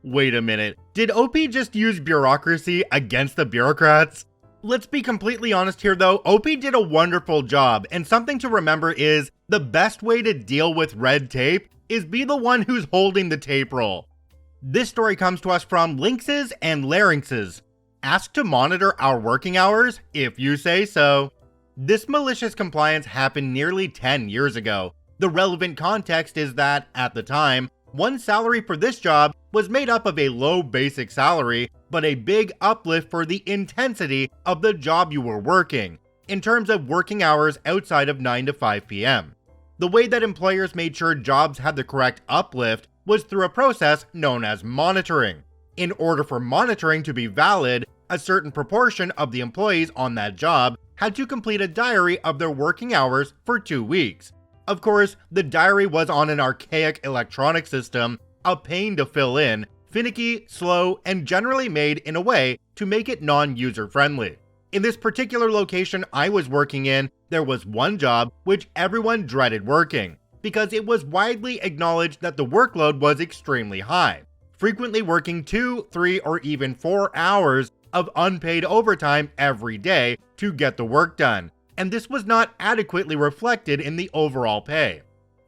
Wait a minute. Did OP just use bureaucracy against the bureaucrats? Let's be completely honest here though, OP did a wonderful job, and something to remember is the best way to deal with red tape is be the one who's holding the tape roll. This story comes to us from Lynxes and Larynxes. Asked to monitor our working hours? If you say so. This malicious compliance happened nearly 10 years ago. The relevant context is that, at the time, one salary for this job was made up of a low basic salary, but a big uplift for the intensity of the job you were working, in terms of working hours outside of 9 to 5 p.m. The way that employers made sure jobs had the correct uplift was through a process known as monitoring. In order for monitoring to be valid, a certain proportion of the employees on that job had to complete a diary of their working hours for 2 weeks. Of course, the diary was on an archaic electronic system, a pain to fill in, finicky, slow, and generally made in a way to make it non-user friendly. In this particular location I was working in, there was one job which everyone dreaded working, because it was widely acknowledged that the workload was extremely high, frequently working 2, 3, or even 4 hours of unpaid overtime every day to get the work done, and this was not adequately reflected in the overall pay.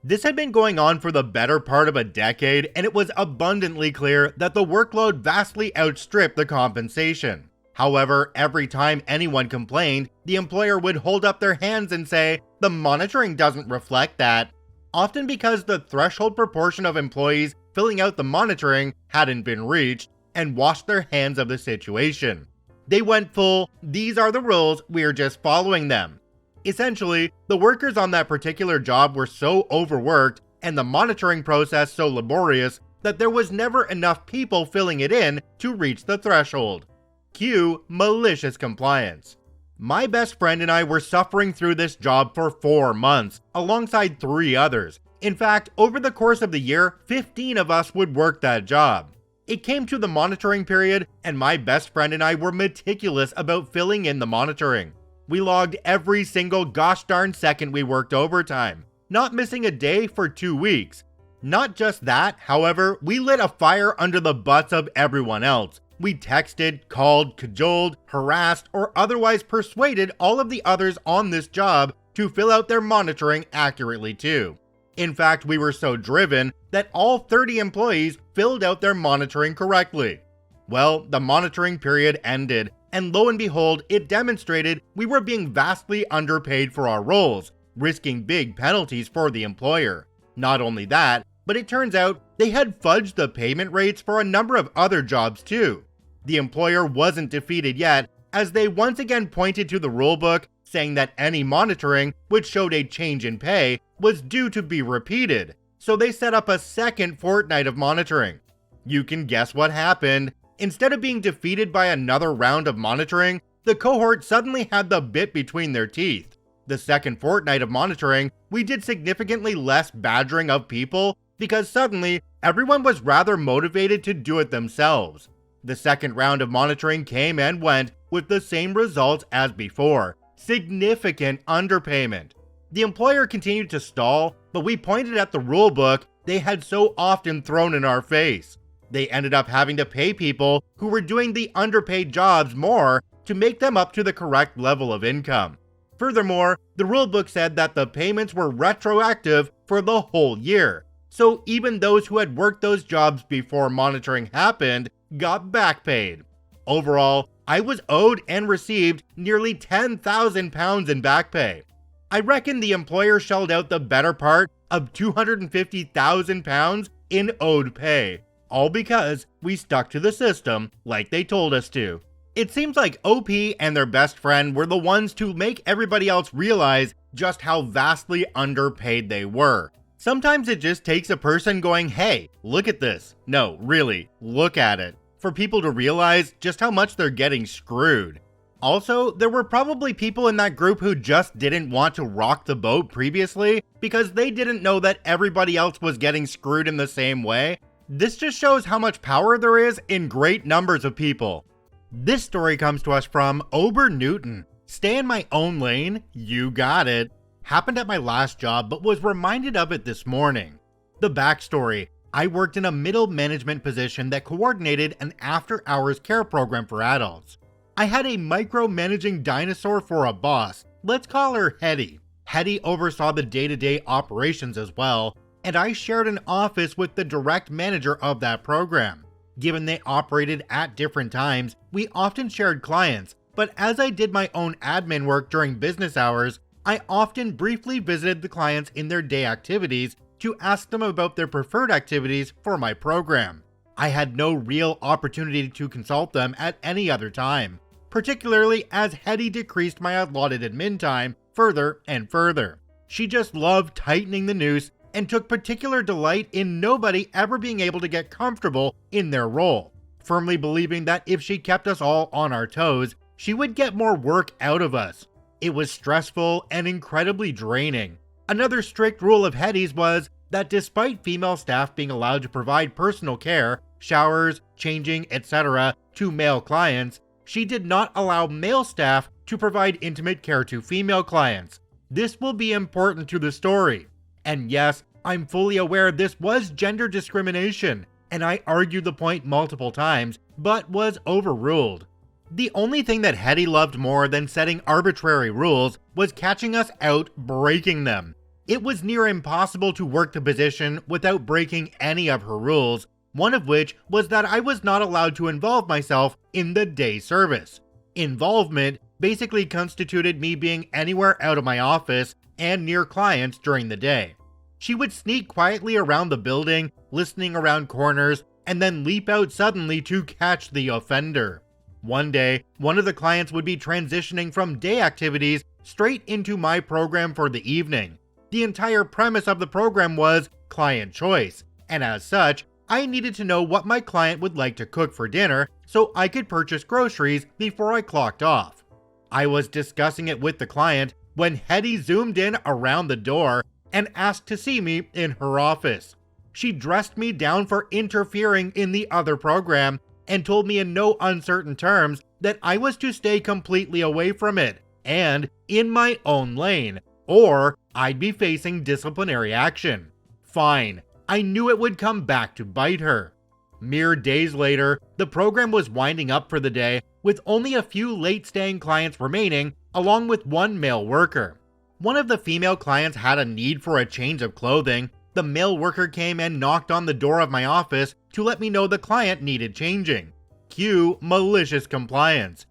This had been going on for the better part of a decade, and it was abundantly clear that the workload vastly outstripped the compensation. However, every time anyone complained, the employer would hold up their hands and say, "The monitoring doesn't reflect that," often because the threshold proportion of employees filling out the monitoring hadn't been reached, and washed their hands of the situation. They went full, "These are the rules, we're just following them." Essentially, the workers on that particular job were so overworked and the monitoring process so laborious that there was never enough people filling it in to reach the threshold. Cue malicious compliance. My best friend and I were suffering through this job for 4 months, alongside 3 others. In fact, over the course of the year, 15 of us would work that job. It came to the monitoring period, and my best friend and I were meticulous about filling in the monitoring. We logged every single gosh darn second we worked overtime, not missing a day for 2 weeks, Not just that, however, we lit a fire under the butts of everyone else. We texted, called, cajoled, harassed, or otherwise persuaded all of the others on this job to fill out their monitoring accurately too. In fact, we were so driven that all 30 employees filled out their monitoring correctly. Well, the monitoring period ended, and lo and behold, it demonstrated we were being vastly underpaid for our roles, risking big penalties for the employer. Not only that, but it turns out they had fudged the payment rates for a number of other jobs too. The employer wasn't defeated yet, as they once again pointed to the rulebook, saying that any monitoring which showed a change in pay was due to be repeated, so they set up a second fortnight of monitoring. You can guess what happened. Instead of being defeated by another round of monitoring, the cohort suddenly had the bit between their teeth. The second fortnight of monitoring, we did significantly less badgering of people because suddenly everyone was rather motivated to do it themselves. The second round of monitoring came and went with the same results as before: significant underpayment. The employer continued to stall, but we pointed at the rulebook they had so often thrown in our face. They ended up having to pay people who were doing the underpaid jobs more to make them up to the correct level of income. Furthermore, the rulebook said that the payments were retroactive for the whole year, so even those who had worked those jobs before monitoring happened got back paid. Overall, I was owed and received nearly £10,000 in back pay. I reckon the employer shelled out the better part of £250,000 in owed pay, all because we stuck to the system like they told us to. It seems like OP and their best friend were the ones to make everybody else realize just how vastly underpaid they were. Sometimes it just takes a person going, "Hey, look at this." No, really, look at it, for people to realize just how much they're getting screwed. Also, there were probably people in that group who just didn't want to rock the boat previously because they didn't know that everybody else was getting screwed in the same way. This just shows how much power there is in great numbers of people. This story comes to us from Ober Newton. Stay in my own lane, you got it. Happened at my last job, but was reminded of it this morning. The backstory: I worked in a middle management position that coordinated an after-hours care program for adults. I had a micromanaging dinosaur for a boss. Let's call her Hetty. Hetty oversaw the day-to-day operations as well, and I shared an office with the direct manager of that program. Given they operated at different times, we often shared clients, but as I did my own admin work during business hours, I often briefly visited the clients in their day activities to ask them about their preferred activities for my program. I had no real opportunity to consult them at any other time, particularly as Hetty decreased my allotted admin time further and further. She just loved tightening the noose and took particular delight in nobody ever being able to get comfortable in their role, firmly believing that if she kept us all on our toes, she would get more work out of us. It was stressful and incredibly draining. Another strict rule of Hetty's was that despite female staff being allowed to provide personal care, showers, changing, etc. to male clients, she did not allow male staff to provide intimate care to female clients. This will be important to the story. And yes, I'm fully aware this was gender discrimination, and I argued the point multiple times, but was overruled. The only thing that Hetty loved more than setting arbitrary rules was catching us out breaking them. It was near impossible to work the position without breaking any of her rules, one of which was that I was not allowed to involve myself in the day service. Involvement basically constituted me being anywhere out of my office and near clients during the day. She would sneak quietly around the building, listening around corners, and then leap out suddenly to catch the offender. One day, one of the clients would be transitioning from day activities straight into my program for the evening. The entire premise of the program was client choice, and as such, I needed to know what my client would like to cook for dinner so I could purchase groceries before I clocked off. I was discussing it with the client when Hetty zoomed in around the door and asked to see me in her office. She dressed me down for interfering in the other program and told me in no uncertain terms that I was to stay completely away from it and in my own lane, or I'd be facing disciplinary action. Fine, I knew it would come back to bite her. Mere days later, the program was winding up for the day with only a few late-staying clients remaining, along with one male worker. One of the female clients had a need for a change of clothing. The male worker came and knocked on the door of my office to let me know the client needed changing. Cue malicious compliance.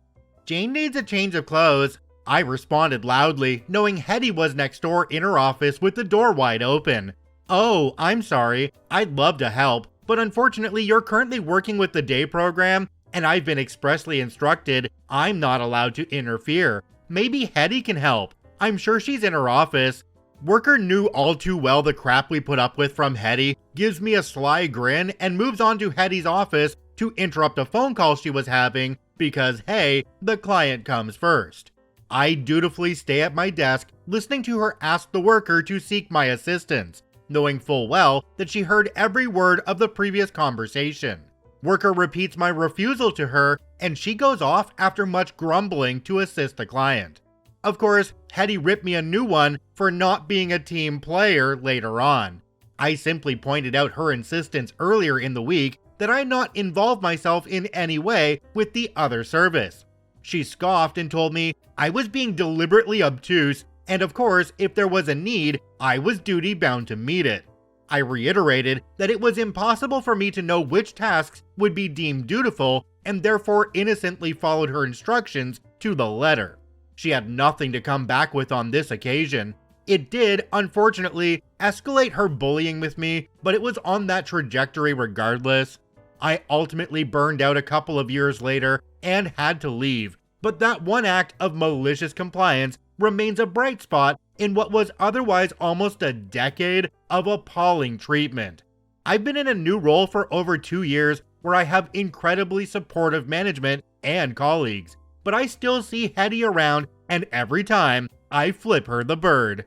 "Jane needs a change of clothes," I responded loudly, knowing Hetty was next door in her office with the door wide open. "Oh, I'm sorry. I'd love to help, but unfortunately you're currently working with the day program, and I've been expressly instructed I'm not allowed to interfere. Maybe Hetty can help. I'm sure she's in her office." Worker knew all too well the crap we put up with from Hetty, gives me a sly grin, and moves on to Hetty's office to interrupt a phone call she was having because, hey, the client comes first. I dutifully stay at my desk, listening to her ask the worker to seek my assistance, knowing full well that she heard every word of the previous conversation. Worker repeats my refusal to her, and she goes off after much grumbling to assist the client. Of course, Hetty ripped me a new one for not being a team player later on. I simply pointed out her insistence earlier in the week that I not involve myself in any way with the other service. She scoffed and told me I was being deliberately obtuse, and of course, if there was a need, I was duty bound to meet it. I reiterated that it was impossible for me to know which tasks would be deemed dutiful, and therefore innocently followed her instructions to the letter. She had nothing to come back with on this occasion. It did, unfortunately, escalate her bullying with me, but it was on that trajectory regardless. I ultimately burned out a couple of years later and had to leave, but that one act of malicious compliance remains a bright spot in what was otherwise almost a decade of appalling treatment. I've been in a new role for over 2 years where I have incredibly supportive management and colleagues, but I still see Hetty around, and every time I flip her the bird.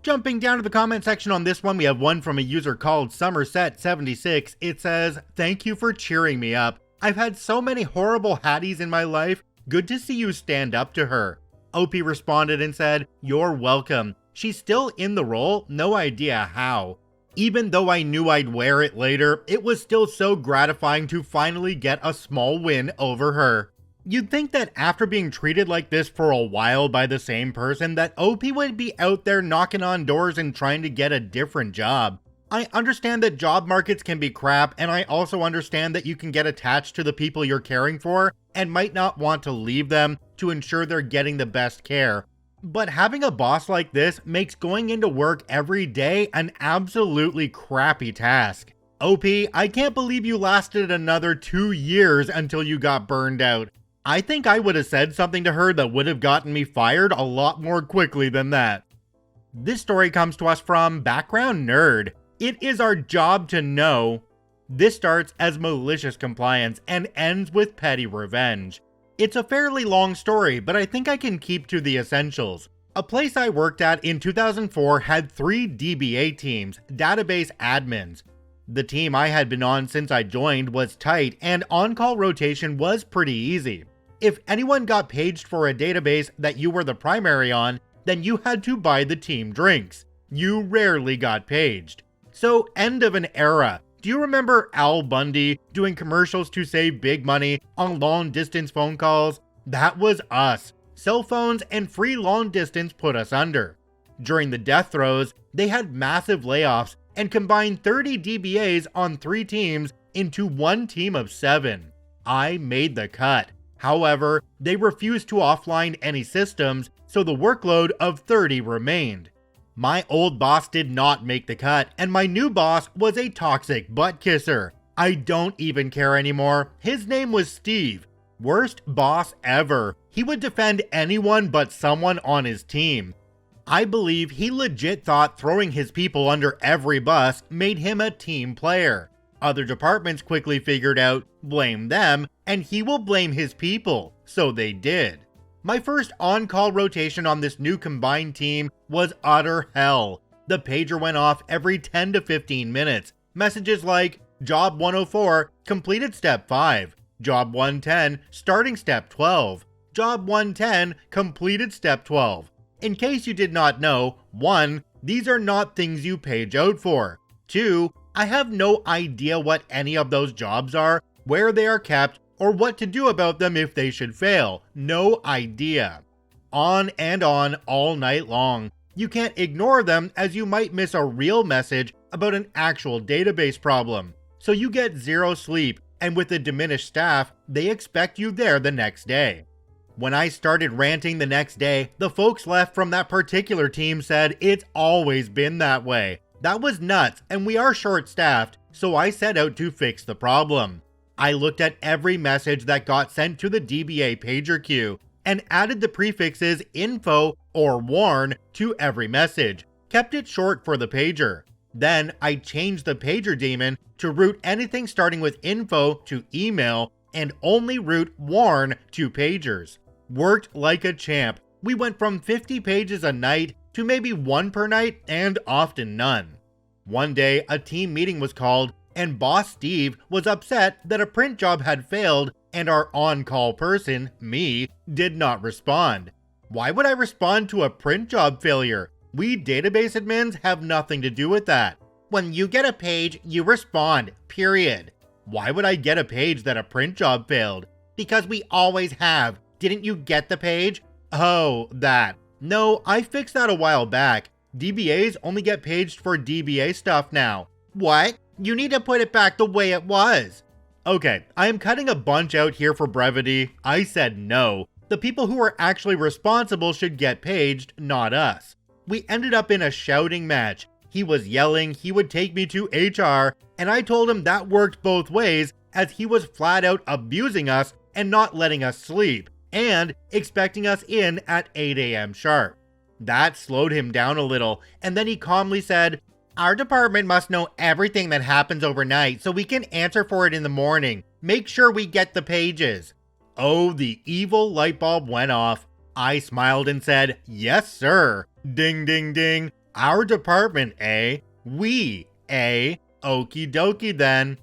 Jumping down to the comment section on this one, we have one from a user called Somerset76. It says, "Thank you for cheering me up. I've had so many horrible Hatties in my life. Good to see you stand up to her." OP responded and said, "You're welcome. She's still in the role, no idea how." Even though I knew I'd wear it later, it was still so gratifying to finally get a small win over her. You'd think that after being treated like this for a while by the same person, that OP would be out there knocking on doors and trying to get a different job. I understand that job markets can be crap, and I also understand that you can get attached to the people you're caring for and might not want to leave them to ensure they're getting the best care. But having a boss like this makes going into work every day an absolutely crappy task. OP, I can't believe you lasted another 2 years until you got burned out. I think I would have said something to her that would have gotten me fired a lot more quickly than that. This story comes to us from Background Nerd. It is our job to know. This starts as malicious compliance and ends with petty revenge. It's a fairly long story, but I think I can keep to the essentials. A place I worked at in 2004 had 3 DBA teams, database admins. The team I had been on since I joined was tight, and on-call rotation was pretty easy. If anyone got paged for a database that you were the primary on, then you had to buy the team drinks. You rarely got paged. So, end of an era. Do you remember Al Bundy doing commercials to save big money on long-distance phone calls? That was us. Cell phones and free long-distance put us under. During the death throes, they had massive layoffs and combined 30 DBAs on 3 teams into one team of 7. I made the cut. However, they refused to offline any systems, so the workload of 30 remained. My old boss did not make the cut, and my new boss was a toxic butt kisser. I don't even care anymore. His name was Steve. Worst boss ever. He would defend anyone but someone on his team. I believe he legit thought throwing his people under every bus made him a team player. Other departments quickly figured out, blame them, and he will blame his people. So they did. My first on-call rotation on this new combined team was utter hell. The pager went off every 10 to 15 minutes. Messages like, Job 104, completed step 5. Job 110, starting step 12. Job 110, completed step 12. In case you did not know, 1. These are not things you page out for. 2. I have no idea what any of those jobs are, where they are kept, or what to do about them if they should fail. No idea. On and on all night long. You can't ignore them as you might miss a real message about an actual database problem. So you get zero sleep, and with the diminished staff, they expect you there the next day. When I started ranting the next day, the folks left from that particular team said it's always been that way. That was nuts, and we are short-staffed, so I set out to fix the problem. I looked at every message that got sent to the DBA pager queue and added the prefixes info or warn to every message, kept it short for the pager. Then I changed the pager daemon to route anything starting with info to email and only route warn to pagers. Worked like a champ. We went from 50 pages a night to maybe one per night and often none. One day, a team meeting was called and Boss Steve was upset that a print job had failed and our on-call person, me, did not respond. Why would I respond to a print job failure? We database admins have nothing to do with that. When you get a page, you respond, period. Why would I get a page that a print job failed? Because we always have. Didn't you get the page? Oh, that. No, I fixed that a while back. DBAs only get paged for DBA stuff now. What? You need to put it back the way it was. Okay, I am cutting a bunch out here for brevity. I said no. The people who are actually responsible should get paged, not us. We ended up in a shouting match. He was yelling he would take me to HR, and I told him that worked both ways as he was flat out abusing us and not letting us sleep, and expecting us in at 8 a.m. sharp. That slowed him down a little, and then he calmly said, "Our department must know everything that happens overnight so we can answer for it in the morning. Make sure we get the pages." Oh, the evil light bulb went off. I smiled and said, "Yes, sir." Ding, ding, ding. Our department, eh? We, eh? Okie dokie then.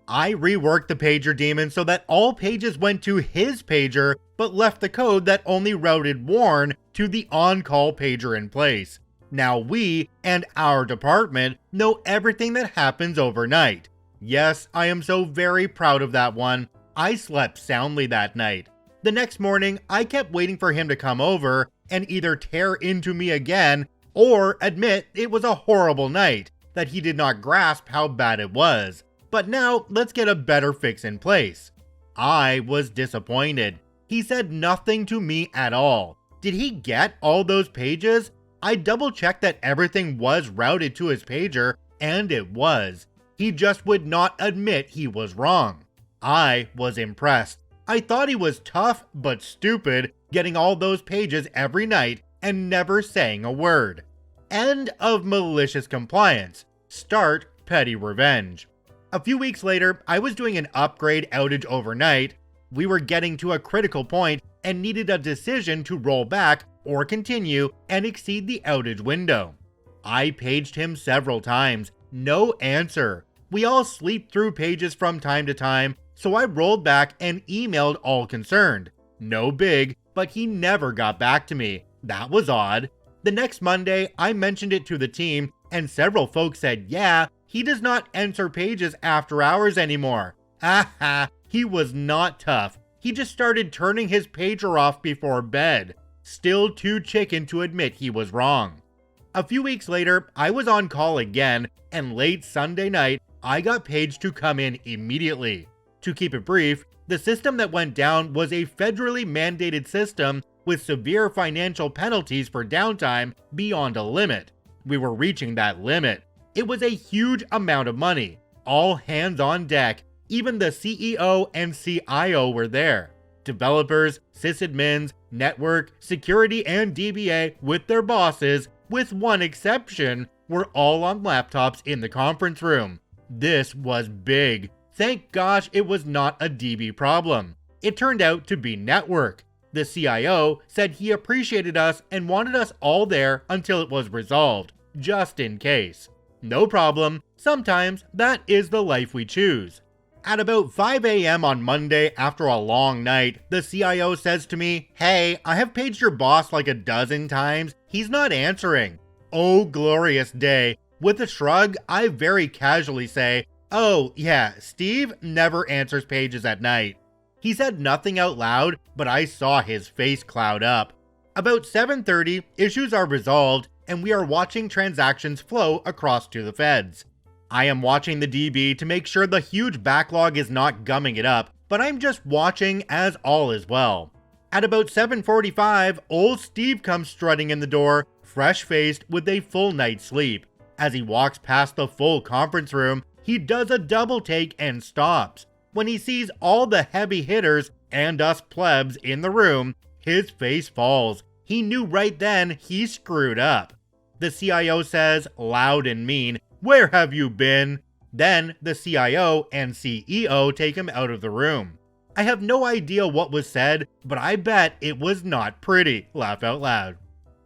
I reworked the pager daemon so that all pages went to his pager, but left the code that only routed warn to the on-call pager in place. Now we and our department know everything that happens overnight. Yes, I am so very proud of that one. I slept soundly that night. The next morning, I kept waiting for him to come over and either tear into me again or admit it was a horrible night, that he did not grasp how bad it was. But now, let's get a better fix in place. I was disappointed. He said nothing to me at all. Did he get all those pages? I double-checked that everything was routed to his pager, and it was. He just would not admit he was wrong. I was impressed. I thought he was tough but stupid, getting all those pages every night and never saying a word. End of Malicious Compliance. Start Petty Revenge. A few weeks later, I was doing an upgrade outage overnight. We were getting to a critical point and needed a decision to roll back or continue and exceed the outage window. I paged him several times. No answer. We all sleep through pages from time to time, so I rolled back and emailed all concerned. No big, but he never got back to me. That was odd. The next Monday, I mentioned it to the team, and several folks said, yeah, he does not answer pages after hours anymore. Haha, he was not tough. He just started turning his pager off before bed. Still too chicken to admit he was wrong. A few weeks later, I was on call again, and late Sunday night, I got paged to come in immediately. To keep it brief, the system that went down was a federally mandated system with severe financial penalties for downtime beyond a limit. We were reaching that limit. It was a huge amount of money. All hands on deck. Even the CEO and CIO were there. Developers, sysadmins, network, security, and DBA with their bosses, with one exception, were all on laptops in the conference room. This was big. Thank gosh it was not a DB problem. It turned out to be network. The CIO said he appreciated us and wanted us all there until it was resolved, just in case. No problem. Sometimes that is the life we choose. At about 5 a.m. on Monday after a long night, the CIO says to me, "Hey, I have paged your boss like a dozen times. He's not answering." Oh, glorious day. With a shrug, I very casually say, "Oh, yeah, Steve never answers pages at night." He said nothing out loud, but I saw his face cloud up. About 7:30, issues are resolved, and we are watching transactions flow across to the feds. I am watching the DB to make sure the huge backlog is not gumming it up, but I'm just watching as all is well. At about 7:45, old Steve comes strutting in the door, fresh-faced with a full night's sleep. As he walks past the full conference room, he does a double take and stops. When he sees all the heavy hitters and us plebs in the room, his face falls. He knew right then he screwed up. The CIO says, loud and mean, "Where have you been?" Then the CIO and CEO take him out of the room. I have no idea what was said, but I bet it was not pretty. Laugh out loud.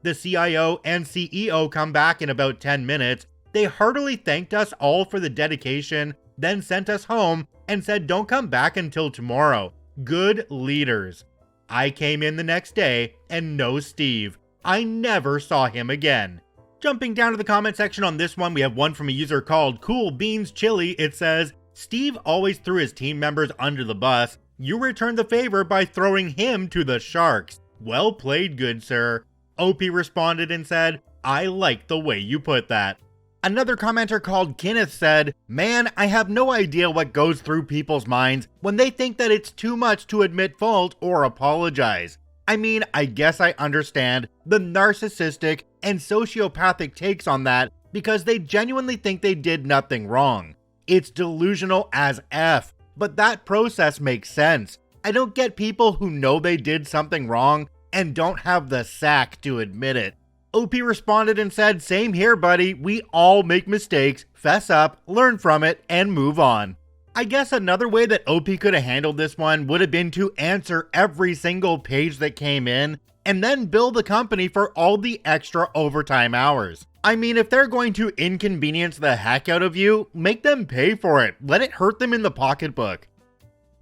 The CIO and CEO come back in about 10 minutes. They heartily thanked us all for the dedication, then sent us home and said don't come back until tomorrow. Good leaders. I came in the next day and no Steve. I never saw him again. Jumping down to the comment section on this one, we have one from a user called Cool Beans Chili. It says, "Steve always threw his team members under the bus. You returned the favor by throwing him to the sharks. Well played, good sir." OP responded and said, "I like the way you put that." Another commenter called Kenneth said, "Man, I have no idea what goes through people's minds when they think that it's too much to admit fault or apologize. I mean, I guess I understand the narcissistic and sociopathic takes on that because they genuinely think they did nothing wrong. It's delusional as F, but that process makes sense. I don't get people who know they did something wrong and don't have the sack to admit it." OP responded and said, "Same here, buddy. We all make mistakes, fess up, learn from it, and move on." I guess another way that OP could have handled this one would have been to answer every single page that came in and then bill the company for all the extra overtime hours. I mean, if they're going to inconvenience the heck out of you, make them pay for it. Let it hurt them in the pocketbook.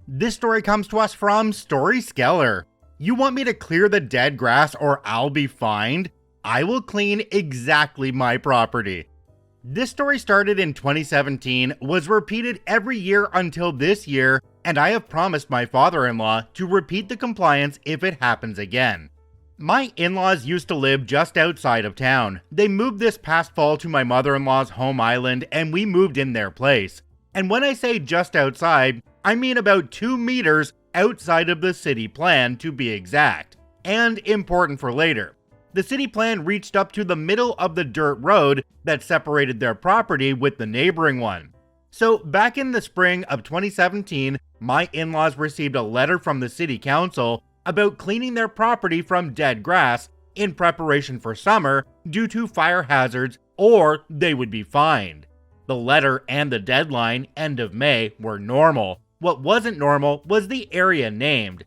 This story comes to us from Story Skeller. "You want me to clear the dead grass or I'll be fined? I will clean exactly my property." This story started in 2017, was repeated every year until this year, and I have promised my father-in-law to repeat the compliance if it happens again. My in-laws used to live just outside of town. They moved this past fall to my mother-in-law's home island, and we moved in their place. And when I say just outside, I mean about 2 meters outside of the city plan to be exact. And important for later. The city plan reached up to the middle of the dirt road that separated their property with the neighboring one. So back in the spring of 2017, my in-laws received a letter from the city council about cleaning their property from dead grass in preparation for summer due to fire hazards or they would be fined. The letter and the deadline, end of May, were normal. What wasn't normal was the area named.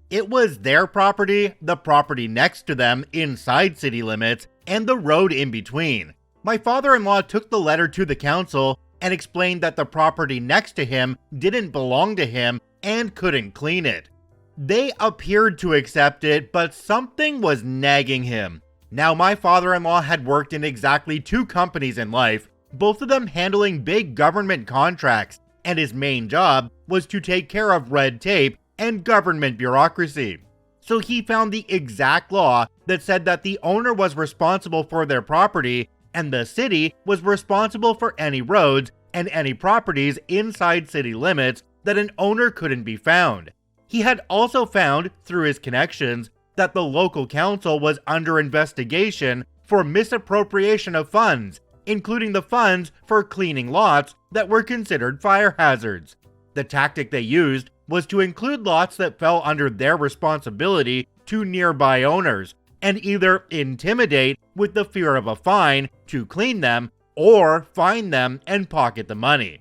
It was their property, the property next to them inside city limits, and the road in between. My father-in-law took the letter to the council and explained that the property next to him didn't belong to him and couldn't clean it. They appeared to accept it, but something was nagging him. Now, my father-in-law had worked in exactly 2 companies in life, both of them handling big government contracts, and his main job was to take care of red tape and government bureaucracy. So he found the exact law that said that the owner was responsible for their property and the city was responsible for any roads and any properties inside city limits that an owner couldn't be found. He had also found, through his connections, that the local council was under investigation for misappropriation of funds, including the funds for cleaning lots that were considered fire hazards. The tactic they used was to include lots that fell under their responsibility to nearby owners, and either intimidate with the fear of a fine to clean them, or fine them and pocket the money.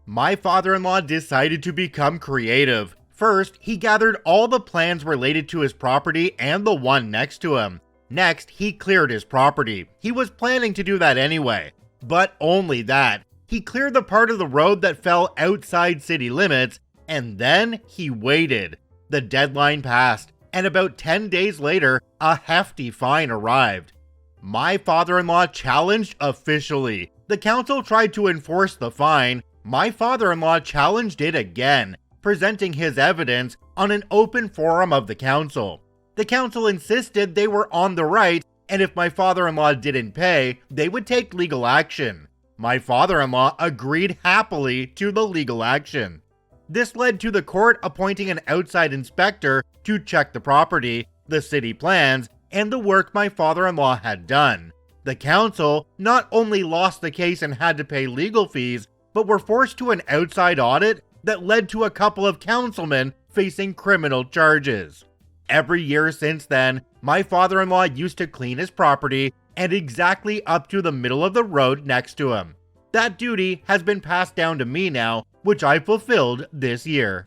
My father-in-law decided to become creative. First, he gathered all the plans related to his property and the one next to him. Next, he cleared his property. He was planning to do that anyway. But only that. He cleared the part of the road that fell outside city limits, and then he waited. The deadline passed, and about 10 days later, a hefty fine arrived. My father-in-law challenged officially. the council tried to enforce the fine, my father-in-law challenged it again, presenting his evidence on an open forum of the council. The council insisted they were on the right, and if my father-in-law didn't pay, they would take legal action. My father-in-law agreed happily to the legal action. This led to the court appointing an outside inspector to check the property, the city plans, and the work my father-in-law had done. The council not only lost the case and had to pay legal fees, but were forced to an outside audit that led to a couple of councilmen facing criminal charges. Every year since then, my father-in-law used to clean his property and exactly up to the middle of the road next to him. That duty has been passed down to me now, which I fulfilled this year.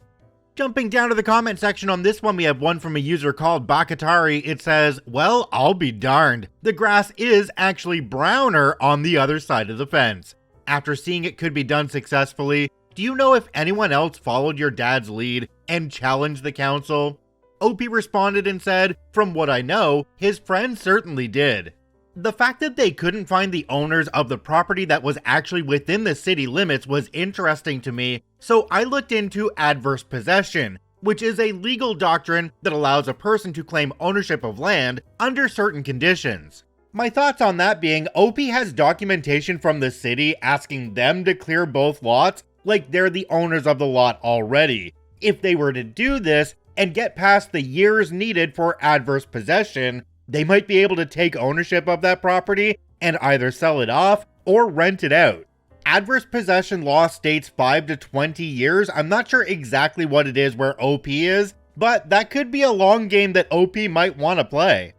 Jumping down to the comment section on this one, we have one from a user called Bakatari. It says, well, I'll be darned. The grass is actually browner on the other side of the fence. After seeing it could be done successfully, do you know if anyone else followed your dad's lead and challenged the council? OP responded and said, from what I know, his friends certainly did. The fact that they couldn't find the owners of the property that was actually within the city limits was interesting to me, so I looked into adverse possession, which is a legal doctrine that allows a person to claim ownership of land under certain conditions. My thoughts on that being, OP has documentation from the city asking them to clear both lots like they're the owners of the lot already. If they were to do this and get past the years needed for adverse possession, they might be able to take ownership of that property and either sell it off or rent it out. Adverse possession law states 5 to 20 years. I'm not sure exactly what it is where OP is, but that could be a long game that OP might want to play.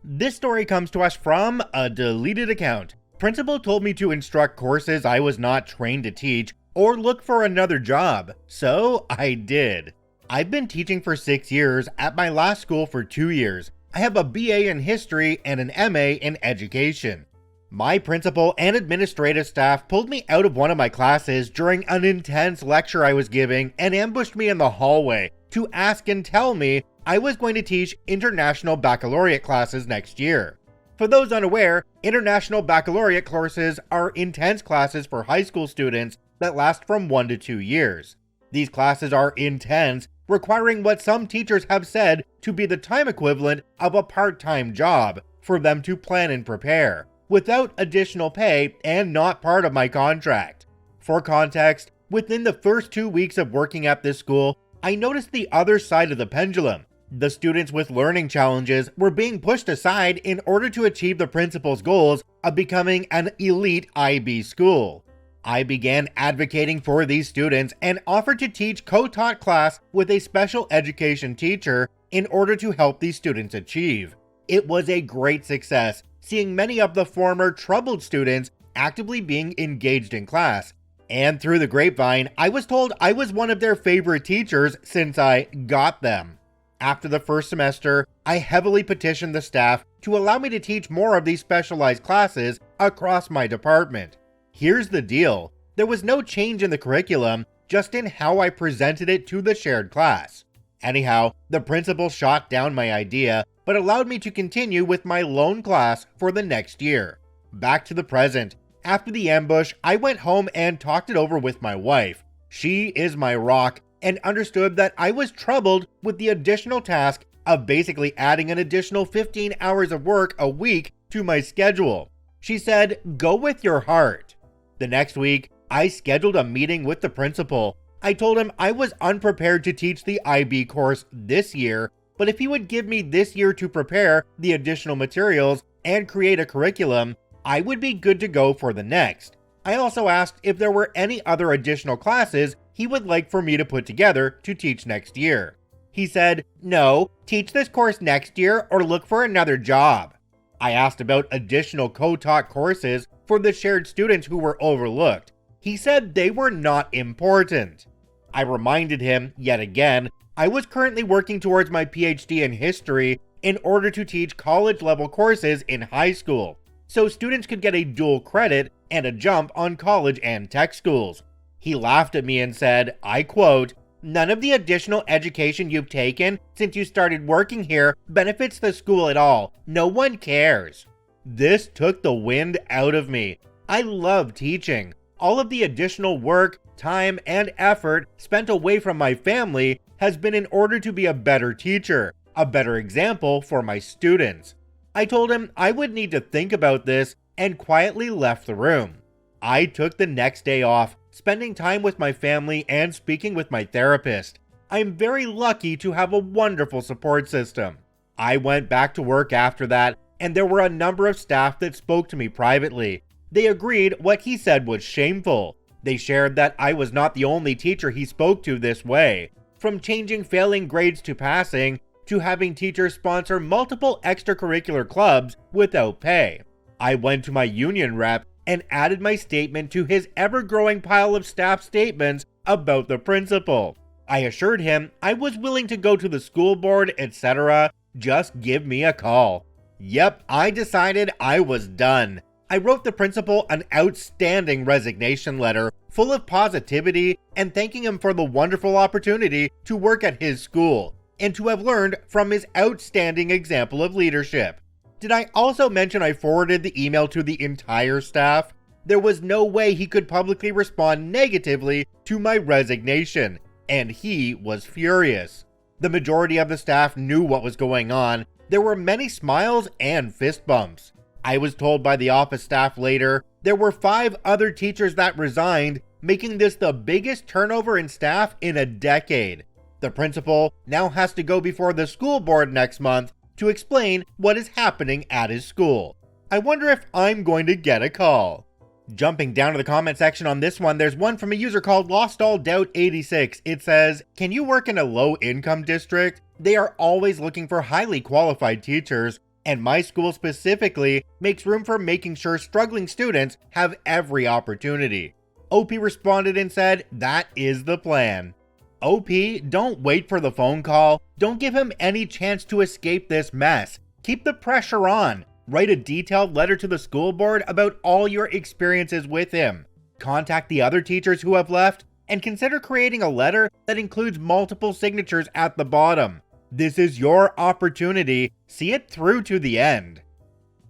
This story comes to us from a deleted account. Principal told me to instruct courses I was not trained to teach or look for another job, so I did. I've been teaching for 6 years, at my last school for 2 years. I have a BA in history and an MA in education. My principal and administrative staff pulled me out of one of my classes during an intense lecture I was giving and ambushed me in the hallway to ask and tell me I was going to teach international baccalaureate classes next year. For those unaware, international baccalaureate courses are intense classes for high school students that last from 1 to 2 years. These classes are intense, requiring what some teachers have said to be the time equivalent of a part-time job for them to plan and prepare, without additional pay and not part of my contract. For context, within the first 2 weeks of working at this school, I noticed the other side of the pendulum. The students with learning challenges were being pushed aside in order to achieve the principal's goals of becoming an elite IB school. I began advocating for these students and offered to teach co-taught class with a special education teacher in order to help these students achieve. It was a great success, seeing many of the former troubled students actively being engaged in class. And through the grapevine, I was told I was one of their favorite teachers since I got them. After the first semester, I heavily petitioned the staff to allow me to teach more of these specialized classes across my department. Here's the deal. There was no change in the curriculum, just in how I presented it to the shared class. Anyhow, the principal shot down my idea, but allowed me to continue with my lone class for the next year. Back to the present. After the ambush, I went home and talked it over with my wife. She is my rock and understood that I was troubled with the additional task of basically adding an additional 15 hours of work a week to my schedule. She said, "Go with your heart." The next week, I scheduled a meeting with the principal. I told him I was unprepared to teach the IB course this year, but if he would give me this year to prepare the additional materials and create a curriculum, I would be good to go for the next. I also asked if there were any other additional classes he would like for me to put together to teach next year. He said, "No, teach this course next year or look for another job." I asked about additional co-taught courses for the shared students who were overlooked. He said they were not important. I reminded him, yet again, I was currently working towards my PhD in history in order to teach college-level courses in high school, so students could get a dual credit and a jump on college and tech schools. He laughed at me and said, I quote, "None of the additional education you've taken since you started working here benefits the school at all. No one cares." This took the wind out of me. I love teaching. All of the additional work, time, and effort spent away from my family has been in order to be a better teacher, a better example for my students. I told him I would need to think about this and quietly left the room. I took the next day off, spending time with my family and speaking with my therapist. I'm very lucky to have a wonderful support system. I went back to work after that, and there were a number of staff that spoke to me privately. They agreed what he said was shameful. They shared that I was not the only teacher he spoke to this way, from changing failing grades to passing, to having teachers sponsor multiple extracurricular clubs without pay. I went to my union rep and added my statement to his ever-growing pile of staff statements about the principal. I assured him I was willing to go to the school board, etc. Just give me a call. Yep, I decided I was done. I wrote the principal an outstanding resignation letter full of positivity and thanking him for the wonderful opportunity to work at his school and to have learned from his outstanding example of leadership. Did I also mention I forwarded the email to the entire staff? There was no way he could publicly respond negatively to my resignation, and he was furious. The majority of the staff knew what was going on. There were many smiles and fist bumps. I was told by the office staff later there were 5 other teachers that resigned, making this the biggest turnover in staff in a decade. The principal now has to go before the school board next month to explain what is happening at his school. I wonder if I'm going to get a call. Jumping down to the comment section on this one, there's one from a user called LostAllDoubt86. It says, "Can you work in a low-income district? They are always looking for highly qualified teachers, and my school specifically makes room for making sure struggling students have every opportunity." OP responded and said, "That is the plan." OP, don't wait for the phone call. Don't give him any chance to escape this mess. Keep the pressure on. Write a detailed letter to the school board about all your experiences with him. Contact the other teachers who have left, and consider creating a letter that includes multiple signatures at the bottom. This is your opportunity. See it through to the end.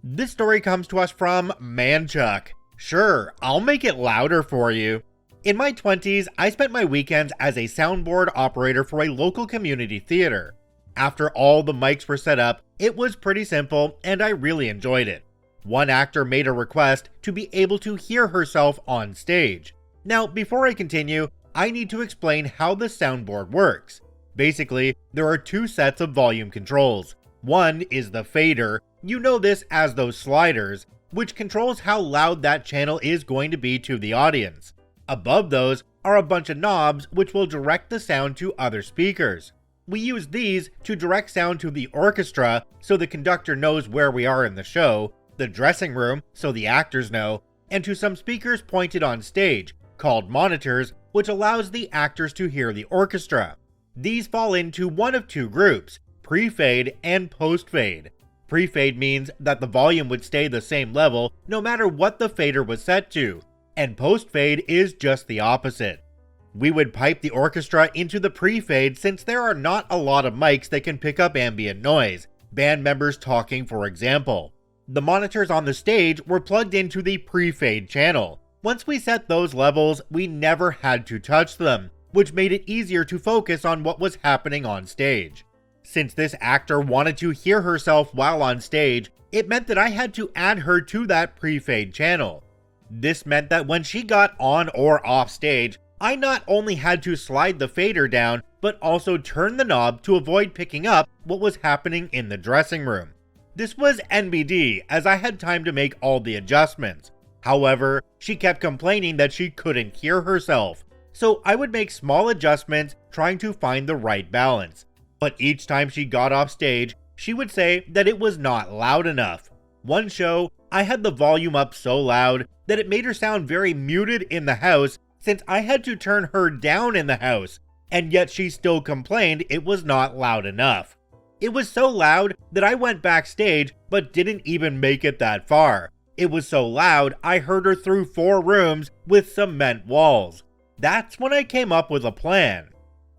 This story comes to us from Manchuck. Sure, I'll make it louder for you. In my 20s, I spent my weekends as a soundboard operator for a local community theater. After all the mics were set up, it was pretty simple and I really enjoyed it. One actor made a request to be able to hear herself on stage. Now, before I continue, I need to explain how the soundboard works. Basically, there are 2 sets of volume controls. One is the fader, you know this as those sliders, which controls how loud that channel is going to be to the audience. Above those are a bunch of knobs which will direct the sound to other speakers. We use these to direct sound to the orchestra so the conductor knows where we are in the show, the dressing room so the actors know, and to some speakers pointed on stage, called monitors, which allows the actors to hear the orchestra. These fall into one of 2 groups, pre-fade and post-fade. Pre-fade means that the volume would stay the same level no matter what the fader was set to, and post-fade is just the opposite. We would pipe the orchestra into the pre-fade since there are not a lot of mics that can pick up ambient noise, band members talking for example. The monitors on the stage were plugged into the pre-fade channel. Once we set those levels, we never had to touch them, which made it easier to focus on what was happening on stage. Since this actor wanted to hear herself while on stage, it meant that I had to add her to that pre-fade channel. This meant that when she got on or off stage, I not only had to slide the fader down, but also turn the knob to avoid picking up what was happening in the dressing room. This was NBD, as I had time to make all the adjustments. However, she kept complaining that she couldn't hear herself, so I would make small adjustments trying to find the right balance. But each time she got off stage, she would say that it was not loud enough. One show, I had the volume up so loud that it made her sound very muted in the house since I had to turn her down in the house, and yet she still complained it was not loud enough. It was so loud that I went backstage but didn't even make it that far. It was so loud I heard her through 4 rooms with cement walls. That's when I came up with a plan.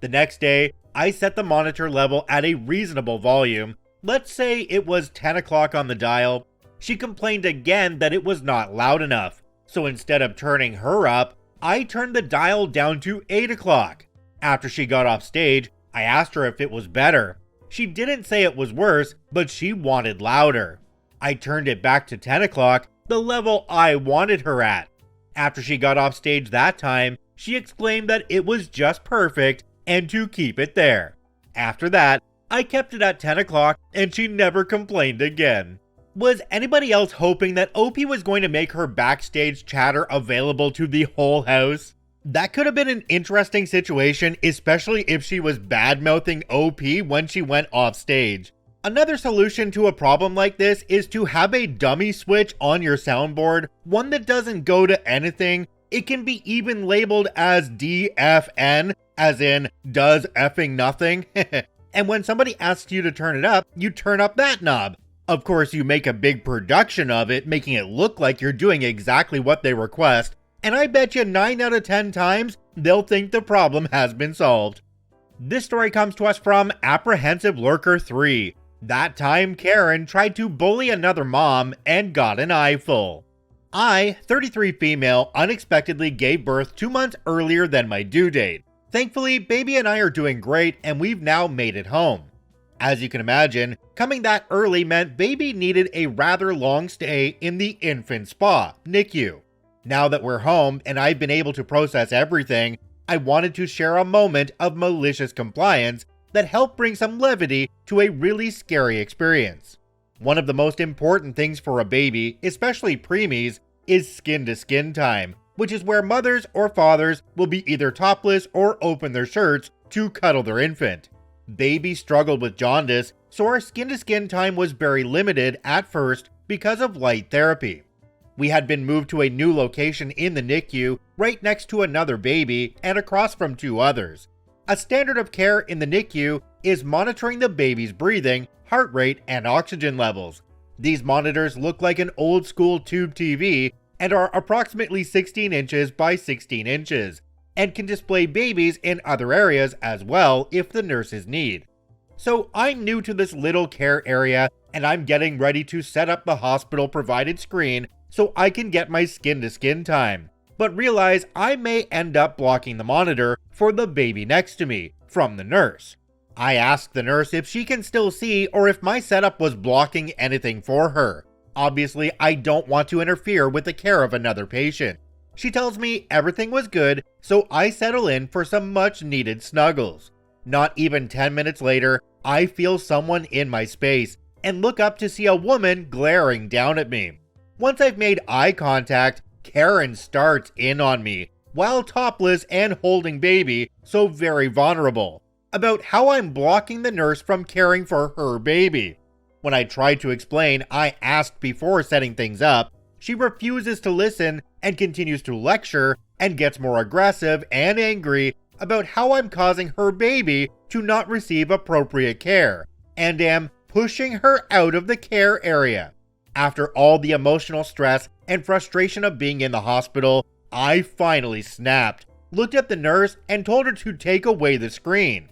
The next day, I set the monitor level at a reasonable volume. Let's say it was 10 o'clock on the dial. She complained again that it was not loud enough. So instead of turning her up, I turned the dial down to 8 o'clock. After she got off stage, I asked her if it was better. She didn't say it was worse, but she wanted louder. I turned it back to 10 o'clock, the level I wanted her at. After she got off stage that time, she exclaimed that it was just perfect and to keep it there. After that, I kept it at 10 o'clock and she never complained again. Was anybody else hoping that OP was going to make her backstage chatter available to the whole house? That could have been an interesting situation, especially if she was bad-mouthing OP when she went off stage. Another solution to a problem like this is to have a dummy switch on your soundboard, one that doesn't go to anything. It can be even labeled as DFN, as in does effing nothing. And when somebody asks you to turn it up, you turn up that knob. Of course, you make a big production of it, making it look like you're doing exactly what they request, and I bet you 9 out of 10 times, they'll think the problem has been solved. This story comes to us from Apprehensive Lurker 3. That time, Karen tried to bully another mom and got an eyeful. I, 33 female, unexpectedly gave birth 2 months earlier than my due date. Thankfully, baby and I are doing great and we've now made it home. As you can imagine, coming that early meant baby needed a rather long stay in the infant spa, NICU. Now that we're home and I've been able to process everything, I wanted to share a moment of malicious compliance that helped bring some levity to a really scary experience. One of the most important things for a baby, especially preemies, is skin-to-skin time, which is where mothers or fathers will be either topless or open their shirts to cuddle their infant. Baby struggled with jaundice, so our skin-to-skin time was very limited at first because of light therapy. We had been moved to a new location in the NICU, right next to another baby and across from 2 others. A standard of care in the NICU is monitoring the baby's breathing, heart rate, and oxygen levels. These monitors look like an old school tube TV and are approximately 16 inches by 16 inches, and can display babies in other areas as well if the nurses need. So I'm new to this little care area and I'm getting ready to set up the hospital provided screen so I can get my skin-to-skin time, but realize I may end up blocking the monitor for the baby next to me from the nurse. I asked the nurse if she can still see or if my setup was blocking anything for her. Obviously, I don't want to interfere with the care of another patient. She tells me everything was good, so I settle in for some much needed snuggles. Not even 10 minutes later, I feel someone in my space and look up to see a woman glaring down at me. Once I've made eye contact, Karen starts in on me, while topless and holding baby, so very vulnerable, about how I'm blocking the nurse from caring for her baby. When I tried to explain I asked before setting things up, she refuses to listen and continues to lecture and gets more aggressive and angry about how I'm causing her baby to not receive appropriate care, and am pushing her out of the care area. After all the emotional stress and frustration of being in the hospital, I finally snapped, looked at the nurse, and told her to take away the screen.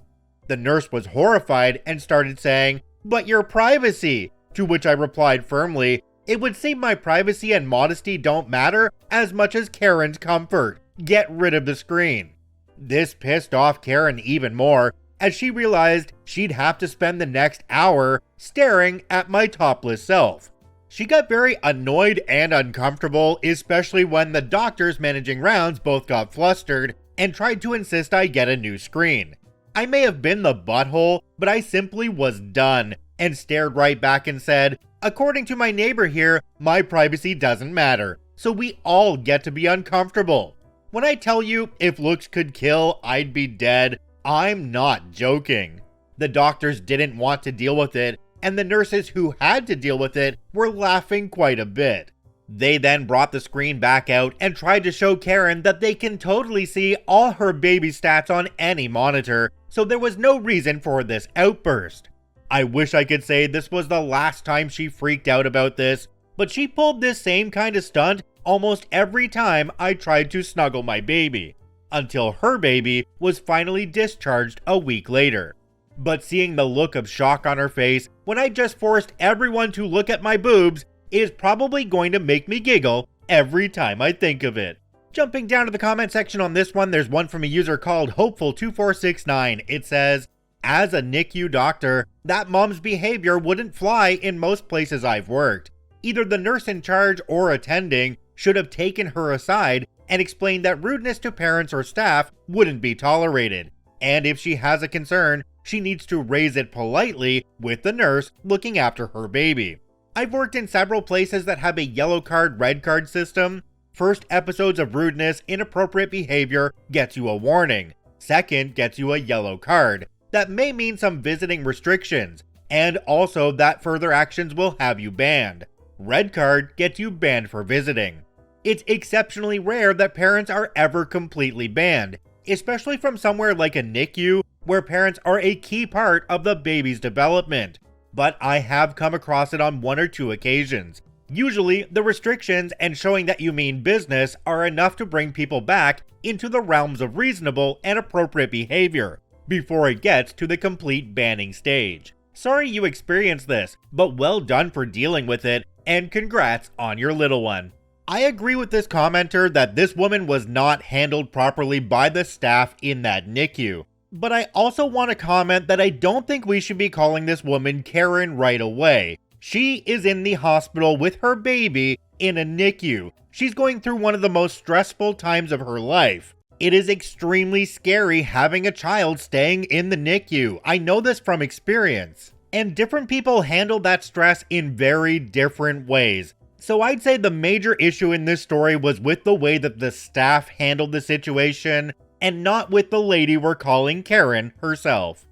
The nurse was horrified and started saying, "But your privacy," to which I replied firmly, "It would seem my privacy and modesty don't matter as much as Karen's comfort. Get rid of the screen." This pissed off Karen even more, as she realized she'd have to spend the next hour staring at my topless self. She got very annoyed and uncomfortable, especially when the doctors managing rounds both got flustered and tried to insist I get a new screen. I may have been the butthole, but I simply was done and stared right back and said, "According to my neighbor here, my privacy doesn't matter, so we all get to be uncomfortable. When I tell you if looks could kill, I'd be dead, I'm not joking." The doctors didn't want to deal with it, and the nurses who had to deal with it were laughing quite a bit. They then brought the screen back out and tried to show Karen that they can totally see all her baby stats on any monitor, so there was no reason for this outburst. I wish I could say this was the last time she freaked out about this, but she pulled this same kind of stunt almost every time I tried to snuggle my baby, until her baby was finally discharged a week later. But seeing the look of shock on her face when I just forced everyone to look at my boobs is probably going to make me giggle every time I think of it. Jumping down to the comment section on this one, there's one from a user called Hopeful2469. It says, as a NICU doctor, that mom's behavior wouldn't fly in most places I've worked. Either the nurse in charge or attending should have taken her aside and explained that rudeness to parents or staff wouldn't be tolerated. And if she has a concern, she needs to raise it politely with the nurse looking after her baby. I've worked in several places that have a yellow card, red card system. First episodes of rudeness, inappropriate behavior gets you a warning. Second gets you a yellow card. That may mean some visiting restrictions, and also that further actions will have you banned. Red card gets you banned for visiting. It's exceptionally rare that parents are ever completely banned, especially from somewhere like a NICU, where parents are a key part of the baby's development. But I have come across it on 1 or 2 occasions. Usually, the restrictions and showing that you mean business are enough to bring people back into the realms of reasonable and appropriate behavior, before it gets to the complete banning stage. Sorry you experienced this, but well done for dealing with it, and congrats on your little one. I agree with this commenter that this woman was not handled properly by the staff in that NICU. But I also want to comment that I don't think we should be calling this woman Karen right away. She is in the hospital with her baby in a NICU. She's going through one of the most stressful times of her life. It is extremely scary having a child staying in the NICU. I know this from experience. And different people handle that stress in very different ways. So I'd say the major issue in this story was with the way that the staff handled the situation, and not with the lady we're calling Karen herself.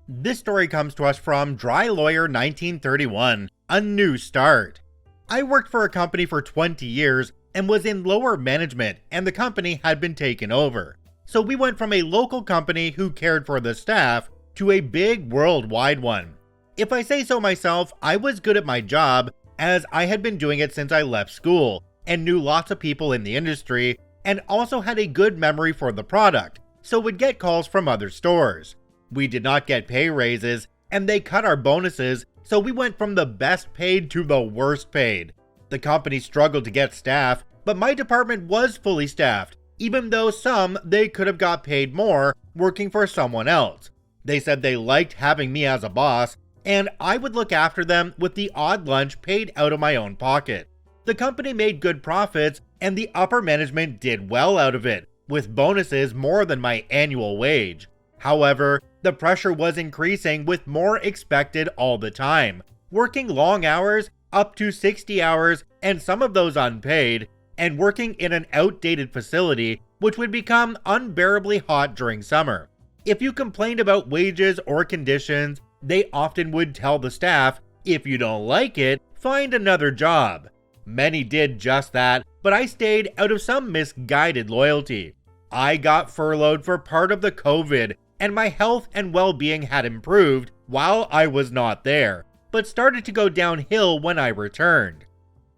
This story comes to us from Dry Lawyer 1931, A New Start. I worked for a company for 20 years and was in lower management, and the company had been taken over. So we went from a local company who cared for the staff to a big worldwide one. If I say so myself, I was good at my job, as I had been doing it since I left school, and knew lots of people in the industry, and also had a good memory for the product, so would get calls from other stores. We did not get pay raises, and they cut our bonuses, so we went from the best paid to the worst paid. The company struggled to get staff, but my department was fully staffed, even though some they could have got paid more working for someone else. They said they liked having me as a boss, and I would look after them with the odd lunch paid out of my own pocket. The company made good profits, and the upper management did well out of it, with bonuses more than my annual wage. However, the pressure was increasing with more expected all the time, working long hours, up to 60 hours, and some of those unpaid, and working in an outdated facility which would become unbearably hot during summer. If you complained about wages or conditions, they often would tell the staff, if you don't like it, find another job. Many did just that, but I stayed out of some misguided loyalty. I got furloughed for part of the COVID, and my health and well-being had improved while I was not there, but started to go downhill when I returned.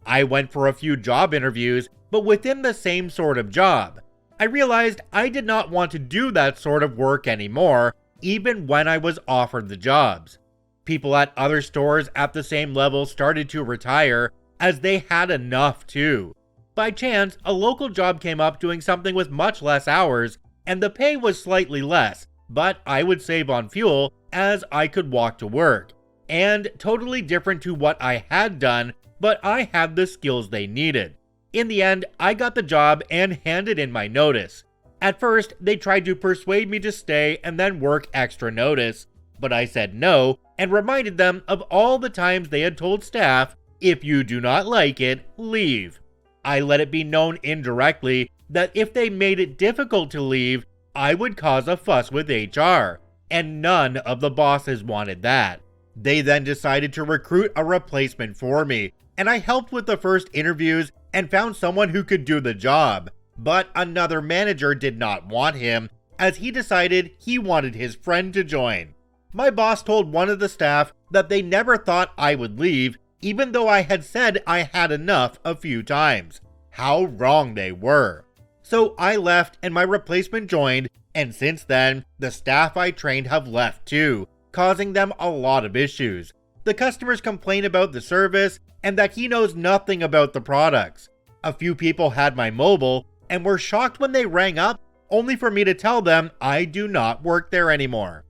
I went for a few job interviews, but within the same sort of job. I realized I did not want to do that sort of work anymore, even when I was offered the jobs. People at other stores at the same level started to retire, as they had enough too. By chance, a local job came up doing something with much less hours, and the pay was slightly less, but I would save on fuel as I could walk to work. And totally different to what I had done, but I had the skills they needed. In the end, I got the job and handed in my notice. At first, they tried to persuade me to stay and then work extra notice, but I said no and reminded them of all the times they had told staff, if you do not like it, leave. I let it be known indirectly that if they made it difficult to leave, I would cause a fuss with HR, and none of the bosses wanted that. They then decided to recruit a replacement for me, and I helped with the first interviews and found someone who could do the job. But another manager did not want him, as he decided he wanted his friend to join. My boss told one of the staff that they never thought I would leave, even though I had said I had enough a few times. How wrong they were. So I left and my replacement joined, and since then, the staff I trained have left too, causing them a lot of issues. The customers complain about the service and that he knows nothing about the products. A few people had my mobile and were shocked when they rang up, only for me to tell them I do not work there anymore.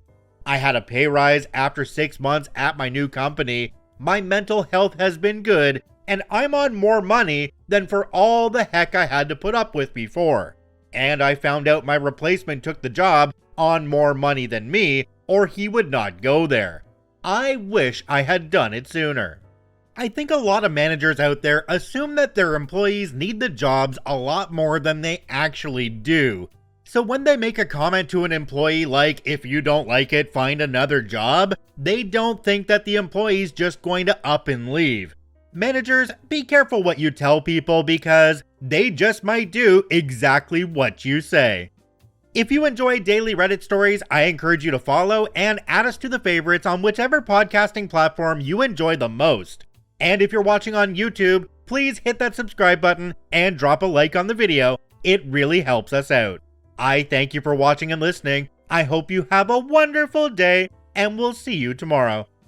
I had a pay rise after 6 months at my new company, my mental health has been good, and I'm on more money than for all the heck I had to put up with before. And I found out my replacement took the job on more money than me, or he would not go there. I wish I had done it sooner. I think a lot of managers out there assume that their employees need the jobs a lot more than they actually do. So when they make a comment to an employee like, if you don't like it, find another job, they don't think that the employee's just going to up and leave. Managers, be careful what you tell people because they just might do exactly what you say. If you enjoy daily Reddit stories, I encourage you to follow and add us to the favorites on whichever podcasting platform you enjoy the most. And if you're watching on YouTube, please hit that subscribe button and drop a like on the video. It really helps us out. I thank you for watching and listening. I hope you have a wonderful day, and we'll see you tomorrow.